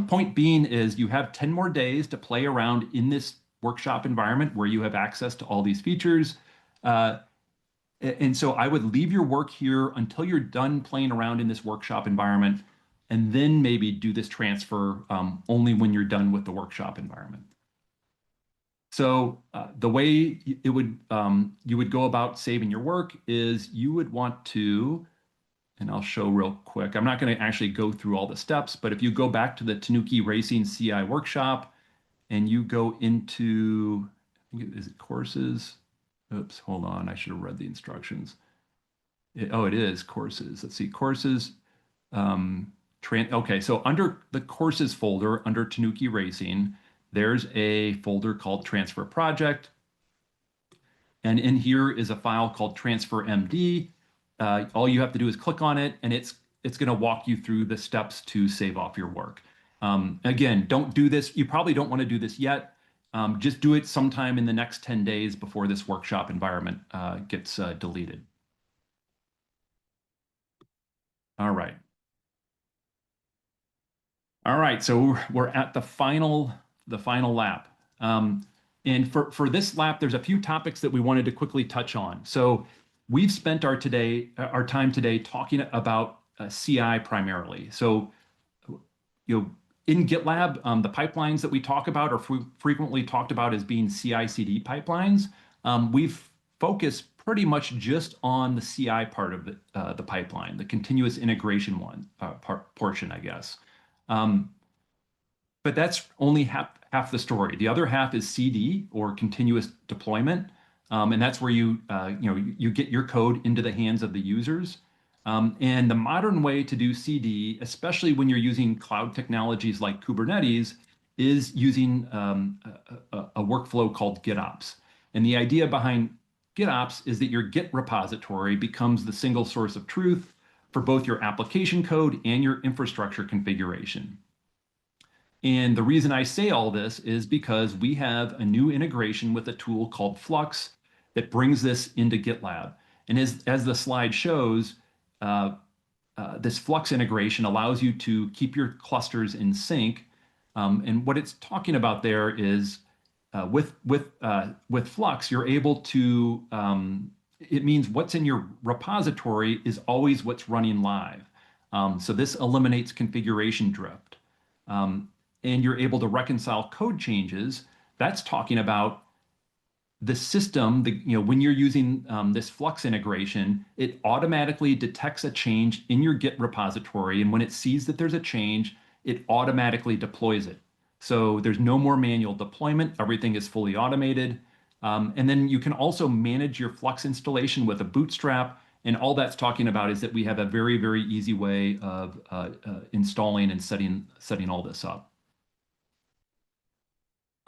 Point being is, you have 10 more days to play around in this workshop environment where you have access to all these features. And so I would leave your work here until you're done playing around in this workshop environment, and then maybe do this transfer only when you're done with the workshop environment. So the way you would go about saving your work is, you would want to, and I'll show real quick. I'm not going to actually go through all the steps, but if you go back to the Tanuki Racing CI workshop and you go into, is it courses? Oops, hold on. I should have read the instructions. It is courses. Let's see, courses. Okay, so under the courses folder, under Tanuki Racing, there's a folder called Transfer Project. And in here is a file called Transfer MD. All you have to do is click on it, and it's going to walk you through the steps to save off your work. Again, don't do this. You probably don't want to do this yet. Just do it sometime in the next 10 days before this workshop environment gets deleted. All right. All right, so we're at the final lap. And for this lap, there's a few topics that we wanted to quickly touch on. So we've spent our time today talking about CI primarily. So in GitLab, the pipelines that we talk about are frequently talked about as being CI/CD pipelines. We've focused pretty much just on the CI part of the pipeline, the continuous integration portion, I guess. But that's only half the story. The other half is CD, or continuous deployment, and that's where you get your code into the hands of the users. And the modern way to do CD, especially when you're using cloud technologies like Kubernetes, is using a workflow called GitOps. And the idea behind GitOps is that your Git repository becomes the single source of truth for both your application code and your infrastructure configuration. And the reason I say all this is because we have a new integration with a tool called Flux that brings this into GitLab. And as the slide shows, this Flux integration allows you to keep your clusters in sync. And what it's talking about there is with Flux, you're able to, it means what's in your repository is always what's running live. So this eliminates configuration drift. And you're able to reconcile code changes. That's talking about the system, when you're using this Flux integration, it automatically detects a change in your Git repository. And when it sees that there's a change, it automatically deploys it. So there's no more manual deployment. Everything is fully automated. And then you can also manage your Flux installation with a Bootstrap. And all that's talking about is that we have a very, very easy way of installing and setting all this up.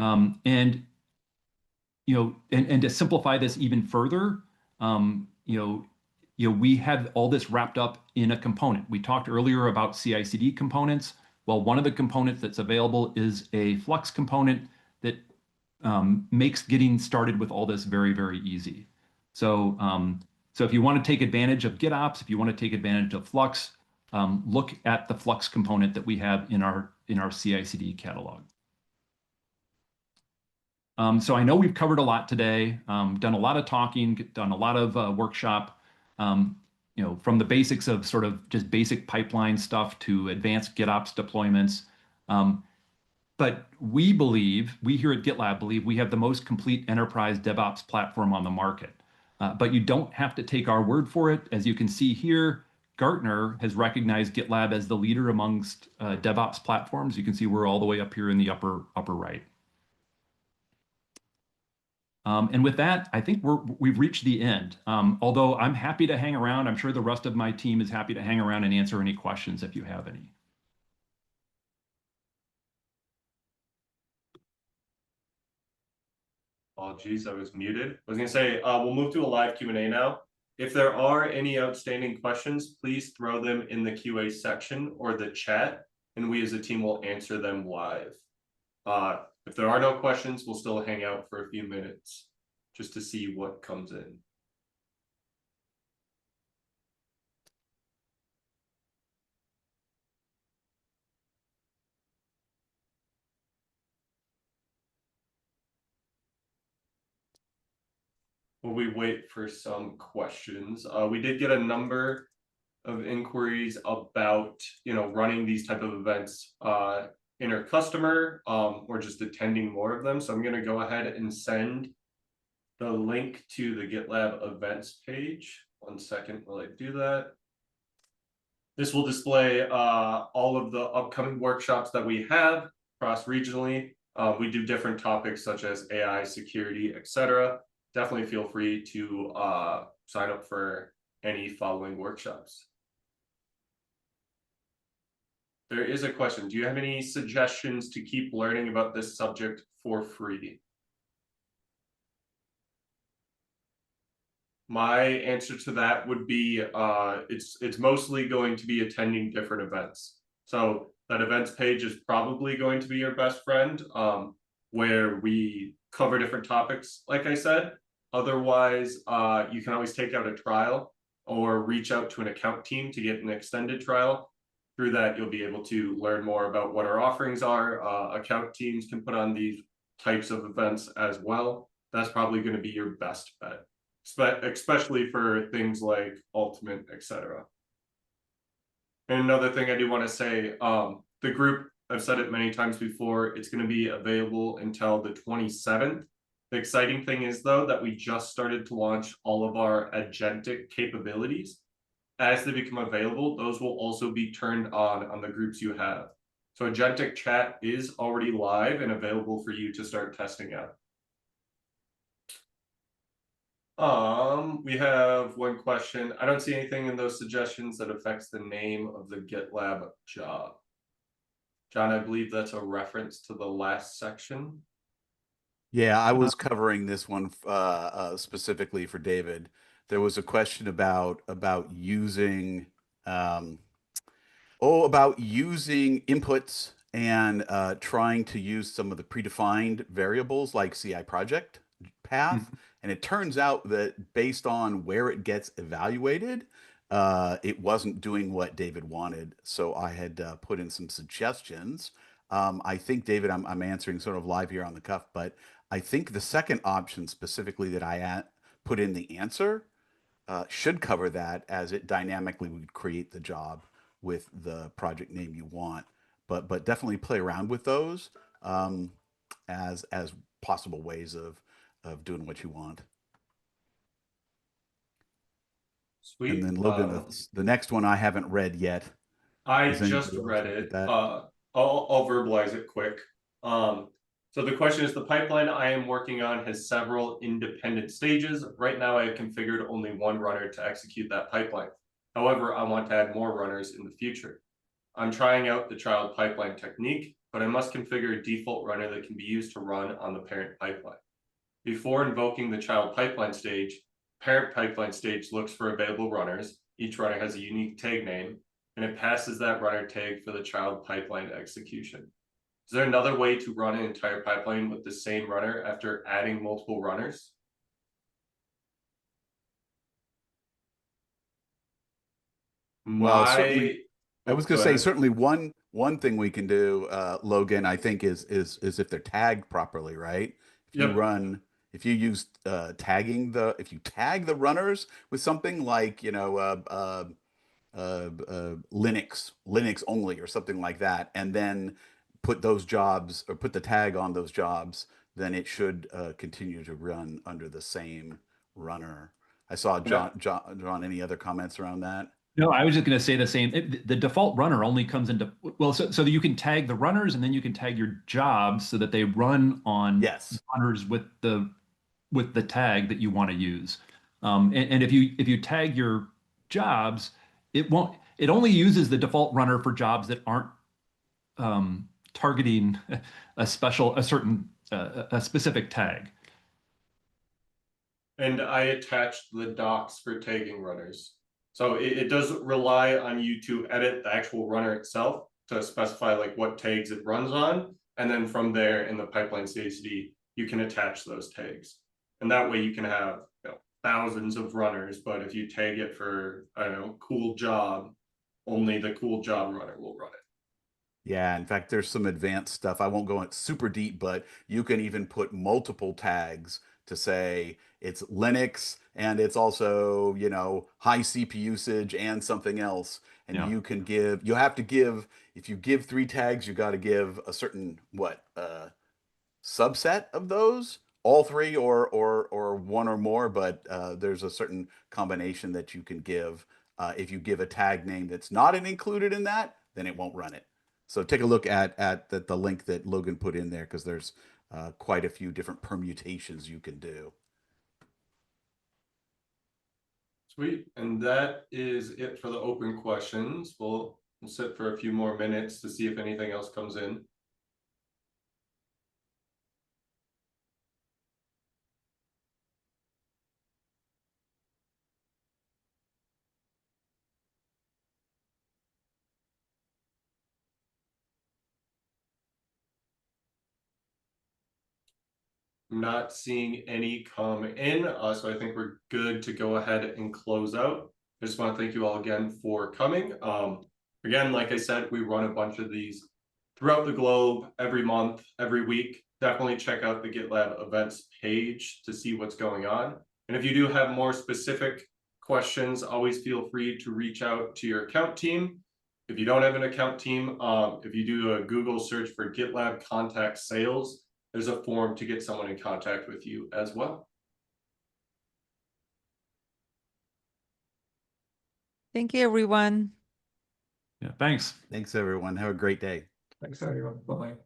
And to simplify this even further, we have all this wrapped up in a component. We talked earlier about CI/CD components. Well, one of the components that's available is a Flux component that makes getting started with all this very, very easy. So if you want to take advantage of GitOps, if you want to take advantage of Flux, look at the Flux component that we have in our CI/CD catalog. So I know we've covered a lot today, done a lot of talking, done a lot of workshop, from the basics of sort of just basic pipeline stuff to advanced GitOps deployments. But we here at GitLab believe we have the most complete enterprise DevOps platform on the market. But you don't have to take our word for it. As you can see here, Gartner has recognized GitLab as the leader amongst DevOps platforms. You can see we're all the way up here in the upper right. And with that, I think we've reached the end. Although I'm happy to hang around. I'm sure the rest of my team is happy to hang around and answer any questions if you have any. Oh, geez, I was muted. I was gonna say, we'll move to a live Q&A now. If there are any outstanding questions, please throw them in the QA section or the chat, and we as a team will answer them live. If there are no questions, we'll still hang out for a few minutes just to see what comes in. While we wait for some questions, we did get a number of inquiries about running these type of events in our customer or just attending more of them. So I'm going to go ahead and send the link to the GitLab events page. 1 second while I do that. This will display all of the upcoming workshops that we have cross regionally. We do different topics such as AI, security, etc. Definitely feel free to sign up for any following workshops. There is a question. Do you have any suggestions to keep learning about this subject for free? My answer to that would be it's mostly going to be attending different events. So that events page is probably going to be your best friend, where we cover different topics, like I said. Otherwise, you can always take out a trial or reach out to an account team to get an extended trial. Through that, you'll be able to learn more about what our offerings are. Account teams can put on these types of events as well. That's probably going to be your best bet, especially for things like Ultimate, etc. And another thing I do want to say, the group, I've said it many times before, it's going to be available until the 27th. The exciting thing is, though, that we just started to launch all of our agentic capabilities. As they become available, those will also be turned on the groups you have. So agentic chat is already live and available for you to start testing out. We have one question. I don't see anything in those suggestions that affects the name of the GitLab job. John, I believe that's a reference to the last section. Yeah, I was covering this one specifically for David. There was a question about using about using inputs and trying to use some of the predefined variables like CI project path. And it turns out that based on where it gets evaluated, it wasn't doing what David wanted. So I had put in some suggestions. I think, David, I'm answering sort of live here on the cuff, but I think the second option specifically that I put in the answer should cover that, as it dynamically would create the job with the project name you want. But definitely play around with those as possible ways of doing what you want. And Sweet. then Logan, the next one I haven't read yet. I Does just anybody else read look at it. that? I'll verbalize it quick. So the question is, the pipeline I am working on has several independent stages. Right now, I have configured only one runner to execute that pipeline. However, I want to add more runners in the future. I'm trying out the child pipeline technique, but I must configure a default runner that can be used to run on the parent pipeline. Before invoking the child pipeline stage, parent pipeline stage looks for available runners. Each runner has a unique tag name, and it passes that runner tag for the child pipeline execution. Is there another way to run an entire pipeline with the same runner after adding multiple runners? Well, certainly, I was Go going to say ahead. certainly one thing we can do, Logan, I think is if they're tagged properly, right? Yep. If you use if you tag the runners with something like Linux only or something like that, and then put those jobs or put the tag on those jobs, then it should continue to run under the same runner. I saw John. Any other comments around that? No, I was just going to say the same. The default runner only comes into, well, so that you can tag the runners and then you can tag your jobs so that they run on Yes. runners with the tag that you want to use. And if you tag your jobs, it only uses the default runner for jobs that aren't targeting a specific tag. And I attached the docs for tagging runners. So it does rely on you to edit the actual runner itself to specify like what tags it runs on. And then from there in the pipeline CHD, you can attach those tags. And that way you can have thousands of runners, but if you tag it for, I don't know, cool job, only the cool job runner will run it. Yeah, in fact, there's some advanced stuff. I won't go in super deep, but you can even put multiple tags to say it's Linux and it's also, high CPU usage and something else. And Yeah. you have to give, if you give 3 tags, you got to give a certain, subset of those, all 3 or one or more, but there's a certain combination that you can give. If you give a tag name that's not included in that, then it won't run it. So take a look at the link that Logan put in there, because there's quite a few different permutations you can do. Sweet. And that is it for the open questions. We'll sit for a few more minutes to see if anything else comes in. Not seeing any come in, so I think we're good to go ahead and close out. I just want to thank you all again for coming. Again, like I said, we run a bunch of these throughout the globe every month, every week. Definitely check out the GitLab events page to see what's going on. And if you do have more specific questions, always feel free to reach out to your account team. If you don't have an account team, if you do a Google search for GitLab contact sales, there's a form to get someone in contact with you as well. Thank you, everyone. Yeah. Thanks. Thanks, everyone. Have a great day. Thanks, everyone. Bye-bye.